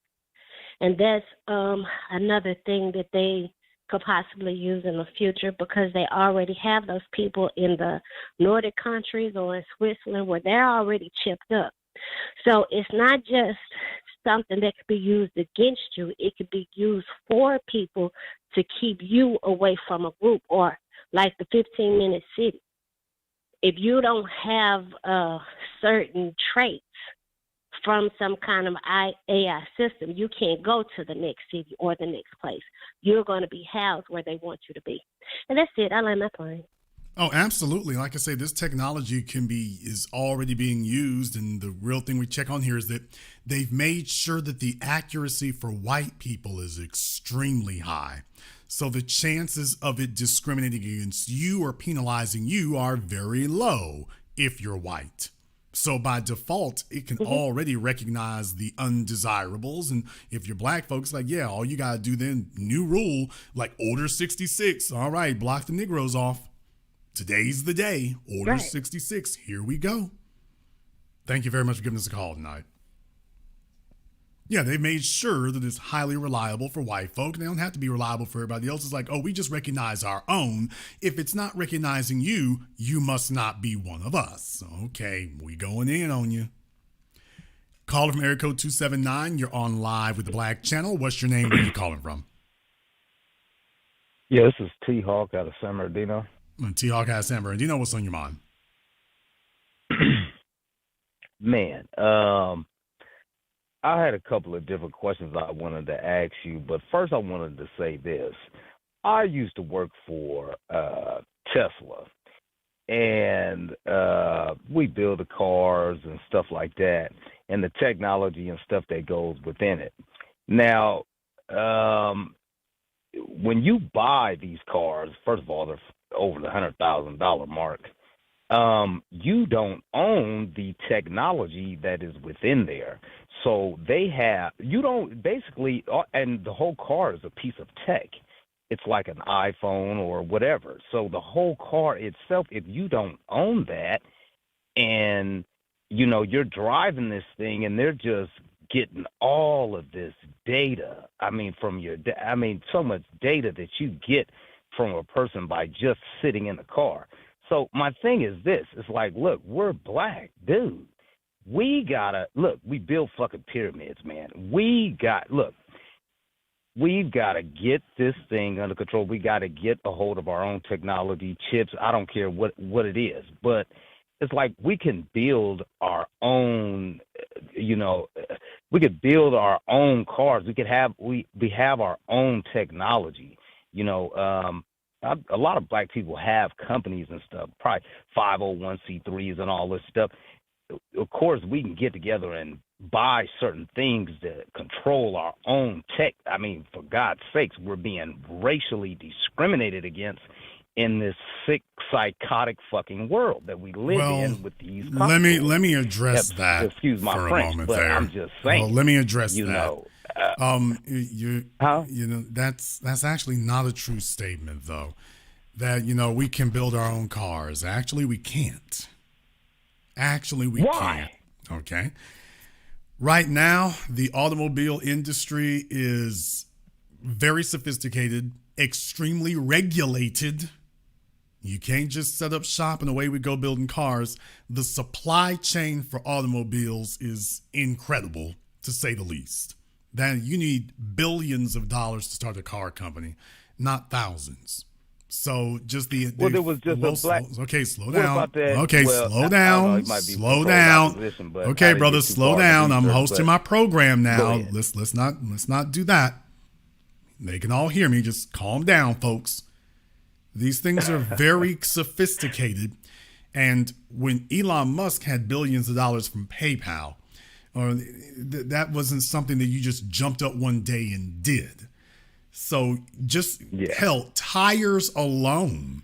And that's another thing that they could possibly use in the future, because they already have those people in the Nordic countries or in Switzerland where they're already chipped up. So it's not just something that could be used against you. It could be used for people to keep you away from a group, or like the 15-minute city. If you don't have certain traits from some kind of AI system, you can't go to the next city or the next place. You're going to be housed where they want you to be. And that's it. I land my plane. Oh, absolutely. Like I say, this technology is already being used. And the real thing we check on here is that they've made sure that the accuracy for white people is extremely high. So the chances of it discriminating against you or penalizing you are very low if you're white. So by default, it can already recognize the undesirables. And if you're black folks, like, yeah, all you got to do then, new rule, like Order 66. All right, block the Negroes off. Today's the day. Order 66. Here we go. Thank you very much for giving us a call tonight. Yeah, they made sure that it's highly reliable for white folk. They don't have to be reliable for everybody else. It's like, oh, we just recognize our own. If it's not recognizing you, you must not be one of us. Okay, we going in on you. Caller from area code 279. You're on live with the Black Channel. What's your name? Where you calling from? Yeah, this is T-Hawk out of San Bernardino. T-Hawk out of San Bernardino. What's on your mind? Man, I had a couple of different questions I wanted to ask you, but first I wanted to say this. I used to work for Tesla, and we build the cars and stuff like that, and the technology and stuff that goes within it. Now, when you buy these cars, first of all, they're over the $100,000 mark. You don't own the technology that is within there. So you don't basically, and the whole car is a piece of tech. It's like an iPhone or whatever. So the whole car itself, if you don't own that, and, you're driving this thing and they're just getting all of this data. So much data that you get from a person by just sitting in the car. So my thing is this. It's like, look, we're black, dude. We build fucking pyramids, man. We've got to get this thing under control. We got to get a hold of our own technology, chips. I don't care what it is, but it's like we can build our own, we could build our own cars. We have our own technology, a lot of black people have companies and stuff, probably 501c3s and all this stuff. Of course, we can get together and buy certain things to control our own tech. I mean, for God's sakes, we're being racially discriminated against in this sick, psychotic fucking world that we live in with these companies. Let me address that. Excuse my for French, a moment but there. I'm just saying. Well, let me address that. That's actually not a true statement, though. That we can build our own cars. Actually, we can't. Why? Can't. Okay. Right now, the automobile industry is very sophisticated, extremely regulated. You can't just set up shop and away we go building cars. The supply chain for automobiles is incredible, to say the least. That you need billions of dollars to start a car company, not thousands. So just there was just a black. Okay, slow down. Okay, slow down. Slow down. Okay, brother, slow down. I'm hosting my program now. Let's not do that. They can all hear me. Just calm down, folks. These things are very sophisticated. And when Elon Musk had billions of dollars from PayPal, that wasn't something that you just jumped up one day and did. So hell, tires alone.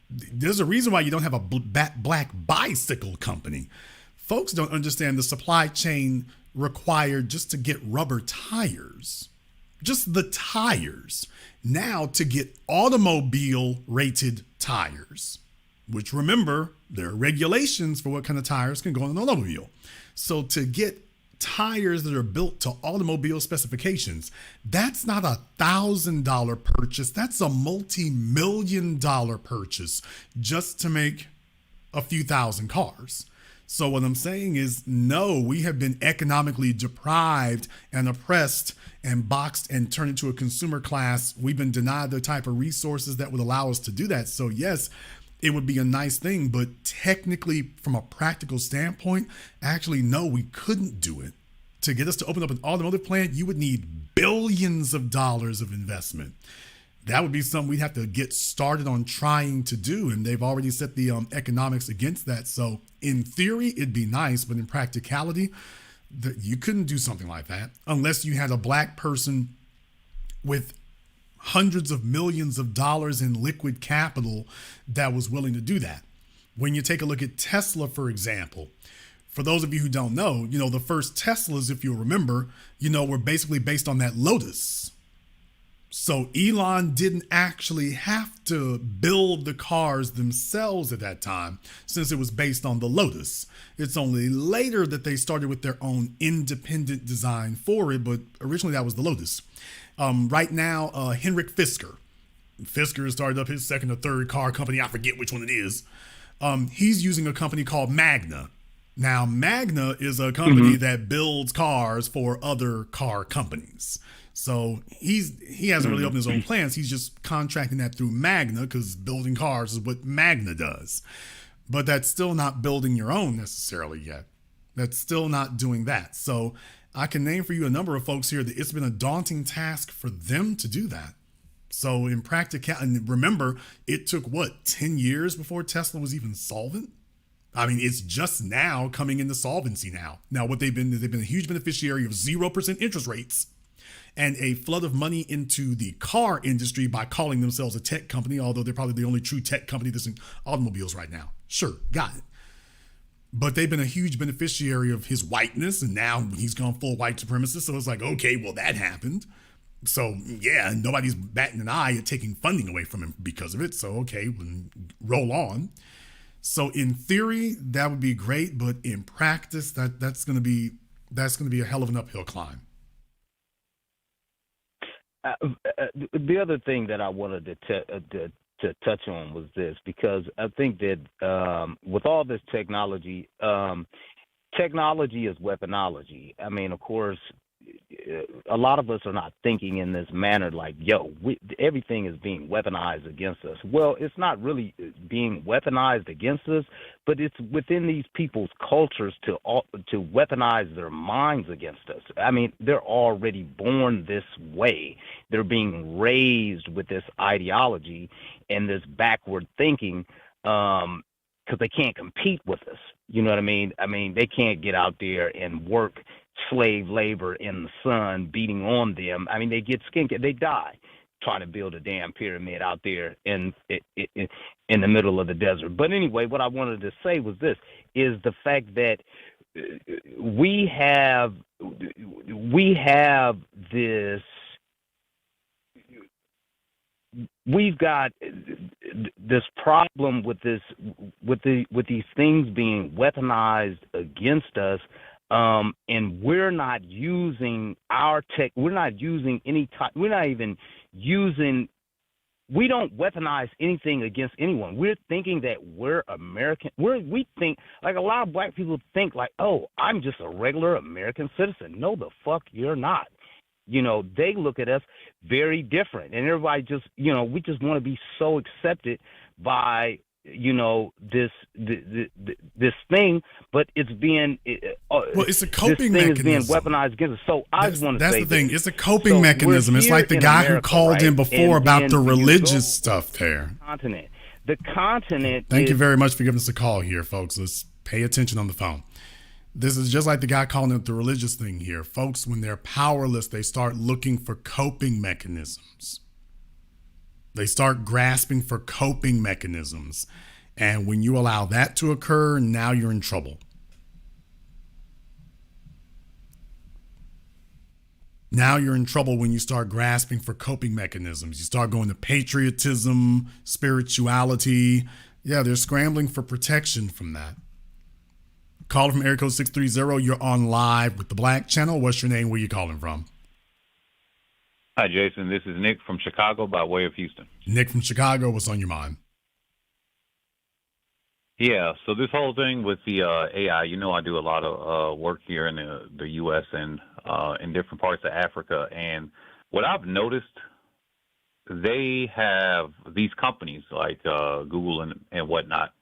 There's a reason why you don't have a black bicycle company. Folks don't understand the supply chain required just to get rubber tires. Just the tires. Now to get automobile rated tires. which remember, there are regulations for what kind of tires can go on an automobile. So to get tires that are built to automobile specifications, that's not $1,000 purchase. That's a multi-million-dollar purchase just to make a few thousand cars. So what I'm saying is, no, we have been economically deprived and oppressed and boxed and turned into a consumer class. We've been denied the type of resources that would allow us to do that. So yes, it would be a nice thing, but technically from a practical standpoint, actually, no, we couldn't do it. To get us to open up an automotive plant, you would need billions of dollars of investment. That would be something we'd have to get started on trying to do. And they've already set the economics against that. So in theory, it'd be nice, but in practicality, you couldn't do something like that unless you had a black person with hundreds of millions of dollars in liquid capital that was willing to do that. When you take a look at Tesla, for example, for those of you who don't know, the first Teslas, if you'll remember, were basically based on that Lotus. So Elon didn't actually have to build the cars themselves at that time, since it was based on the Lotus. It's only later that they started with their own independent design for it, but originally that was the Lotus. Right now, Henrik Fisker has started up his second or third car company. I forget which one it is. He's using a company called Magna. Now, Magna is a company that builds cars for other car companies. So he hasn't really opened his own plants. He's just contracting that through Magna, because building cars is what Magna does. But that's still not building your own necessarily yet. That's still not doing that. So I can name for you a number of folks here that it's been a daunting task for them to do that. So in practical, and remember, it took 10 years before Tesla was even solvent? I mean, it's just now coming into solvency now. Now, they've been a huge beneficiary of 0% interest rates and a flood of money into the car industry by calling themselves a tech company, although they're probably the only true tech company that's in automobiles right now. Sure, got it. But they've been a huge beneficiary of his whiteness, and now he's gone full white supremacist. So it's like, okay, well, that happened. So yeah, nobody's batting an eye at taking funding away from him because of it. So okay, roll on. So in theory, that would be great, but in practice, that's going to be a hell of an uphill climb. The other thing that I wanted to touch on was this, because I think that with all this technology, technology is weaponology. I mean, of course, a lot of us are not thinking in this manner like, everything is being weaponized against us. Well, it's not really being weaponized against us, but it's within these people's cultures to weaponize their minds against us. I mean, they're already born this way. They're being raised with this ideology and this backward thinking because they can't compete with us. You know what I mean? I mean, they can't get out there and work slave labor in the sun beating on them. I mean, they get skinned, they die trying to build a damn pyramid out there in the middle of the desert. But anyway, what I wanted to say was this, is the fact that we have this, we've got this problem with this, with these things being weaponized against us. And we're not using our tech. We're not using any type. We're not even using. We don't weaponize anything against anyone. We're thinking that we're American. We think, like a lot of black people think, like, oh, I'm just a regular American citizen. No, the fuck you're not. They look at us very different, and everybody just, we just want to be so accepted by this thing, but it's being it's a coping mechanism. Is being weaponized against us. So I just want to say that's the thing. It's a coping mechanism. It's like the guy who called in before about the religious stuff there. The continent. Thank you very much for giving us a call here, folks. Let's pay attention on the phone. This is just like the guy calling it the religious thing here. Folks, when they're powerless, they start looking for coping mechanisms. They start grasping for coping mechanisms. And when you allow that to occur, now you're in trouble. Now you're in trouble when you start grasping for coping mechanisms. You start going to patriotism, spirituality, Yeah, they're scrambling for protection from that. Caller from area code 630. You're on live with the Black Channel. What's your name? Where you calling from? Hi, Jason. This is Nick from Chicago by way of Houston. Nick from Chicago. What's on your mind? Yeah, so this whole thing with the AI, I do a lot of work here in the U.S. and in different parts of Africa. And what I've noticed, they have these companies like Google and whatnot,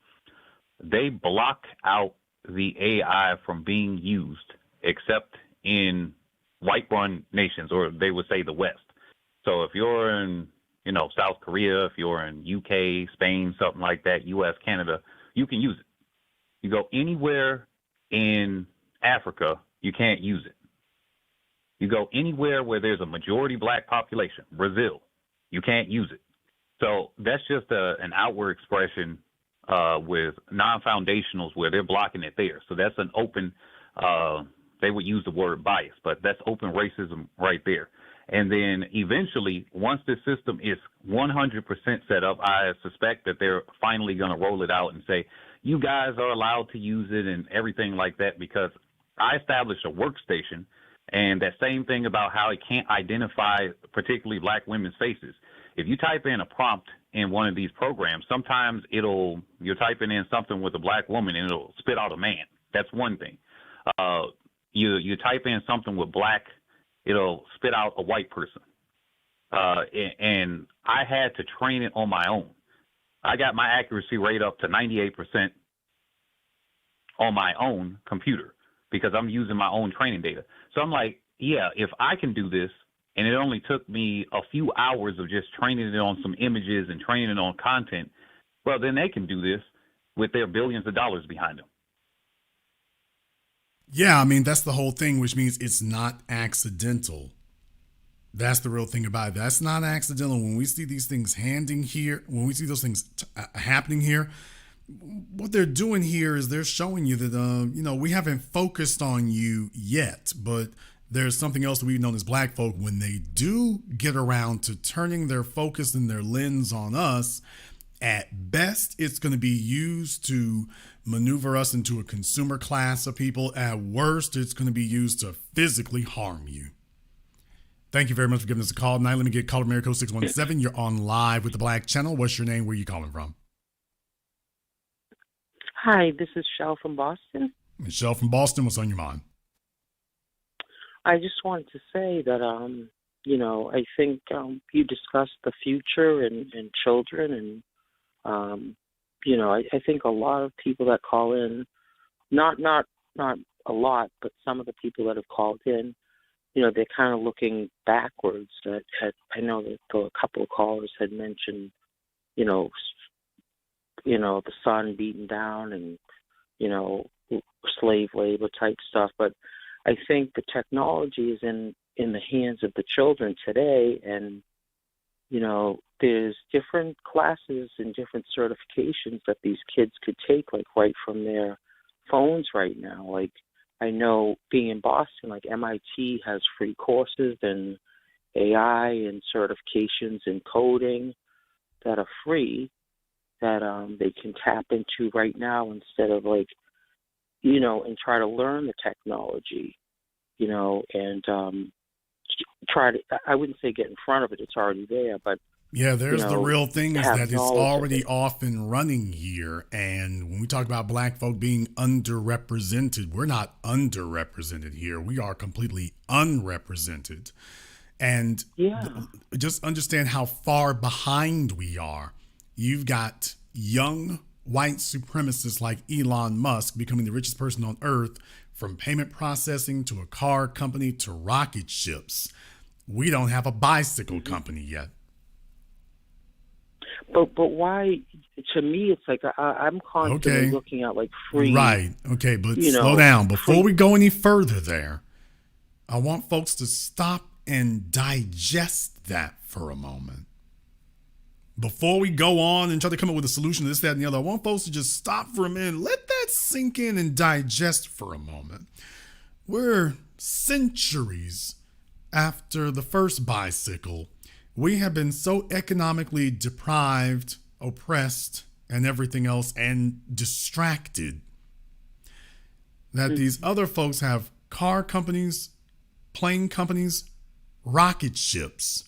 they block out the AI from being used except in white-run nations, or they would say the West. So if you're in, South Korea, if you're in UK, Spain, something like that, US, Canada, you can use it. You go anywhere in Africa, you can't use it. You go anywhere where there's a majority black population, Brazil, you can't use it. So that's just an outward expression with non-foundationals where they're blocking it there. So that's an open, they would use the word bias, but that's open racism right there. And then eventually, once this system is 100% set up, I suspect that they're finally going to roll it out and say, you guys are allowed to use it and everything like that, because I established a workstation, and that same thing about how it can't identify particularly black women's faces. If you type in a prompt in one of these programs, sometimes you're typing in something with a black woman and it'll spit out a man. That's one thing. You type in something with black, it'll spit out a white person. And I had to train it on my own. I got my accuracy rate up to 98% on my own computer because I'm using my own training data. So I'm like, yeah, if I can do this, and it only took me a few hours of just training it on some images and training it on content, well, then they can do this with their billions of dollars behind them. Yeah, I mean, that's the whole thing, which means it's not accidental. That's the real thing about it. That's not accidental. When we see these things when we see those things happening here, what they're doing here is they're showing you that, we haven't focused on you yet, but there's something else that we've known as black folk. When they do get around to turning their focus and their lens on us, at best, it's going to be used to maneuver us into a consumer class of people. At worst, it's going to be used to physically harm you. Thank you very much for giving us a call. Now, let me get caller from area code 617. You're on live with the Black Channel. What's your name? Where are you calling from? Hi, this is Shell from Boston. Michelle from Boston, what's on your mind? I just wanted to say that, I think you discussed the future and children, and, I think a lot of people that call in, not a lot, but some of the people that have called in, they're kind of looking backwards. I know that a couple of callers had mentioned, the son beaten down and, slave labor type stuff. But I think the technology is in the hands of the children today. And, there's different classes and different certifications that these kids could take, like right from their phones right now. Like, I know being in Boston, like MIT has free courses in AI and certifications in coding that are free that they can tap into right now instead of and try to learn the technology, and try to, I wouldn't say get in front of it. It's already there, but yeah, there's the real thing is that it's already it. off and running here. And when we talk about black folk being underrepresented, we're not underrepresented here. We are completely unrepresented. And just understand how far behind we are. You've got young white supremacists like Elon Musk becoming the richest person on earth, from payment processing to a car company to rocket ships. We don't have a bicycle company yet. But why? To me, it's like I'm constantly looking at like free. Right. Okay, but slow down. Before we go any further there, I want folks to stop and digest that for a moment. Before we go on and try to come up with a solution to this, that, and the other, I want folks to just stop for a minute. Let that sink in and digest for a moment. We're centuries after the first bicycle. We have been so economically deprived, oppressed, and everything else and distracted. That these other folks have car companies, plane companies, rocket ships.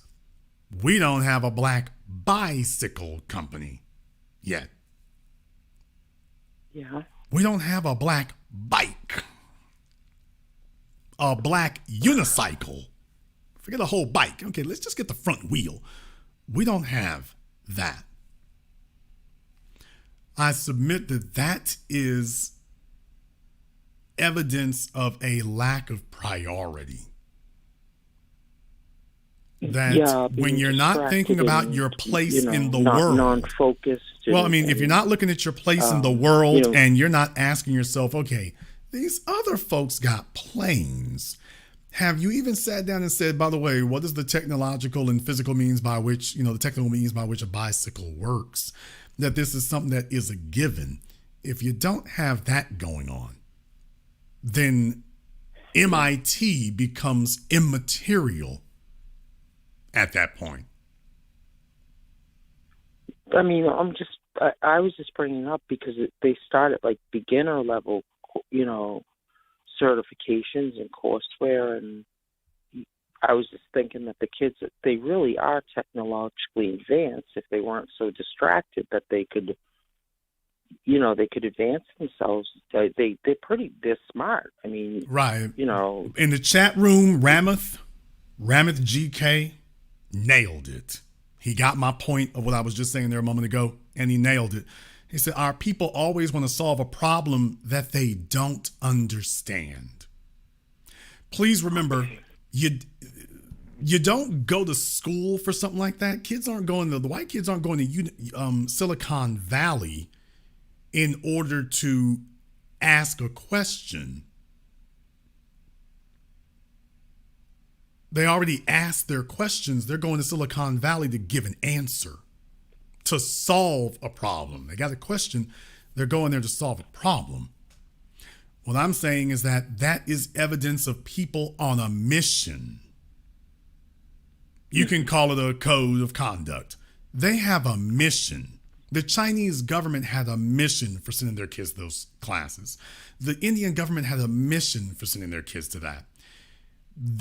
We don't have a black bicycle company yet. Yeah. We don't have a black bike, a black unicycle. Forget the whole bike. Okay, let's just get the front wheel. We don't have that. I submit that that is evidence of a lack of priority. That when you're not thinking about your place in the world, non-focused. Well, I mean, if you're not looking at your place in the world and you're not asking yourself, okay, these other folks got planes. Have you even sat down and said, by the way, what is the technological and physical means by which, the technical means by which a bicycle works? That this is something that is a given. If you don't have that going on, then MIT becomes immaterial at that point. I mean, I was just bringing it up because they start at like beginner level, certifications and courseware, and I was just thinking that the kids, they really are technologically advanced. If they weren't so distracted, that they could, they could advance themselves. They're smart. I mean, right. In the chat room, Ramath GK nailed it. He got my point of what I was just saying there a moment ago, and he nailed it. He said, our people always want to solve a problem that they don't understand. Please remember, you don't go to school for something like that. The white kids aren't going to Silicon Valley in order to ask a question. They already asked their questions. They're going to Silicon Valley to give an answer, to solve a problem. They got a question. They're going there to solve a problem. What I'm saying is that is evidence of people on a mission. You can call it a code of conduct. They have a mission. The Chinese government had a mission for sending their kids to those classes. The Indian government had a mission for sending their kids to that.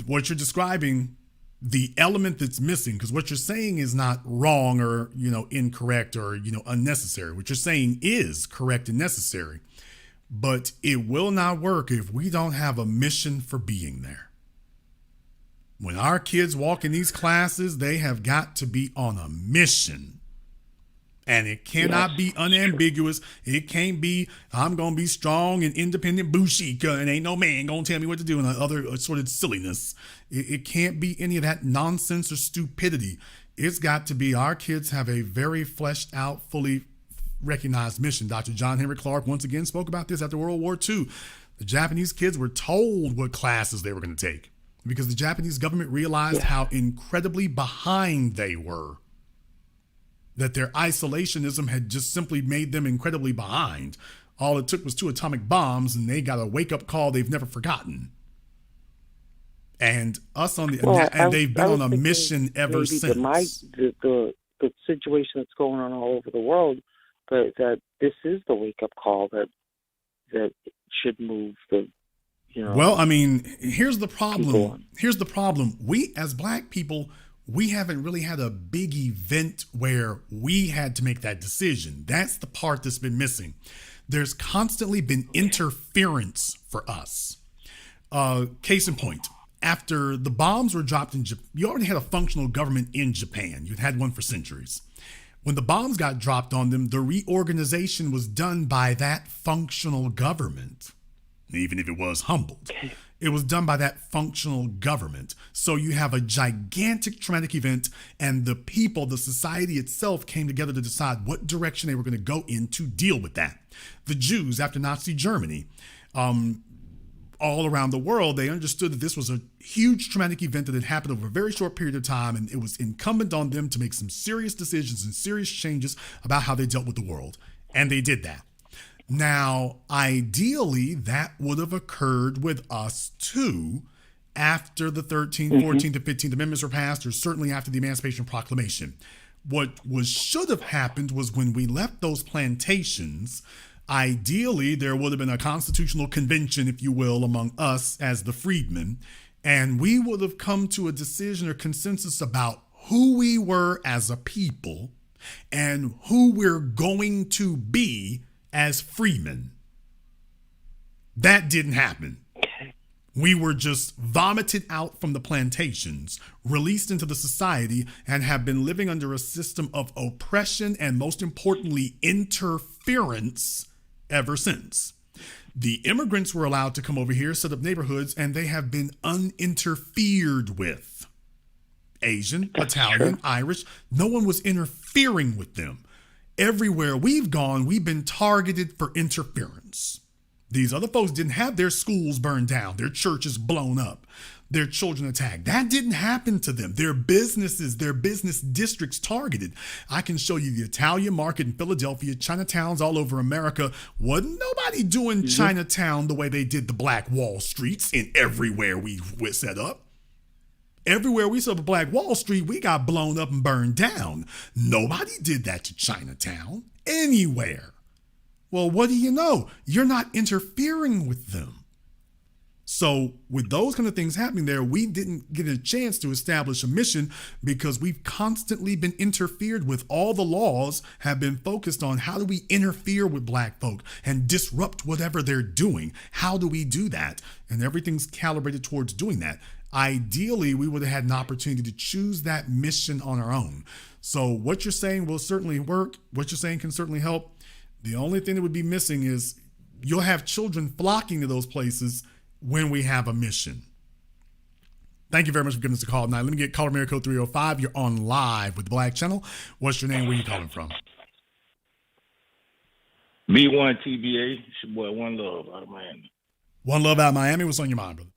What you're describing, the element that's missing, because what you're saying is not wrong or, incorrect or, unnecessary. What you're saying is correct and necessary, but it will not work if we don't have a mission for being there. When our kids walk in these classes, they have got to be on a mission. And it cannot be unambiguous. It can't be, I'm going to be strong and independent Bushika and ain't no man going to tell me what to do and other sort of silliness. It can't be any of that nonsense or stupidity. It's got to be our kids have a very fleshed out, fully recognized mission. Dr. John Henry Clark once again spoke about this after World War II. The Japanese kids were told what classes they were going to take because the Japanese government realized how incredibly behind they were. That their isolationism had just simply made them incredibly behind. All it took was 2 atomic bombs and they got a wake-up call they've never forgotten. And us they've been on a mission ever since. The situation that's going on all over the world, but that this is the wake-up call that should move the, Well, I mean, here's the problem. We as black people, we haven't really had a big event where we had to make that decision. That's the part that's been missing. There's constantly been interference for us. Case in point, after the bombs were dropped in Japan, you already had a functional government in Japan. You'd had one for centuries. When the bombs got dropped on them, the reorganization was done by that functional government, even if it was humbled. It was done by that functional government. So you have a gigantic traumatic event and the people, the society itself came together to decide what direction they were going to go in to deal with that. The Jews, after Nazi Germany, all around the world, they understood that this was a huge traumatic event that had happened over a very short period of time, and it was incumbent on them to make some serious decisions and serious changes about how they dealt with the world. And they did that. Now, ideally, that would have occurred with us too after the 13th, 14th, and 15th Amendments were passed, or certainly after the Emancipation Proclamation. should have happened was when we left those plantations, ideally there would have been a constitutional convention, if you will, among us as the freedmen, and we would have come to a decision or consensus about who we were as a people and who we're going to be as freemen. That didn't happen. We were just vomited out from the plantations, released into the society, and have been living under a system of oppression and, most importantly, interference ever since. The immigrants were allowed to come over here, set up neighborhoods, and they have been uninterfered with. Asian, Italian, Irish, no one was interfering with them. Everywhere we've gone, we've been targeted for interference. These other folks didn't have their schools burned down, their churches blown up, their children attacked. That didn't happen to them. Their businesses, their business districts targeted. I can show you the Italian market in Philadelphia, Chinatowns all over America. Wasn't nobody doing Chinatown the way they did the Black Wall Streets in everywhere we set up. Everywhere we set up a Black Wall Street, we got blown up and burned down. Nobody did that to Chinatown anywhere. Well, what do you know? You're not interfering with them. So with those kind of things happening there, we didn't get a chance to establish a mission because we've constantly been interfered with. All the laws have been focused on how do we interfere with black folk and disrupt whatever they're doing. How do we do that? And everything's calibrated towards doing that. Ideally, we would have had an opportunity to choose that mission on our own. So what you're saying will certainly work. What you're saying can certainly help. The only thing that would be missing is you'll have children flocking to those places when we have a mission. Thank you very much for giving us a call tonight. Let me get caller America 305. You're on live with the Black Channel. What's your name? Where are you calling from? B1 TBA. It's your boy One Love out of Miami. One Love out of Miami. What's on your mind, brother?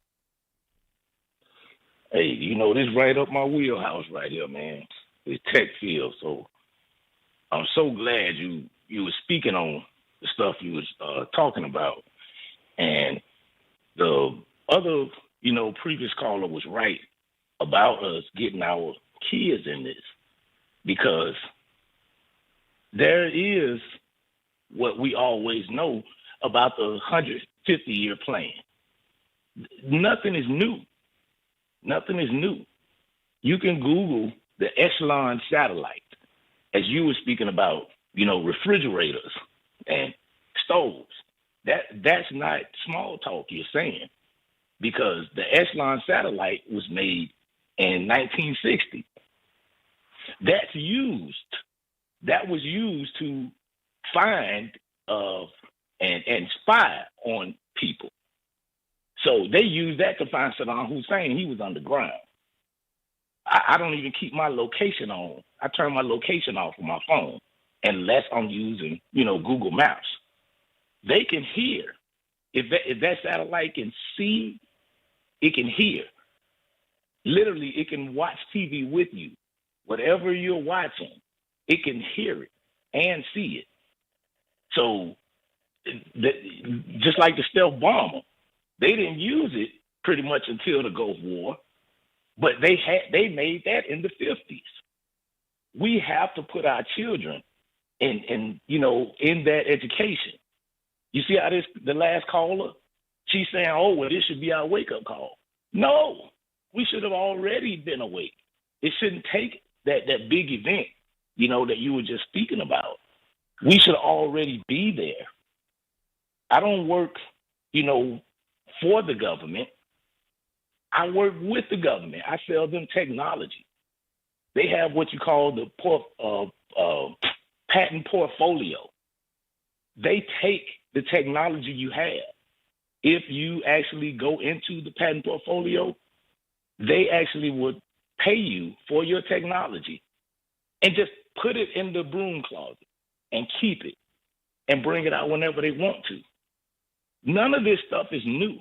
Hey, you know, this right up my wheelhouse right here, man. This tech field. So I'm so glad you were speaking on the stuff you was talking about. And the other, previous caller was right about us getting our kids in this, because there is what we always know about the 150-year plan. Nothing is new. Nothing is new. You can Google the Echelon satellite, as you were speaking about, refrigerators and stoves. That's not small talk you're saying, because the Echelon satellite was made in 1960. That was used to find and spy on people. So they used that to find Saddam Hussein. He was underground. I don't even keep my location on. I turn my location off on my phone unless I'm using, Google Maps. They can hear. If that satellite can see, it can hear. Literally, it can watch TV with you. Whatever you're watching, it can hear it and see it. So, just like the stealth bomber, they didn't use it pretty much until the Gulf War, but they made that in the 50s. We have to put our children in that education. You see how the last caller, she's saying, oh, well, this should be our wake-up call. No, we should have already been awake. It shouldn't take that big event, that you were just speaking about. We should already be there. I don't work, for the government. I work with the government. I sell them technology. They have what you call the patent portfolio. They take the technology you have. If you actually go into the patent portfolio, they actually would pay you for your technology and just put it in the broom closet and keep it and bring it out whenever they want to. None of this stuff is new.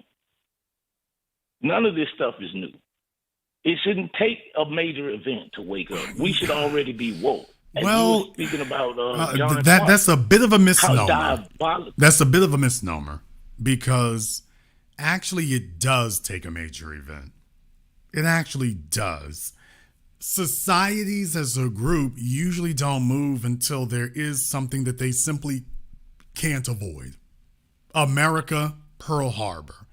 None of this stuff is new. It shouldn't take a major event to wake up. We should already be woke. And you were speaking about that's a bit of a misnomer. How diabolical. That's a bit of a misnomer, because actually it does take a major event. It actually does. Societies as a group usually don't move until there is something that they simply can't avoid. America, Pearl Harbor.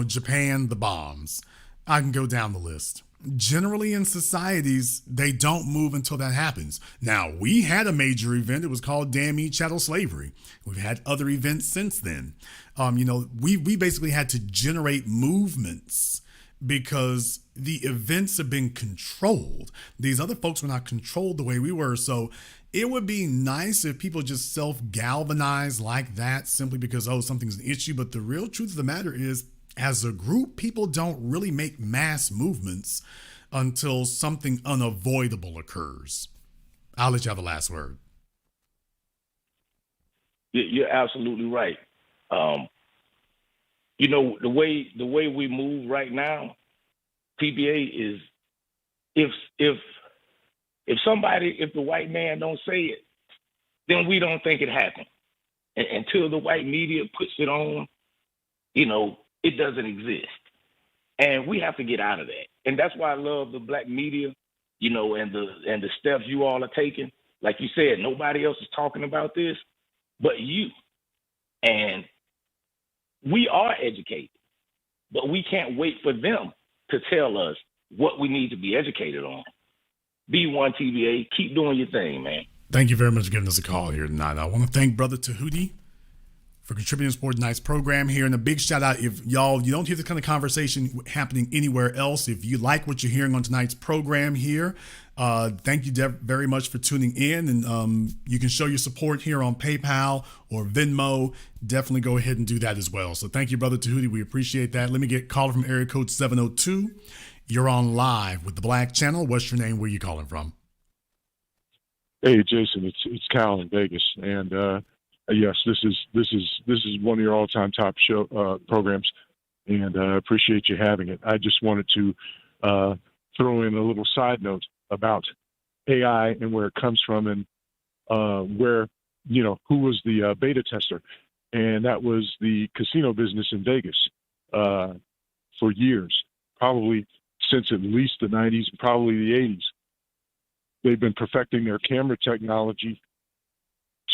Japan, the bombs. I can go down the list. Generally in societies, they don't move until that happens. Now, we had a major event. It was called Damn Eat Chattel Slavery. We've had other events since then. We basically had to generate movements because the events have been controlled. These other folks were not controlled the way we were. So it would be nice if people just self-galvanize like that simply because, something's an issue. But the real truth of the matter is, as a group, people don't really make mass movements until something unavoidable occurs. I'll let you have the last word. You're absolutely right. The way we move right now, PBA is if the white man don't say it, then we don't think it happened. And until the white media puts it on, it doesn't exist. And we have to get out of that. And that's why I love the black media, and the steps you all are taking. Like you said, nobody else is talking about this but you. And we are educated, but we can't wait for them to tell us what we need to be educated on. B1 TBA, keep doing your thing, man. Thank you very much for giving us a call here tonight. I want to thank Brother Tahuti for contributing to Sport Tonight's program here. And a big shout out, if you don't hear this kind of conversation happening anywhere else, if you like what you're hearing on tonight's program here, thank you very much for tuning in. And you can show your support here on PayPal or Venmo. Definitely go ahead and do that as well. So thank you, Brother Tahuti. We appreciate that. Let me get caller from area code 702. You're on live with the Black Channel. What's your name? Where are you calling from? Hey, Jason, it's Cal in Vegas, and yes, this is one of your all-time top show programs, and I appreciate you having it. I just wanted to throw in a little side note about AI and where it comes from, and where who was the beta tester, and that was the casino business in Vegas for years, probably since at least the 90s and probably the 80s. They've been perfecting their camera technology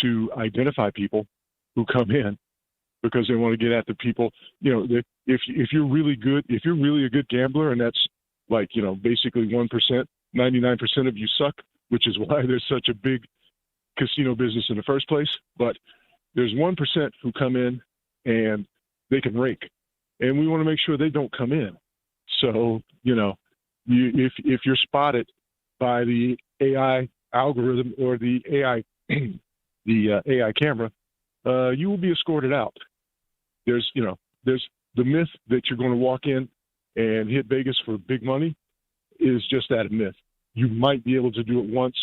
to identify people who come in because they want to get at the people. If you're really good, if you're really a good gambler, and that's like, basically 1%, 99% of you suck, which is why there's such a big casino business in the first place. But there's 1% who come in and they can rake, and we want to make sure they don't come in. So, if you're spotted by the AI algorithm or the AI AI camera, you will be escorted out. There's the myth that you're going to walk in and hit Vegas for big money is just that, a myth. You might be able to do it once,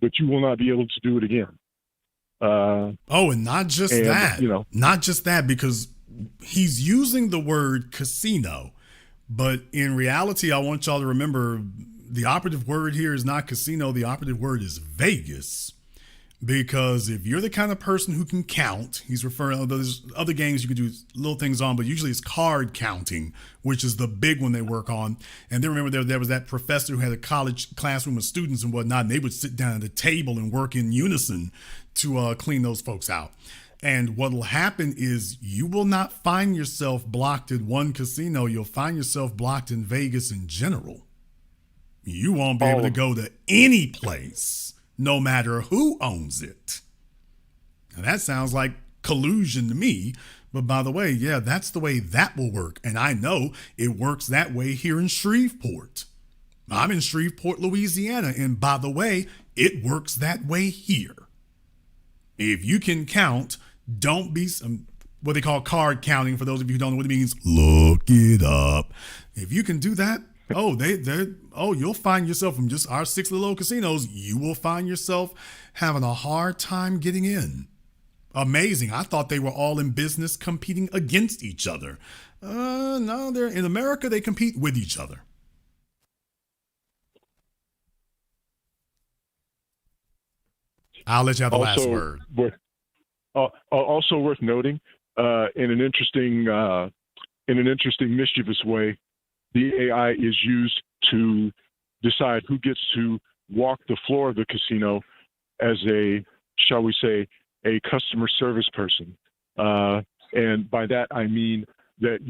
but you will not be able to do it again. And not just that, not just that, because he's using the word casino, but in reality, I want y'all to remember the operative word here is not casino. The operative word is Vegas. Because if you're the kind of person who can count, he's referring, there's other games you can do little things on, but usually it's card counting, which is the big one they work on. And then remember there was that professor who had a college classroom of students and whatnot, and they would sit down at a table and work in unison to clean those folks out. And what will happen is you will not find yourself blocked at one casino. You'll find yourself blocked in Vegas in general. You won't be able to go to any place, no matter who owns it. Now that sounds like collusion to me. But by the way, yeah, that's the way that will work. And I know it works that way here in Shreveport. I'm in Shreveport, Louisiana. And by the way, it works that way here. If you can count, don't be what they call card counting. For those of you who don't know what it means, look it up. If you can do that, you'll find yourself from just our 6 little casinos, you will find yourself having a hard time getting in. Amazing. I thought they were all in business competing against each other. No, they're in America, they compete with each other. I'll let you have the last word. Also worth noting, in an interesting mischievous way, the AI is used to decide who gets to walk the floor of the casino as a, shall we say, a customer service person. And by that, I mean that,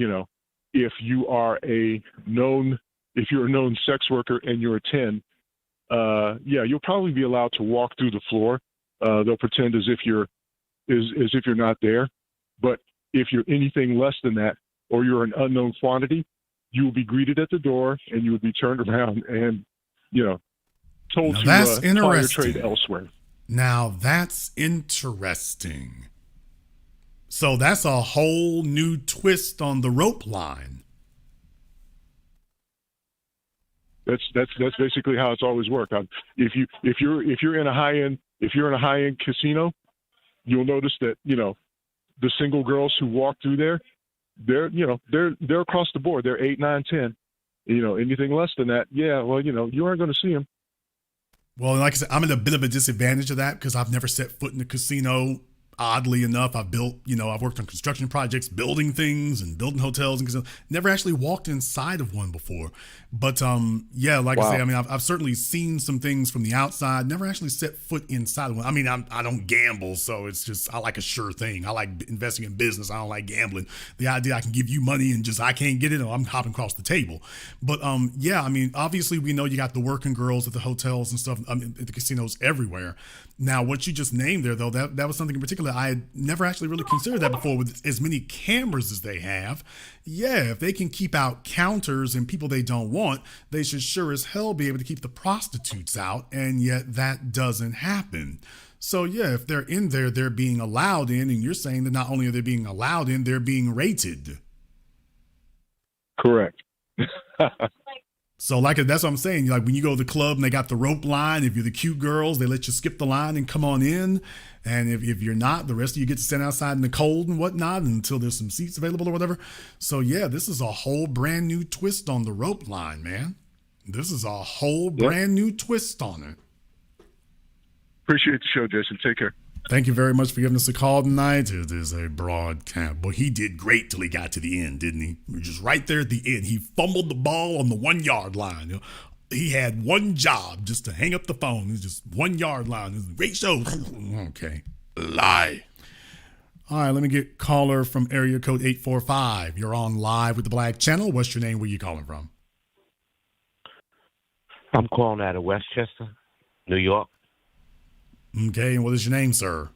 if you're a known sex worker and you're a 10, you'll probably be allowed to walk through the floor. They'll pretend as if you're not there. But if you're anything less than that, or you're an unknown quantity, you will be greeted at the door and you will be turned around and, told Now to that's ply your interesting. trade elsewhere. Now that's interesting. So that's a whole new twist on the rope line. That's basically how it's always worked. If you're in a high end casino, you'll notice that the single girls who walk through there, they're across the board. They're 8, 9, 10. Anything less than that, you aren't going to see them. Well, like I said, I'm at a bit of a disadvantage of that because I've never set foot in a casino. Oddly enough, I've worked on construction projects, building things and building hotels and casinos. Never actually walked inside of one before. But like I say, I've certainly seen some things from the outside. Never actually set foot inside of one. I mean, I don't gamble, so it's just I like a sure thing. I like investing in business. I don't like gambling. The idea I can give you money and just I can't get it, or I'm hopping across the table. But obviously we know you got the working girls at the hotels and stuff. At the casinos everywhere. Now, what you just named there, though, that was something in particular I had never actually really considered that before. With as many cameras as they have, if they can keep out counters and people they don't want, they should sure as hell be able to keep the prostitutes out, and yet that doesn't happen. So, if they're in there, they're being allowed in, and you're saying that not only are they being allowed in, they're being rated. Correct. So that's what I'm saying. Like when you go to the club and they got the rope line, if you're the cute girls, they let you skip the line and come on in. And if you're not, the rest of you get to stand outside in the cold and whatnot until there's some seats available or whatever. So this is a whole brand new twist on the rope line, man. This is a whole brand new twist on it. Appreciate the show, Jason. Take care. Thank you very much for giving us a call tonight. It is a broadcast. Boy, he did great till he got to the end, didn't he? We were just right there at the end. He fumbled the ball on the 1 yard line. He had one job, just to hang up the phone. It was just 1 yard line. It was a great show. Okay. Lie. All right, let me get caller from area code 845. You're on live with the Black Channel. What's your name? Where you calling from? I'm calling out of Westchester, New York. Okay, and what is your name, sir?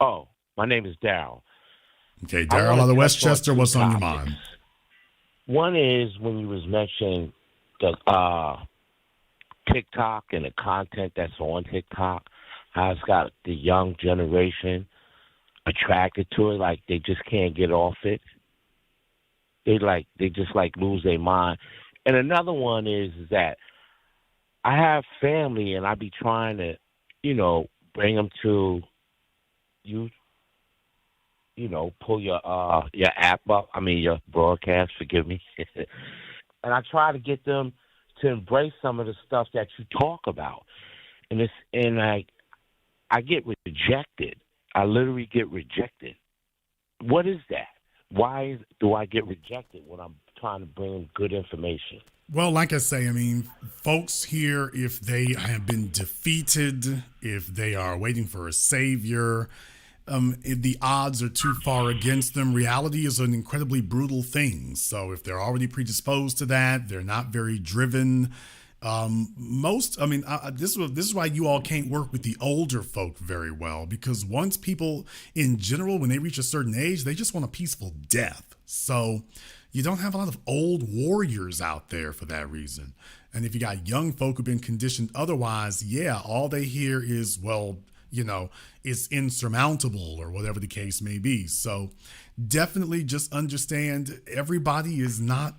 Oh, my name is Daryl. Okay, Daryl out of Westchester, what's on your mind? One is when you was mentioning the TikTok and the content that's on TikTok, how it's got the young generation attracted to it, like they just can't get off it. They just lose their mind. And another one is that I have family, and I be trying to, bring them to you, pull your app up. I mean, your broadcast, forgive me. And I try to get them to embrace some of the stuff that you talk about. And I get rejected. I literally get rejected. What is that? Why do I get rejected when I'm trying to bring them good information? Well, like I say, folks here, if they have been defeated, if they are waiting for a savior, if the odds are too far against them. Reality is an incredibly brutal thing. So if they're already predisposed to that, they're not very driven. This is why you all can't work with the older folk very well, because once people in general, when they reach a certain age, they just want a peaceful death. So you don't have a lot of old warriors out there for that reason. And if you got young folk who've been conditioned otherwise, all they hear is, it's insurmountable or whatever the case may be. So definitely just understand everyone is not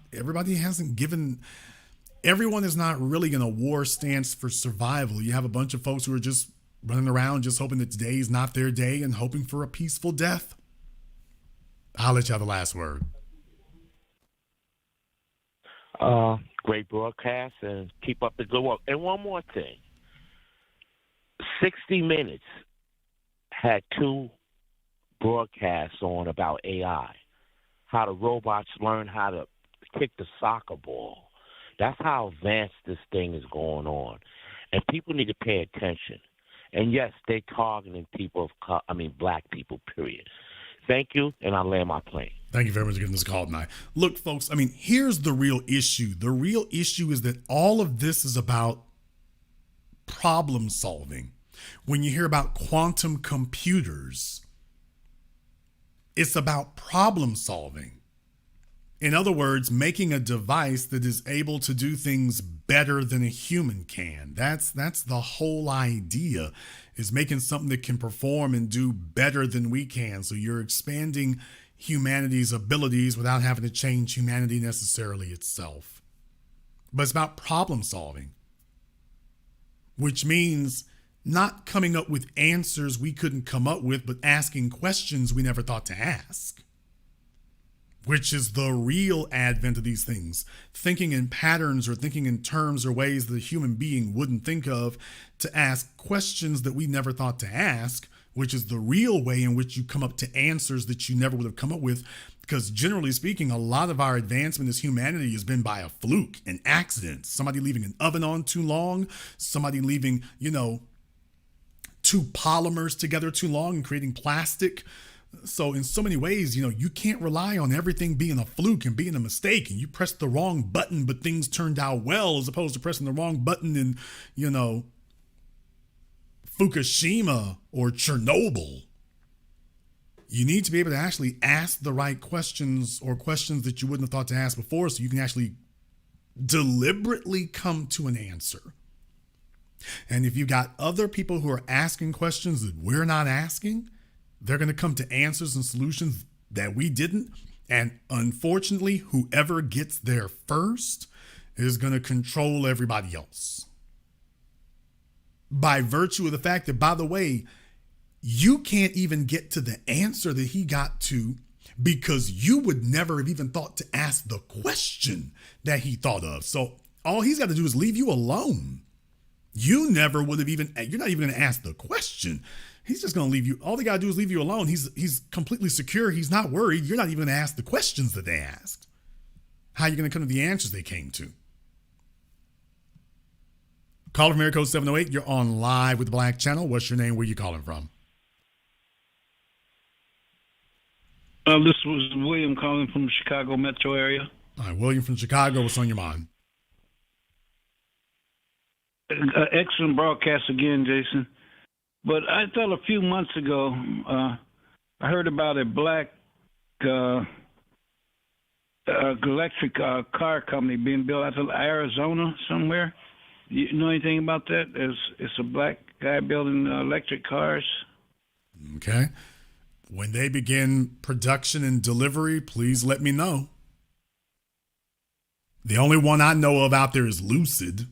really in a war stance for survival. You have a bunch of folks who are just running around just hoping that today is not their day and hoping for a peaceful death. I'll let you have the last word. Great broadcast, and keep up the good work. And one more thing. 60 Minutes had 2 broadcasts on about AI, how the robots learn how to kick the soccer ball. That's how advanced this thing is going on, and people need to pay attention. And yes, they're targeting people black people. Period. Thank you, and I land my plane. Thank you very much for giving this call tonight. Look, folks, here's the real issue. The real issue is that all of this is about problem solving. When you hear about quantum computers, it's about problem solving. In other words, making a device that is able to do things better than a human can. That's the whole idea, is making something that can perform and do better than we can. So you're expanding humanity's abilities without having to change humanity necessarily itself. But it's about problem solving, which means not coming up with answers we couldn't come up with, but asking questions we never thought to ask, which is the real advent of these things. Thinking in patterns or thinking in terms or ways that a human being wouldn't think of, to ask questions that we never thought to ask, which is the real way in which you come up to answers that you never would have come up with. Because generally speaking, a lot of our advancement as humanity has been by a fluke, an accident. Somebody leaving an oven on too long, somebody leaving, two polymers together too long and creating plastic. So in so many ways, you can't rely on everything being a fluke and being a mistake, and you pressed the wrong button, but things turned out well, as opposed to pressing the wrong button in, Fukushima or Chernobyl. You need to be able to actually ask the right questions, or questions that you wouldn't have thought to ask before, so you can actually deliberately come to an answer. And if you got other people who are asking questions that we're not asking, they're going to come to answers and solutions that we didn't. And unfortunately, whoever gets there first is going to control everybody else. By virtue of the fact that, by the way, you can't even get to the answer that he got to because you would never have even thought to ask the question that he thought of. So all he's got to do is leave you alone. You never would have you're not even going to ask the question. He's just going to leave you. All they got to do is leave you alone. He's completely secure. He's not worried. You're not even going to ask the questions that they asked. How are you going to come to the answers they came to? Caller from Area Code 708. You're on live with the Black Channel. What's your name? Where you calling from? This was William calling from the Chicago metro area. All right, William from Chicago. What's on your mind? Excellent broadcast again, Jason. But I thought a few months ago, I heard about a black electric car company being built out of Arizona somewhere. You know anything about that? It's a black guy building electric cars. Okay. When they begin production and delivery, please let me know. The only one I know of out there is Lucid.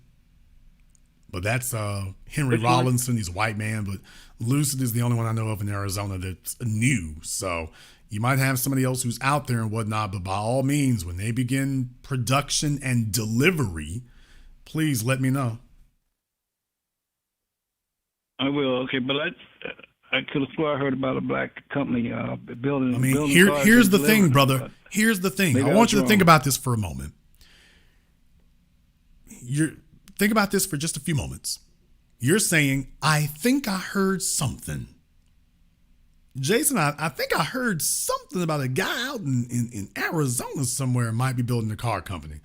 But that's Henry Rollinson. He's a white man, but Lucid is the only one I know of in Arizona that's new. So you might have somebody else who's out there and whatnot, but by all means, when they begin production and delivery, please let me know. I will. Okay, but I could have swore I heard about a black company building. Here's the thing, brother. Here's the thing. I want you to think about this for a moment. Think about this for just a few moments. You're saying, I think I heard something. Jason, I think I heard something about a guy out in Arizona somewhere might be building a car company.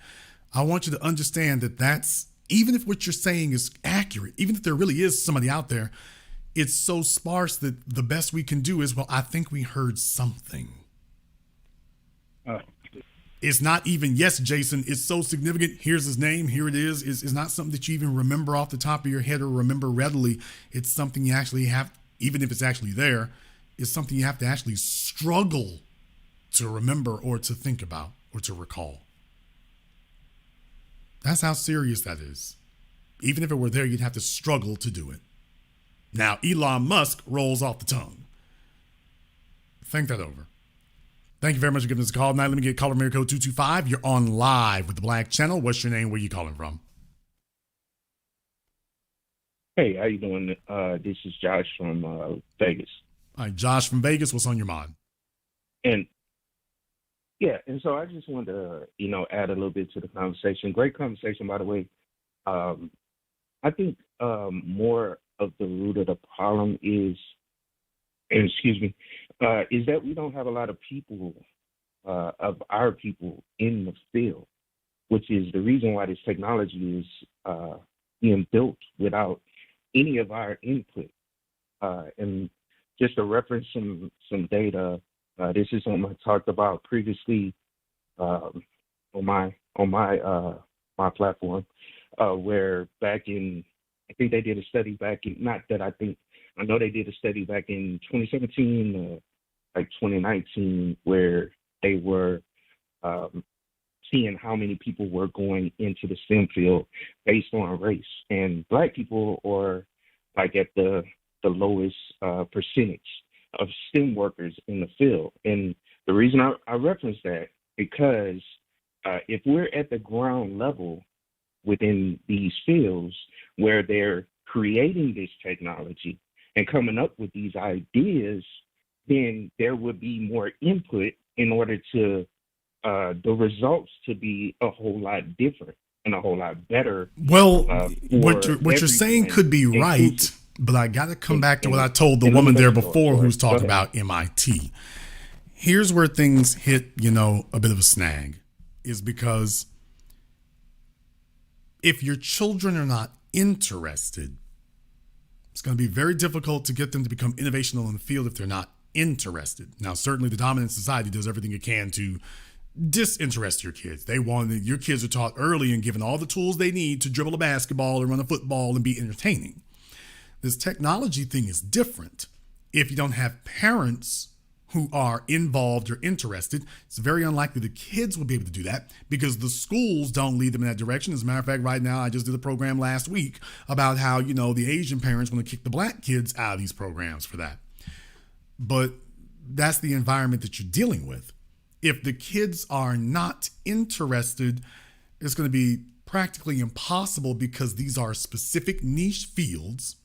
I want you to understand that that's, even if what you're saying is accurate, even if there really is somebody out there, it's so sparse that the best we can do is, well, I think we heard something. It's not even, yes, Jason, it's so significant. Here's his name. Here it is. It's not something that you even remember off the top of your head or remember readily. It's something you actually have, even if it's actually there, it's something you have to actually struggle to remember or to think about or to recall. That's how serious that is. Even if it were there, you'd have to struggle to do it. Now, Elon Musk rolls off the tongue. Think that over. Thank you very much for giving us a call tonight. Let me get caller America code 225. You're on live with the Black Channel. What's your name? Where you calling from? Hey, how you doing? This is Josh from Vegas. All right, Josh from Vegas. What's on your mind? And Yeah, and so I just wanted to, add a little bit to the conversation. Great conversation, by the way. Um, I think more of the root of the problem is, and excuse me, is that we don't have a lot of people, of our people in the field, which is the reason why this technology is being built without any of our input. And just to reference some data, this is something I talked about previously um, on my platform, where back in, I think they did a study back in, not that I think, I know they did a study back in 2017, like 2019, where they were um, seeing how many people were going into the STEM field based on race, and Black people are like at the lowest percentage of STEM workers in the field. And the reason I reference that, because if we're at the ground level within these fields where they're creating this technology and coming up with these ideas, then there would be more input in order to the results to be a whole lot different and a whole lot better. Well, what For you're saying everyone, could be right, inclusive. but I got to come And, back to what and, I told the and let me woman let there you go, before who's Go talking ahead. about MIT. Here's where things hit, a bit of a snag, is because if your children are not interested, it's going to be very difficult to get them to become innovational in the field if they're not interested. Now, certainly the dominant society does everything it can to disinterest your kids. Your kids are taught early and given all the tools they need to dribble a basketball and run a football and be entertaining. This technology thing is different. If you don't have parents who are involved or interested, it's very unlikely the kids will be able to do that because the schools don't lead them in that direction. As a matter of fact, right now, I just did a program last week about how, the Asian parents want to kick the Black kids out of these programs for that. But that's the environment that you're dealing with. If the kids are not interested, it's going to be practically impossible because these are specific niche fields.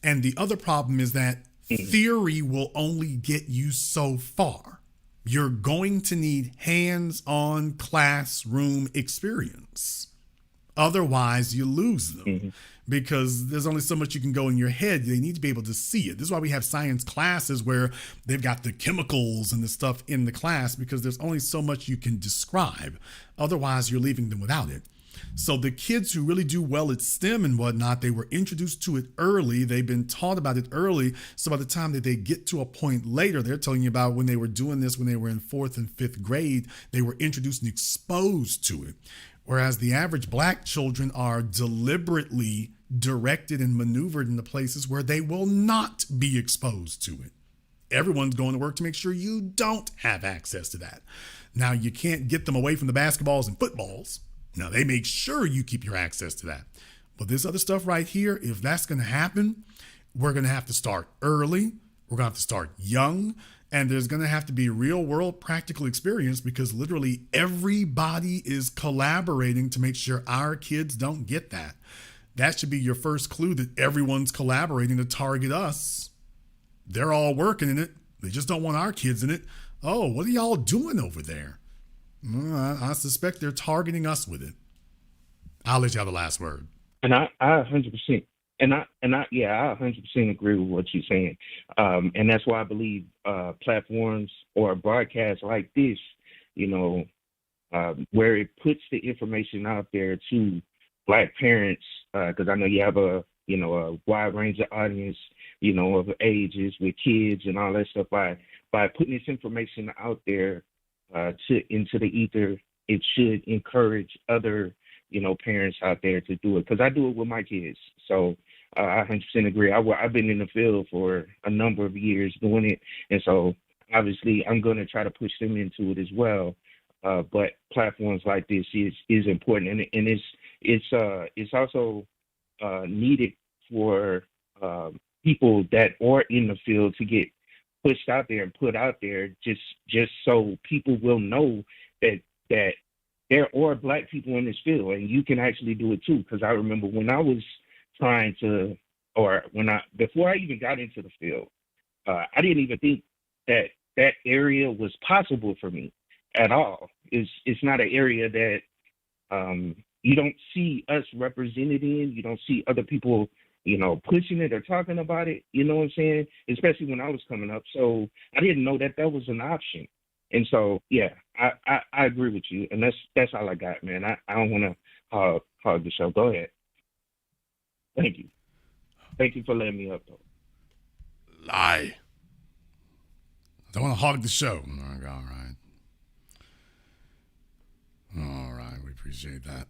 And the other problem is that theory will only get you so far. You're going to need hands-on classroom experience. Otherwise, you lose them because there's only so much you can go in your head. They need to be able to see it. This is why we have science classes where they've got the chemicals and the stuff in the class, because there's only so much you can describe. Otherwise, you're leaving them without it. So the kids who really do well at STEM and whatnot, they were introduced to it early. They've been taught about it early. So by the time that they get to a point later, they're telling you about when they were doing this, when they were in 4th and 5th grade, they were introduced and exposed to it. Whereas the average Black children are deliberately directed and maneuvered into places where they will not be exposed to it. Everyone's going to work to make sure you don't have access to that. Now, you can't get them away from the basketballs and footballs. Now, they make sure you keep your access to that. But this other stuff right here, if that's going to happen, we're going to have to start early. We're going to have to start young. And there's going to have to be real world practical experience, because literally everybody is collaborating to make sure our kids don't get that. That should be your first clue that everyone's collaborating to target us. They're all working in it. They just don't want our kids in it. Oh, what are y'all doing over there? I suspect they're targeting us with it. I'll let you have the last word. And I 100%, I 100% agree with what you're saying. And that's why I believe platforms or broadcasts like this, where it puts the information out there to Black parents, because I know you have a wide range of audience, of ages with kids and all that stuff. By putting this information out there into the ether, it should encourage other parents out there to do it, because I do it with my kids. So I 100% agree. I've been in the field for a number of years doing it, and so obviously I'm going to try to push them into it as well. But platforms like this is important, and it's also needed for people that are in the field to get pushed out there and put out there, just so people will know that there are Black people in this field, and you can actually do it too. Because I remember when I was trying to, before I even got into the field, I didn't even think that area was possible for me. at all. It's not an area that you don't see us represented in. You don't see other people, pushing it or talking about it. You know what I'm saying? Especially when I was coming up. So I didn't know that was an option. And so, yeah, I agree with you. And that's all I got, man. I don't want to hog the show. Go ahead. Thank you. Thank you for letting me up, though. Lie. I don't want to hog the show. All right. All right. We appreciate that.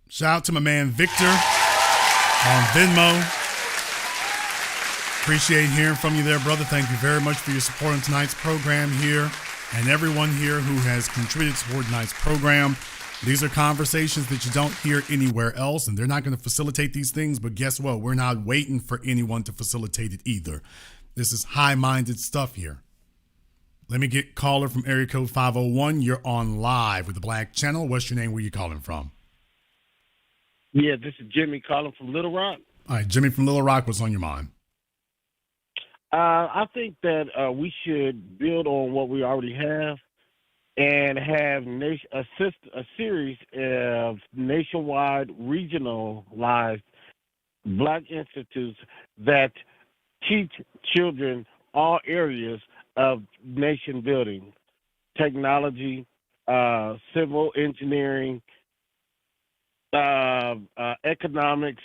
Shout out to my man Victor on Venmo. Appreciate hearing from you there, brother. Thank you very much for your support on tonight's program here and everyone here who has contributed toward tonight's program. These are conversations that you don't hear anywhere else, and they're not going to facilitate these things, but guess what? We're not waiting for anyone to facilitate it either. This is high-minded stuff here. Let me get caller from area code 501. You're on live with the Black Channel. What's your name? Where you calling from? Yeah, this is Jimmy calling from Little Rock. All right, Jimmy from Little Rock, what's on your mind? I think that we should build on what we already have and have a series of nationwide, regionalized Black institutes that teach children all areas of nation building, technology, civil engineering, economics.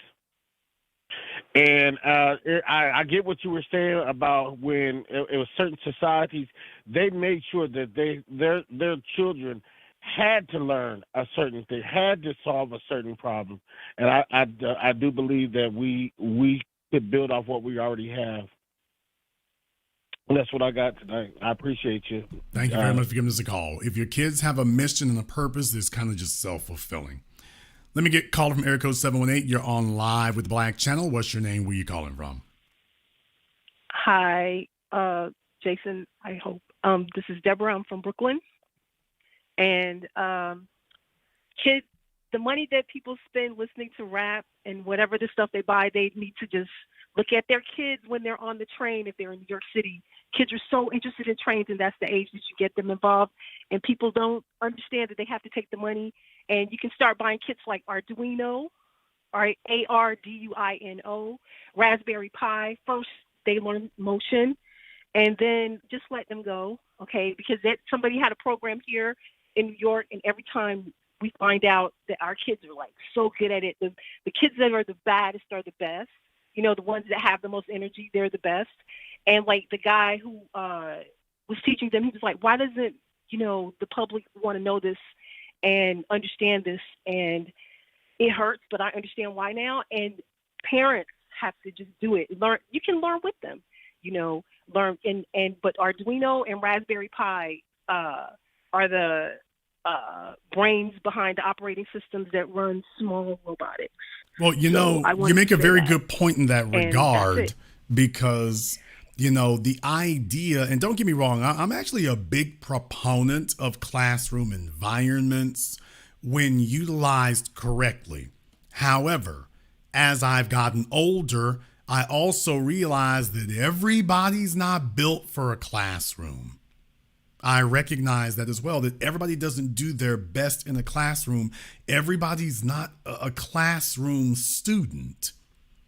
And I get what you were saying about when it was certain societies, they made sure that their children had to learn a certain thing, had to solve a certain problem. And I do believe that we could build off what we already have. And that's what I got tonight. I appreciate you. Thank you very much for giving us a call. If your kids have a mission and a purpose, it's kind of just self-fulfilling. Let me get caller from area code 718. You're on live with the Black Channel. What's your name? Where you calling from? Hi, Jason, I hope. This is Deborah. I'm from Brooklyn. And kids, the money that people spend listening to rap and whatever the stuff they buy, they need to just look at their kids when they're on the train. If they're in New York City, kids are so interested in trains, and that's the age that you get them involved. And people don't understand that they have to take the money. And you can start buying kits like Arduino, Arduino, Raspberry Pi. First, they learn motion, and then just let them go, okay? Because somebody had a program here in New York, and every time we find out that our kids are like so good at it, the kids that are the baddest are the best. The ones that have the most energy, they're the best. And like the guy who was teaching them, he was like, why doesn't, the public want to know this and understand this? And it hurts, but I understand why now. And parents have to just do it. Learn. You can learn with them, learn. But Arduino and Raspberry Pi are the brains behind the operating systems that run small robotics. Well, you make a very good point in that regard, because the idea, and don't get me wrong, I'm actually a big proponent of classroom environments when utilized correctly. However, as I've gotten older, I also realize that everybody's not built for a classroom. I recognize that as well, that everybody doesn't do their best in a classroom. Everybody's not a classroom student.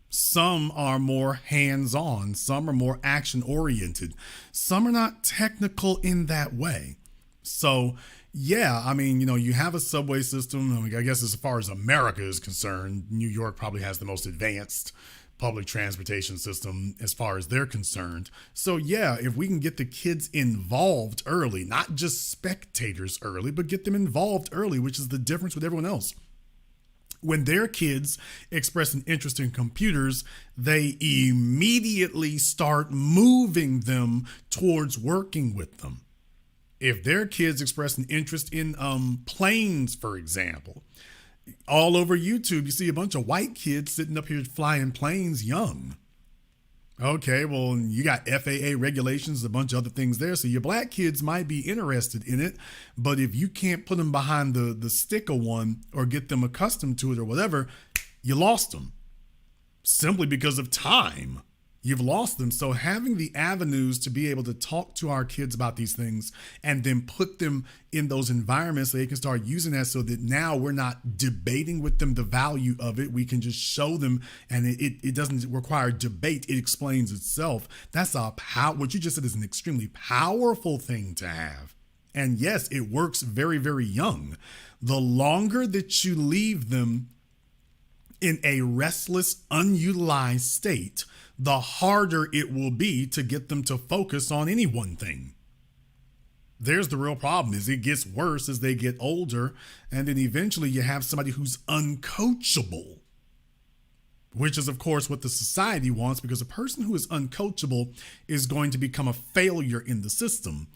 Some are more hands-on. Some are more action-oriented. Some are not technical in that way. So, yeah, I mean, you have a subway system. I guess as far as America is concerned, New York probably has the most advanced public transportation system as far as they're concerned. So, yeah, if we can get the kids involved early, not just spectators early, but get them involved early, which is the difference with everyone else. When their kids express an interest in computers, they immediately start moving them towards working with them. If their kids express an interest in planes, for example, all over YouTube, you see a bunch of white kids sitting up here flying planes young. Okay, well, you got FAA regulations, a bunch of other things there. So your black kids might be interested in it, but if you can't put them behind the stick of one or get them accustomed to it or whatever, you lost them simply because of time. You've lost them. So having the avenues to be able to talk to our kids about these things and then put them in those environments so they can start using that, so that now we're not debating with them the value of it. We can just show them, and it doesn't require debate. It explains itself. That's what you just said is an extremely powerful thing to have. And yes, it works very, very young. The longer that you leave them in a restless, unutilized state, the harder it will be to get them to focus on any one thing. There's the real problem, is it gets worse as they get older, and then eventually you have somebody who's uncoachable, which is, of course, what the society wants, because a person who is uncoachable is going to become a failure in the system,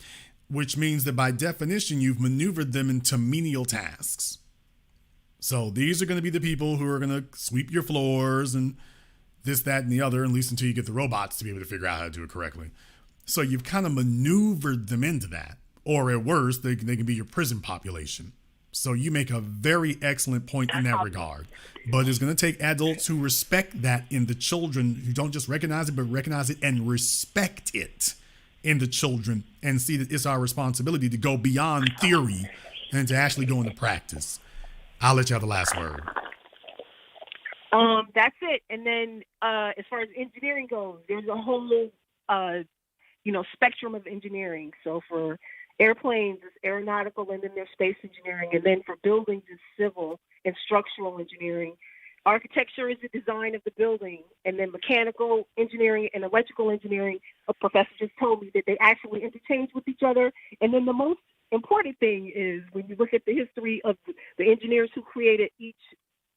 which means that by definition, you've maneuvered them into menial tasks. So these are going to be the people who are going to sweep your floors and this, that, and the other, at least until you get the robots to be able to figure out how to do it correctly. So you've kind of maneuvered them into that. Or at worst, they can be your prison population. So you make a very excellent point in that regard. But it's going to take adults who respect that in the children, who don't just recognize it, but recognize it and respect it in the children, and see that it's our responsibility to go beyond theory and to actually go into practice. I'll let you have the last word. That's it. And then as far as engineering goes, there's a whole spectrum of engineering. So for airplanes, it's aeronautical, and then there's space engineering, and then for buildings, it's civil and structural engineering. Architecture is the design of the building, and then mechanical engineering and electrical engineering. A professor just told me that they actually interchange with each other. And then the most important thing is, when you look at the history of the engineers who created each,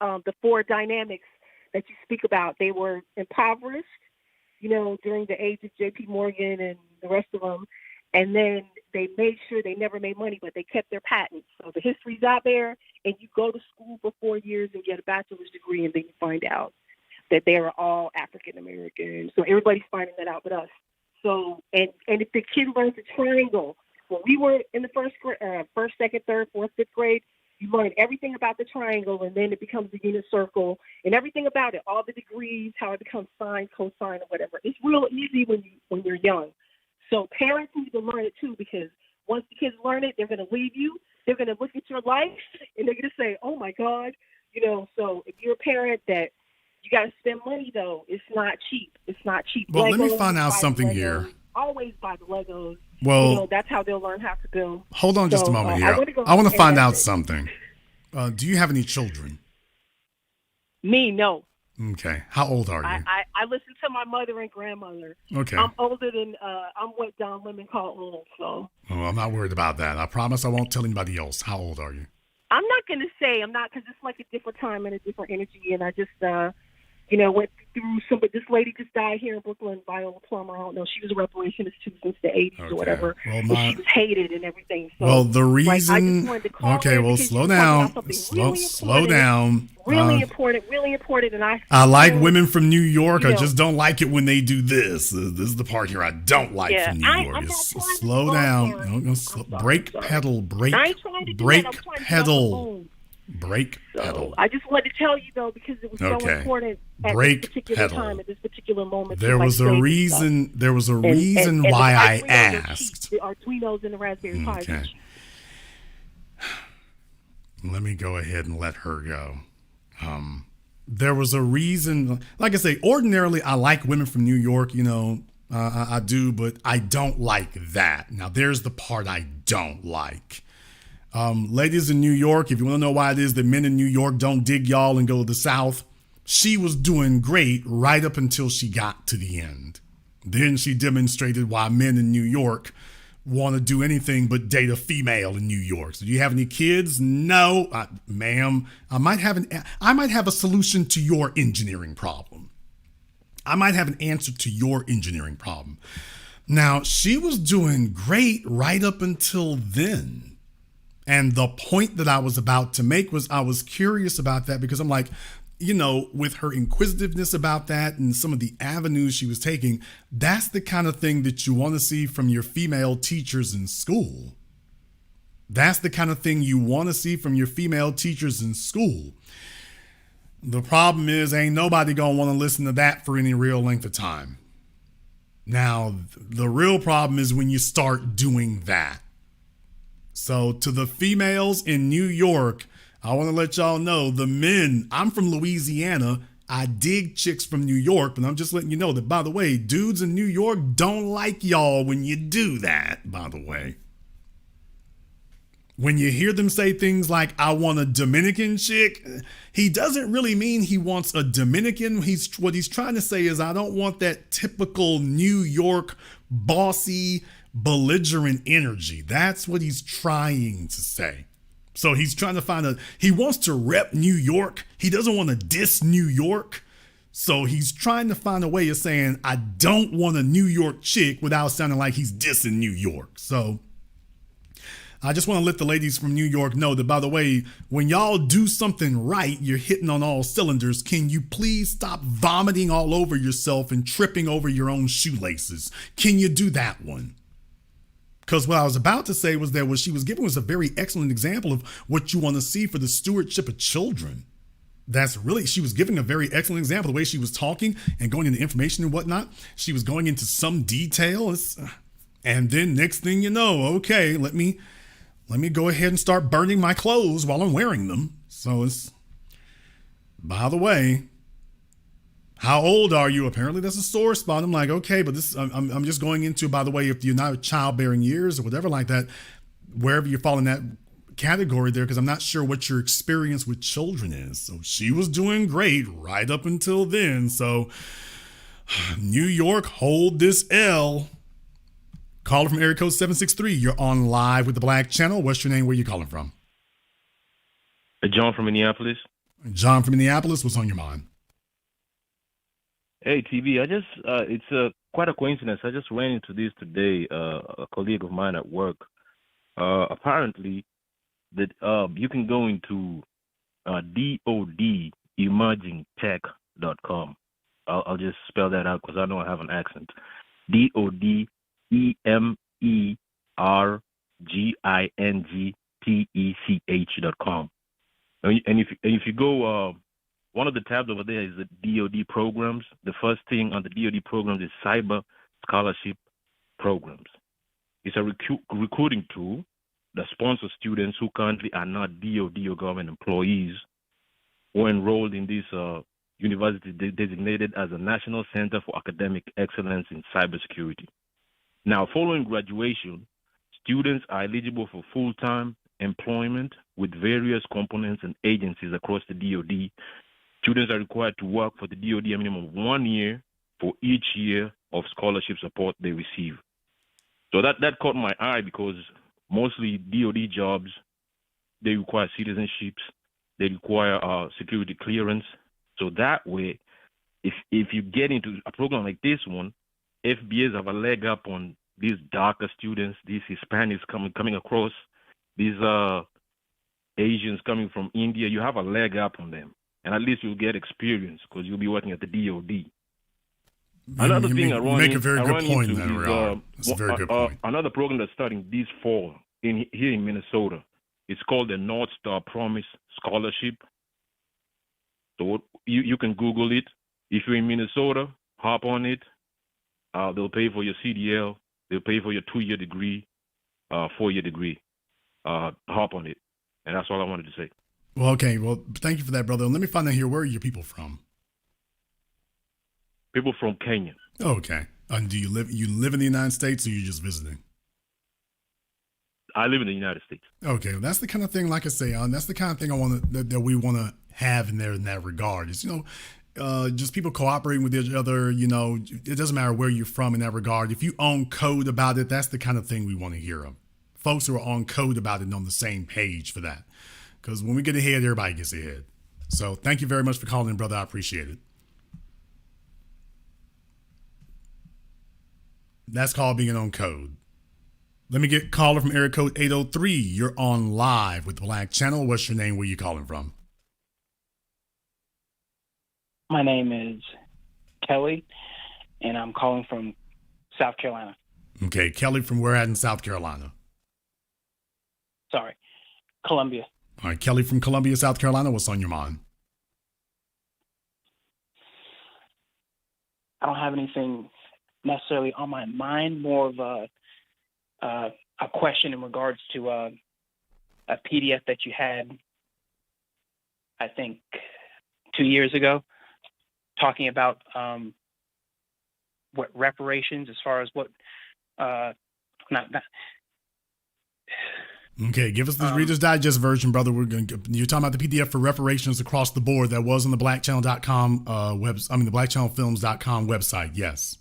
the four dynamics that you speak about, they were impoverished, during the age of J.P. Morgan and the rest of them. And then they made sure they never made money, but they kept their patents. So the history's out there, and you go to school for 4 years and get a bachelor's degree, and then you find out that they are all African American. So everybody's finding that out but us. So, and if the kid learns a triangle, when we were in the first, second, third, fourth, fifth grade, you learn everything about the triangle, and then it becomes the unit circle and everything about it, all the degrees, how it becomes sine, cosine, or whatever. It's real easy when you're young. So parents need to learn it too, because once the kids learn it, they're going to leave you. They're going to look at your life, and they're going to say, "Oh my God," So if you're a parent, that you got to spend money, though. It's not cheap. It's not cheap. Well, Legos, let me find out something Legos. here. Always buy the Legos. Well, that's how they'll learn how to build. Hold on just a moment here. I want to find out something. Do you have any children? Me, no. Okay. How old are you? I listen to my mother and grandmother. Okay. I'm older than I'm what Don Lemon called old. So. Oh, I'm not worried about that. I promise I won't tell anybody else. How old are you? I'm not gonna say. I'm not, because it's like a different time and a different energy, and I just went through some. But this lady just died here in Brooklyn, Viola Plummer. I don't know. She was a reparationist too since the 80s or whatever. Well, but she was hated and everything. So, well, the reason. I just wanted to call slow down. Slow down. Really important. And I like women from New York. I just don't like it when they do this. This is the part here I don't like from New York. Slow down. Brake pedal. Brake pedal. Brake pedal. I just wanted to tell you, though, because it was so important at this particular time, at this particular moment. There was a reason. There was a reason why I asked. The Arduinos and the Raspberry Pis. Okay. Let me go ahead and let her go. There was a reason. Like I say, ordinarily I like women from New York. I do, but I don't like that. Now, there's the part I don't like. Ladies in New York, if you want to know why it is that men in New York don't dig y'all and go to the South, she was doing great right up until she got to the end. Then she demonstrated why men in New York want to do anything but date a female in New York. So do you have any kids? No, ma'am. I might have a solution to your engineering problem. I might have an answer to your engineering problem. Now, she was doing great right up until then. And the point that I was about to make was, I was curious about that, because I'm like, with her inquisitiveness about that and some of the avenues she was taking, that's the kind of thing that you want to see from your female teachers in school. That's the kind of thing you want to see from your female teachers in school. The problem is, ain't nobody going to want to listen to that for any real length of time. Now, the real problem is when you start doing that. So to the females in New York, I want to let y'all know, the men, I'm from Louisiana. I dig chicks from New York, but I'm just letting you know that, by the way, dudes in New York don't like y'all when you do that, by the way. When you hear them say things like, I want a Dominican chick, he doesn't really mean he wants a Dominican. What he's trying to say is, I don't want that typical New York bossy, belligerent energy. That's what he's trying to say. So he's trying to he wants to rep New York. He doesn't want to diss New York. So he's trying to find a way of saying, I don't want a New York chick without sounding like he's dissing New York. So I just want to let the ladies from New York know that, by the way, when y'all do something right, you're hitting on all cylinders. Can you please stop vomiting all over yourself and tripping over your own shoelaces? Can you do that one? Because what I was about to say was that what she was giving was a very excellent example of what you want to see for the stewardship of children. She was giving a very excellent example. The way she was talking and going into information and whatnot, she was going into some detail. And then next thing you know, okay, let me go ahead and start burning my clothes while I'm wearing them. So by the way, how old are you? Apparently that's a sore spot. I'm like, okay, but I'm just going into, by the way, if you're not childbearing years or whatever like that, wherever you fall in that category there, because I'm not sure what your experience with children is. So she was doing great right up until then. So New York, hold this L. Caller from area code 763. You're on live with the Black Channel. What's your name? Where are you calling from? John from Minneapolis. John from Minneapolis. What's on your mind? Hey, TV. It's quite a coincidence. I just ran into this today. A colleague of mine at work. Apparently, that you can go into dodemergingtech.com. I'll just spell that out because I know I have an accent. DODEMERGINGTECH.com. And if you go, one of the tabs over there is the DoD programs. The first thing on the DoD programs is cyber scholarship programs. It's a recruiting tool that sponsors students who currently are not DoD or government employees who are enrolled in this university designated as a National Center for Academic Excellence in Cybersecurity. Now, following graduation, students are eligible for full-time employment with various components and agencies across the DoD. Students are required to work for the DoD a minimum of 1 year for each year of scholarship support they receive. So that caught my eye because mostly DoD jobs, they require citizenships, they require security clearance. So that way, if you get into a program like this one, FBAs have a leg up on these darker students, these Hispanics coming across, these Asians coming from India. You have a leg up on them, and at least you'll get experience because you'll be working at the DoD. Another thing you make a very good point in that regard. That's a very good point. Another program that's starting this fall here in Minnesota. It's called the North Star Promise Scholarship. So you can Google it. If you're in Minnesota, hop on it. They'll pay for your CDL. They'll pay for your 2-year degree, 4-year degree. Hop on it. And that's all I wanted to say. Well, okay. Well, thank you for that, brother. Let me find out here. Where are your people from? People from Kenya. Okay. And do you live in the United States or are you just visiting? I live in the United States. Okay. Well, that's the kind of thing, like I say, that's the kind of thing that we want to have in there in that regard. Is, just people cooperating with each other. It doesn't matter where you're from in that regard. If you own code about it, that's the kind of thing we want to hear of. Folks who are on code about it and on the same page for that. Because when we get ahead, everybody gets ahead. So thank you very much for calling in, brother. I appreciate it. That's called being on code. Let me get caller from area code 803. You're on live with the Black Channel. What's your name? Where you calling from? My name is Kelly, and I'm calling from South Carolina. Okay, Kelly, from where at in South Carolina? Sorry, Columbia. All right, Kelly from Columbia, South Carolina. What's on your mind? I don't have anything necessarily on my mind, more of a question in regards to a PDF that you had, I think, 2 years ago, talking about what reparations, as far as what not. Okay, give us the Reader's Digest version, brother. You're talking about the PDF for reparations across the board that was on the blackchannel.com the blackchannelfilms.com website. Yes.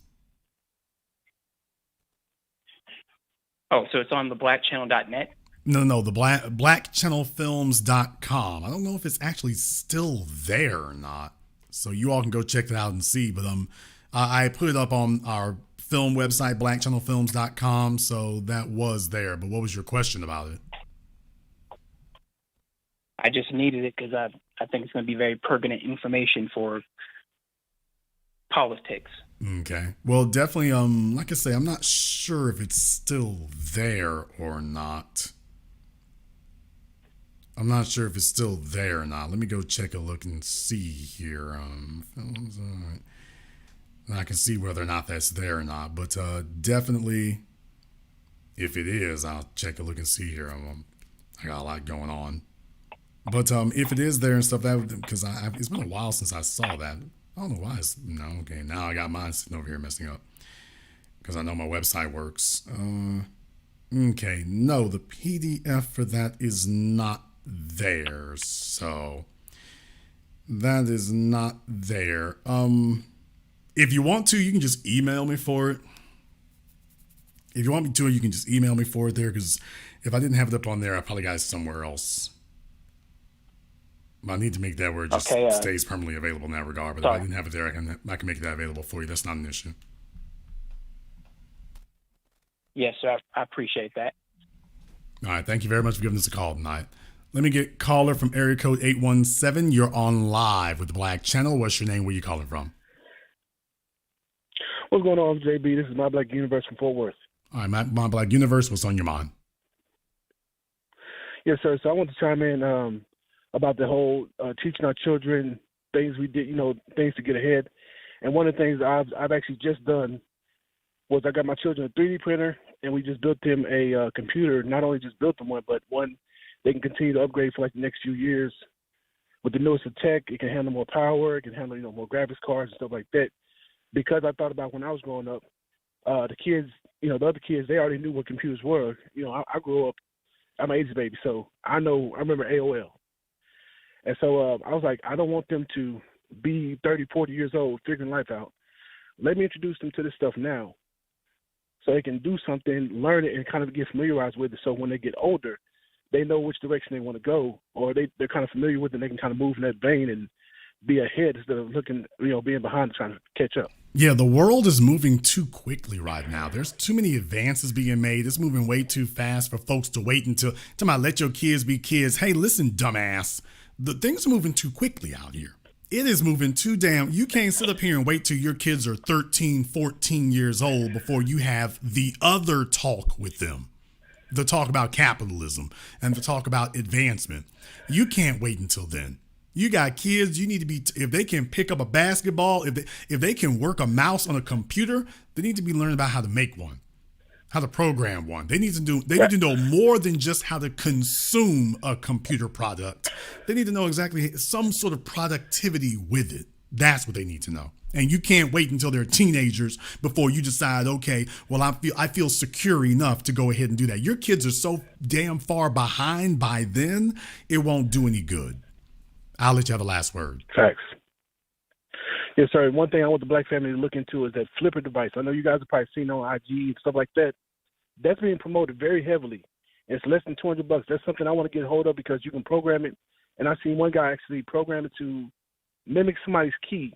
Oh, so it's on the blackchannel.net? No, the blackchannelfilms.com. I don't know if it's actually still there or not. So you all can go check that out and see. But I put it up on our film website, blackchannelfilms.com. So that was there. But what was your question about it? I just needed it because I think it's going to be very pertinent information for politics. Okay. Well, definitely, like I say, I'm not sure if it's still there or not. I'm not sure if it's still there or not. Let me go check a look and see here. Films, and I can see whether or not that's there or not. But definitely, if it is, I'll check a look and see here. I got a lot going on. But if it is there and stuff, that because it's been a while since I saw that. I don't know why okay, now I got mine sitting over here messing up because I know my website works. Okay, no, the PDF for that is not there, so that is not there. If you want to, you can just email me for it. If you want me to, you can just email me for it there, because if I didn't have it up on there, I probably got it somewhere else. I need to make that where it just stays permanently available in that regard. But if I didn't have it there, I can make that available for you. That's not an issue. Yes, sir. I appreciate that. All right. Thank you very much for giving us a call tonight. Let me get caller from area code 817. You're on live with the Black Channel. What's your name? Where you calling from? What's going on, JB? This is My Black Universe from Fort Worth. All right. My Black Universe. What's on your mind? Yes, sir. So I want to chime in about the whole teaching our children things we did, things to get ahead. And one of the things I've actually just done was I got my children a 3D printer, and we just built them a computer. Not only just built them one, but one they can continue to upgrade for like the next few years. With the newest of tech, it can handle more power, it can handle more graphics cards and stuff like that. Because I thought about when I was growing up, the kids, the other kids, they already knew what computers were. I grew up, I'm an 80s baby, so I remember AOL. And so I was like, I don't want them to be 30, 40 years old figuring life out. Let me introduce them to this stuff now so they can do something, learn it, and kind of get familiarized with it. So when they get older, they know which direction they want to go, or they're kind of familiar with it, and they can kind of move in that vein and be ahead instead of looking, being behind trying to catch up. Yeah, the world is moving too quickly right now. There's too many advances being made. It's moving way too fast for folks to wait until let your kids be kids. Hey, listen, dumbass. The things are moving too quickly out here. It is moving too damn. You can't sit up here and wait till your kids are 13, 14 years old before you have the other talk with them. The talk about capitalism and the talk about advancement. You can't wait until then. You got kids, you need to be, if they can pick up a basketball, if they can work a mouse on a computer, they need to be learning about how to make one, how to program one. They need to know more than just how to consume a computer product. They need to know exactly some sort of productivity with it. That's what they need to know. And you can't wait until they're teenagers before you decide, okay, well, I feel secure enough to go ahead and do that. Your kids are so damn far behind by then, it won't do any good. I'll let you have the last word. Facts. Yes, sir. One thing I want the Black family to look into is that flipper device. I know you guys have probably seen on IG and stuff like that. That's being promoted very heavily. It's less than $200. That's something I want to get a hold of because you can program it. And I've seen one guy actually program it to mimic somebody's key.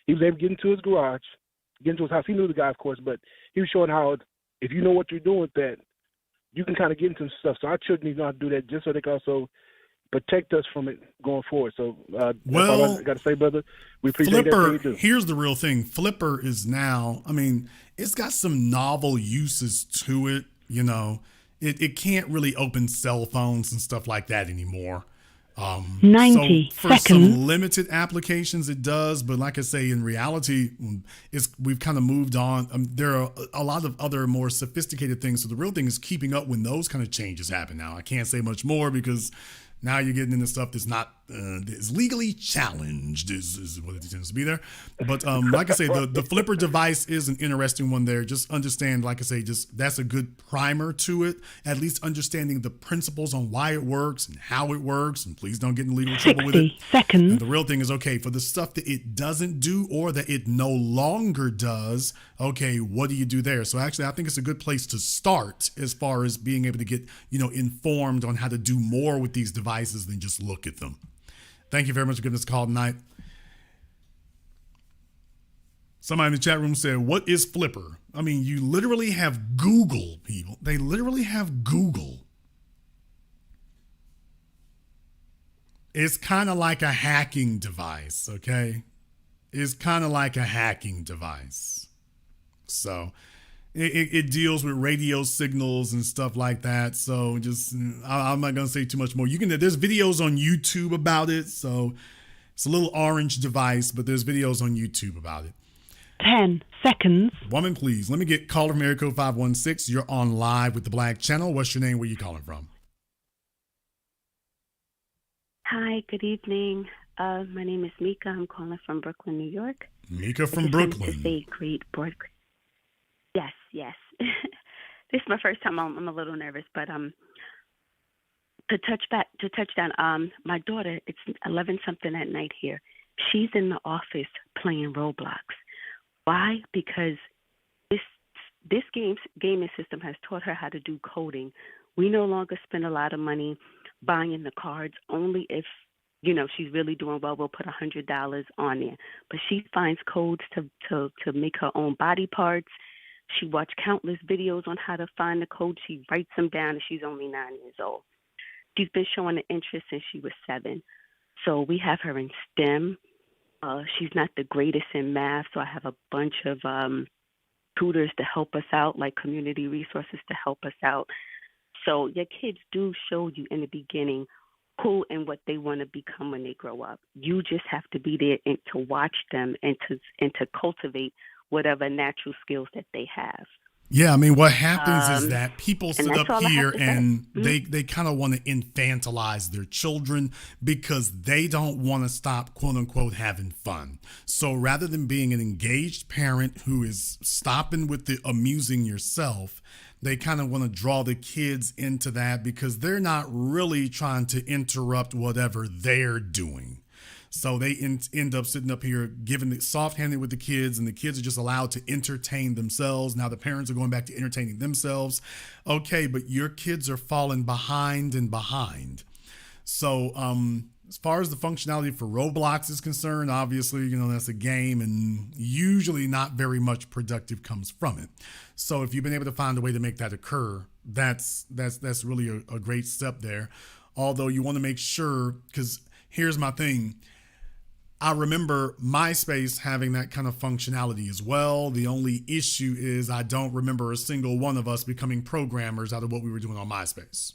He was able to get into his garage, get into his house. He knew the guy, of course, but he was showing how if you know what you're doing with that, you can kind of get into stuff. So our children need to know how to do that just so they can also protect us from it going forward. So that's all I got to say, brother. We appreciate Flipper, that. here's the real thing. Flipper is now, it's got some novel uses to it. It can't really open cell phones and stuff like that anymore. 90 so for seconds. some limited applications, it does. But like I say, in reality, we've kind of moved on. There are a lot of other more sophisticated things. So the real thing is keeping up when those kind of changes happen. Now, I can't say much more because now you're getting into stuff that's not is legally challenged is what it tends to be there. But like I say, the flipper device is an interesting one there. Just understand, like I say, just that's a good primer to it. At least understanding the principles on why it works and how it works. And please don't get in legal trouble with it. 60 seconds. And the real thing is, okay, for the stuff that it doesn't do or that it no longer does, okay, what do you do there? So actually, I think it's a good place to start as far as being able to get, informed on how to do more with these devices than just look at them. Thank you very much for giving us a call tonight. Somebody in the chat room said, what is Flipper? I mean, you literally have Google, people. They literally have Google. It's kind of like a hacking device, okay? It's kind of like a hacking device. So it deals with radio signals and stuff like that. So I'm not going to say too much more. There's videos on YouTube about it. So it's a little orange device, but there's videos on YouTube about it. 10 seconds. Woman, please. Let me get caller from area code 516. You're on live with the Black Channel. What's your name? Where you calling from? Hi, good evening. My name is Mika. I'm calling from Brooklyn, New York. Mika from Brooklyn. To say great board. Yes. This is my first time. I'm a little nervous, but to touch down. My daughter, it's 11 something at night here. She's in the office playing Roblox. Why? Because this gaming system has taught her how to do coding. We no longer spend a lot of money buying the cards. Only if she's really doing well, we'll put $100 on there. But she finds codes to make her own body parts. She watched countless videos on how to find the code. She writes them down, and she's only 9 years old. She's been showing an interest since she was 7. So we have her in STEM. She's not the greatest in math, so I have a bunch of tutors to help us out, like community resources to help us out. So your kids do show you in the beginning who and what they want to become when they grow up. You just have to be there and to watch them and to cultivate whatever natural skills that they have. Yeah, I mean, what happens is that people sit up here and Mm-hmm. they kind of want to infantilize their children because they don't want to stop, quote unquote, having fun. So rather than being an engaged parent who is stopping with the amusing yourself, they kind of want to draw the kids into that because they're not really trying to interrupt whatever they're doing. So they end up sitting up here giving it soft-handed with the kids, and the kids are just allowed to entertain themselves. Now the parents are going back to entertaining themselves. Okay, but your kids are falling behind and behind. So as far as the functionality for Roblox is concerned, obviously, that's a game, and usually not very much productive comes from it. So if you've been able to find a way to make that occur, that's really a great step there. Although you want to make sure, because here's my thing. I remember MySpace having that kind of functionality as well. The only issue is I don't remember a single one of us becoming programmers out of what we were doing on MySpace.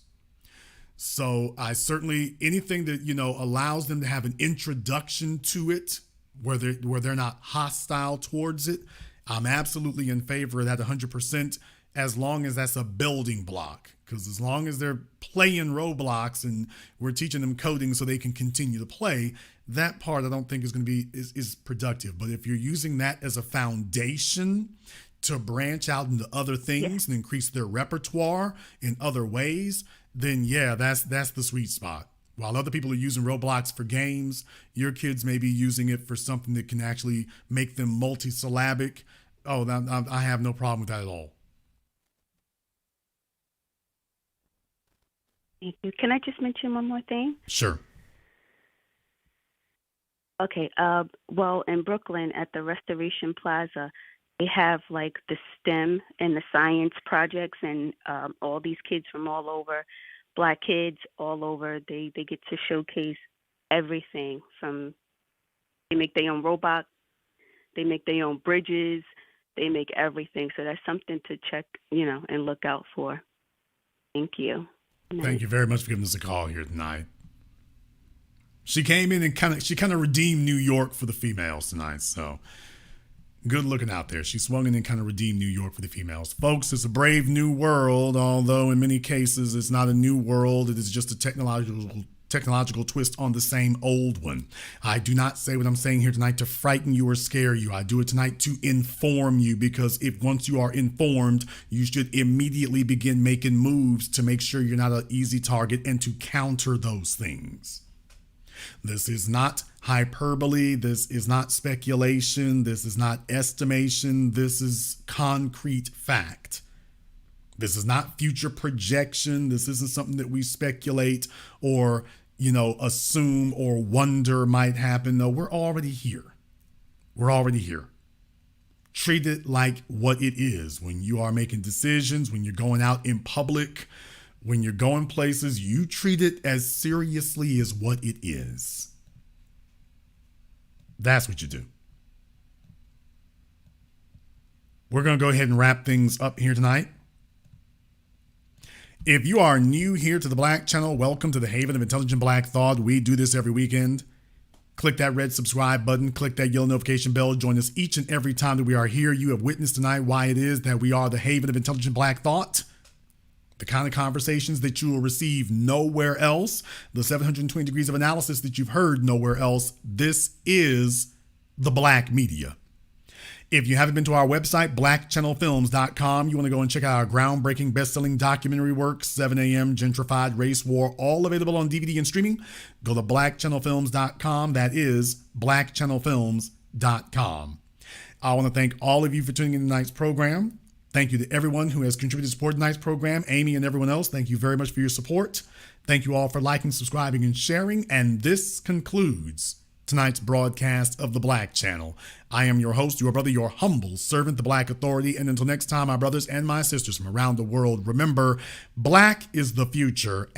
So I certainly, anything that, allows them to have an introduction to it where they're not hostile towards it, I'm absolutely in favor of that 100%, as long as that's a building block. Because as long as they're playing Roblox and we're teaching them coding so they can continue to play, that part I don't think is going to be is productive. But if you're using that as a foundation to branch out into other things and increase their repertoire in other ways, then yeah, that's the sweet spot. While other people are using Roblox for games, your kids may be using it for something that can actually make them multisyllabic. Oh, I have no problem with that at all. Thank you. Can I just mention one more thing? Sure. Okay. Well, in Brooklyn at the Restoration Plaza, they have like the STEM and the science projects, and all these kids from all over, Black kids all over, they get to showcase everything from, they make their own robot, they make their own bridges, they make everything. So that's something to check, and look out for. Thank you. Thank you very much for giving us a call here tonight. She came in and kind of redeemed New York for the females tonight. So good looking out there. She swung in and kind of redeemed New York for the females. Folks, it's a brave new world, although in many cases it's not a new world. It is just a technological twist on the same old one. I do not say what I'm saying here tonight to frighten you or scare you. I do it tonight to inform you, because if once you are informed, you should immediately begin making moves to make sure you're not an easy target and to counter those things. This is not hyperbole. This is not speculation. This is not estimation. This is concrete fact. This is not future projection. This isn't something that we speculate or, assume or wonder might happen. No, we're already here. We're already here. Treat it like what it is. When you are making decisions, when you're going out in public, when you're going places, you treat it as seriously as what it is. That's what you do. We're going to go ahead and wrap things up here tonight. If you are new here to the Black Channel, welcome to the Haven of Intelligent Black Thought. We do this every weekend. Click that red subscribe button. Click that yellow notification bell. Join us each and every time that we are here. You have witnessed tonight why it is that we are the Haven of Intelligent Black Thought. The kind of conversations that you will receive nowhere else. The 720 degrees of analysis that you've heard nowhere else. This is the Black media. If you haven't been to our website, blackchannelfilms.com, you want to go and check out our groundbreaking best-selling documentary work, 7 a.m., Gentrified, Race War, all available on DVD and streaming. Go to blackchannelfilms.com. That is blackchannelfilms.com. I want to thank all of you for tuning in to tonight's program. Thank you to everyone who has contributed to support tonight's program. Amy and everyone else, thank you very much for your support. Thank you all for liking, subscribing, and sharing. And this concludes tonight's broadcast of the Black Channel. I am your host, your brother, your humble servant, the Black Authority. And until next time, my brothers and my sisters from around the world, remember, Black is the future.